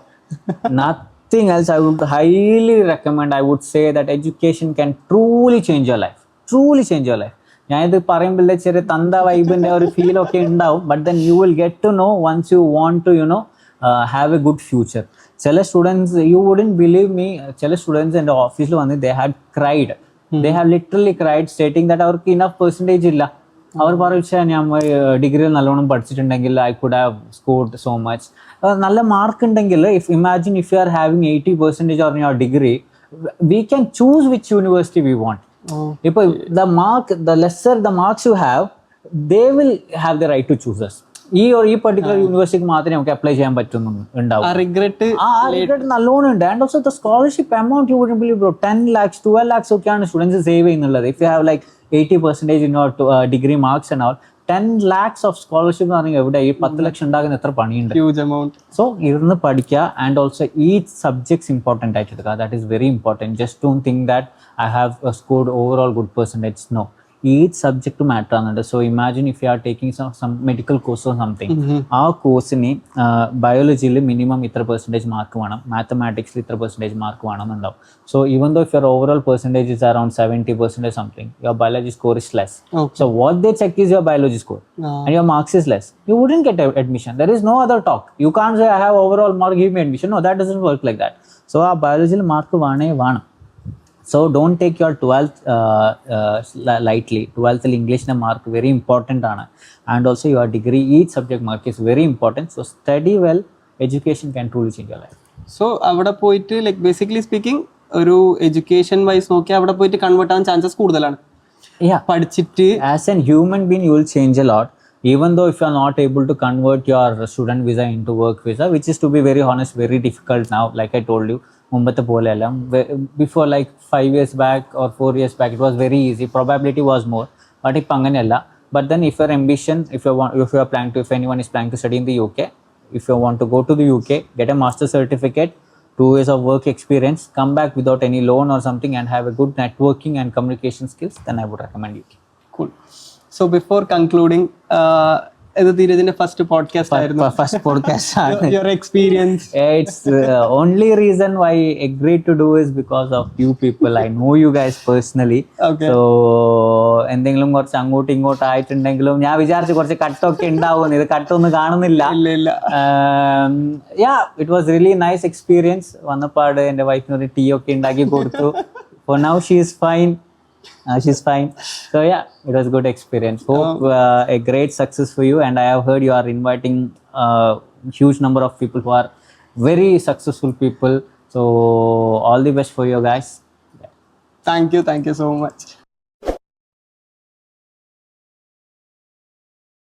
Nothing else. I would highly recommend, I would say that education can truly change your life. Truly change your life. ഞാനിത് പറയുമ്പോൾ ചെറിയ തന്ത വൈബിൻ്റെ ഒരു ഫീലൊക്കെ ഉണ്ടാവും, but then you will get to know once you want to have a good future. ചില students, you wouldn't believe me, ചില students എൻ്റെ ഓഫീസിൽ വന്ന് they had cried. They have literally cried stating that അവർക്ക് ഇനഫ് പെർസെൻറ്റേജ് ഇല്ല. അവർ പറയിച്ചാൽ ഞാൻ ഡിഗ്രിയിൽ നല്ലോണം പഠിച്ചിട്ടുണ്ടെങ്കിൽ I could have scored so much. നല്ല മാർക്ക് ഉണ്ടെങ്കിൽ, if imagine if you are having 80% on your degree, we can choose which university we want. ഇപ്പോൾ the lesser the marks you have, they will have the right to choose us. ഈ particular യൂണിവേഴ്സിറ്റിക്ക് മാത്രമേ നമുക്ക് apply ചെയ്യാൻ പറ്റുന്നുണ്ടാവും. Regret നല്ലോണം ഉണ്ട്. And also the scholarship amount you wouldn't believe bro, 10 lakhs 12 lakhs ഒക്കെയാണ് സ്റ്റുഡൻസ് സേവ് ചെയ്യുന്നുള്ളത്. If you have like 80% in your degree marks and all, 10 lakhs of scholarship എന്ന് പറഞ്ഞാൽ എവിടെ? ഈ 10 ലക്ഷം ഉണ്ടാകുന്ന എത്ര പണിയുണ്ട്. Huge amount. സോ ഇരുന്ന് പഠിക്കുക. And also each subjects important ആയിട്ട് എടുക്കുക. That is very important. Just don't think that I have scored overall good percentage. No, each subject matter ആണെന്നുണ്ട്. So imagine if you are taking some medical course or something, ആ കോഴ്സിന് ബയോളജിയിൽ minimum ഇത്ര percentage mark വേണം, മാത്തമാറ്റിക്സിൽ ഇത്ര percentage mark വേണം എന്നുണ്ടാവും. So even though if your overall percentage is around 70% something, your biology score is less. So what they check is your biology score, and your marks is less, you wouldn't get admission. There is no other talk. You can't say I have overall mark, give me admission. No, that doesn't work like that. So ആ ബയോളജിയിൽ mark വേണം. So don't take your 12th lightly. 12th English mark very important ആണ്. And also your degree, each subject mark is very important. So study well. Education can truly change your life. So അവിടെ പോയിട്ട് like basically speaking ഒരു education wise നോക്കി അവിടെ പോയിട്ട് convert ആവാൻ chances കൂടുതലാണ്. പഠിച്ചിട്ട് as a human being you will change a lot. Even though if you are not able to convert your student visa into work visa, which is, to be very honest, very difficult now. Like I told you, മുമ്പത്തെ പോലെയല്ല. Before like 5 years back or 4 years back it was very easy, probability was more, but ഇപ്പം അങ്ങനെയല്ല. But then if your ambition, if you are planning to, if anyone is planning to study in the UK, if you want to go to the UK, get a master certificate, 2 years of work experience, come back without any loan or something and have a good networking and communication skills, then I would recommend UK. Cool. So before concluding, ഇത് ധീരജിന്റെ first podcast ആയിരുന്നു. First podcast. Your experience. It's only reason why I agreed to do is because of you people. I know you guys personally. Okay. So എന്തെങ്കിലും കുറച്ച് അങ്ങോട്ടും ഇങ്ങോട്ടും ആയിട്ടുണ്ടെങ്കിലും ഞാൻ വിചാരിച്ചു കുറച്ച് കട്ടൊക്കെ ഉണ്ടാവും. ഇത് കട്ടൊന്നും കാണുന്നില്ല. Yeah, it was really nice experience. വന്നപ്പാട് എൻ്റെ വൈഫിനൊരു ടീ ഒക്കെ ഉണ്ടാക്കി കൊടുത്തു. For now she is fine. She's fine. So yeah, it was a good experience. Hope a great success for you. And I have heard you are inviting huge number of people who are very successful people. So all the best for you guys. Thank you so much.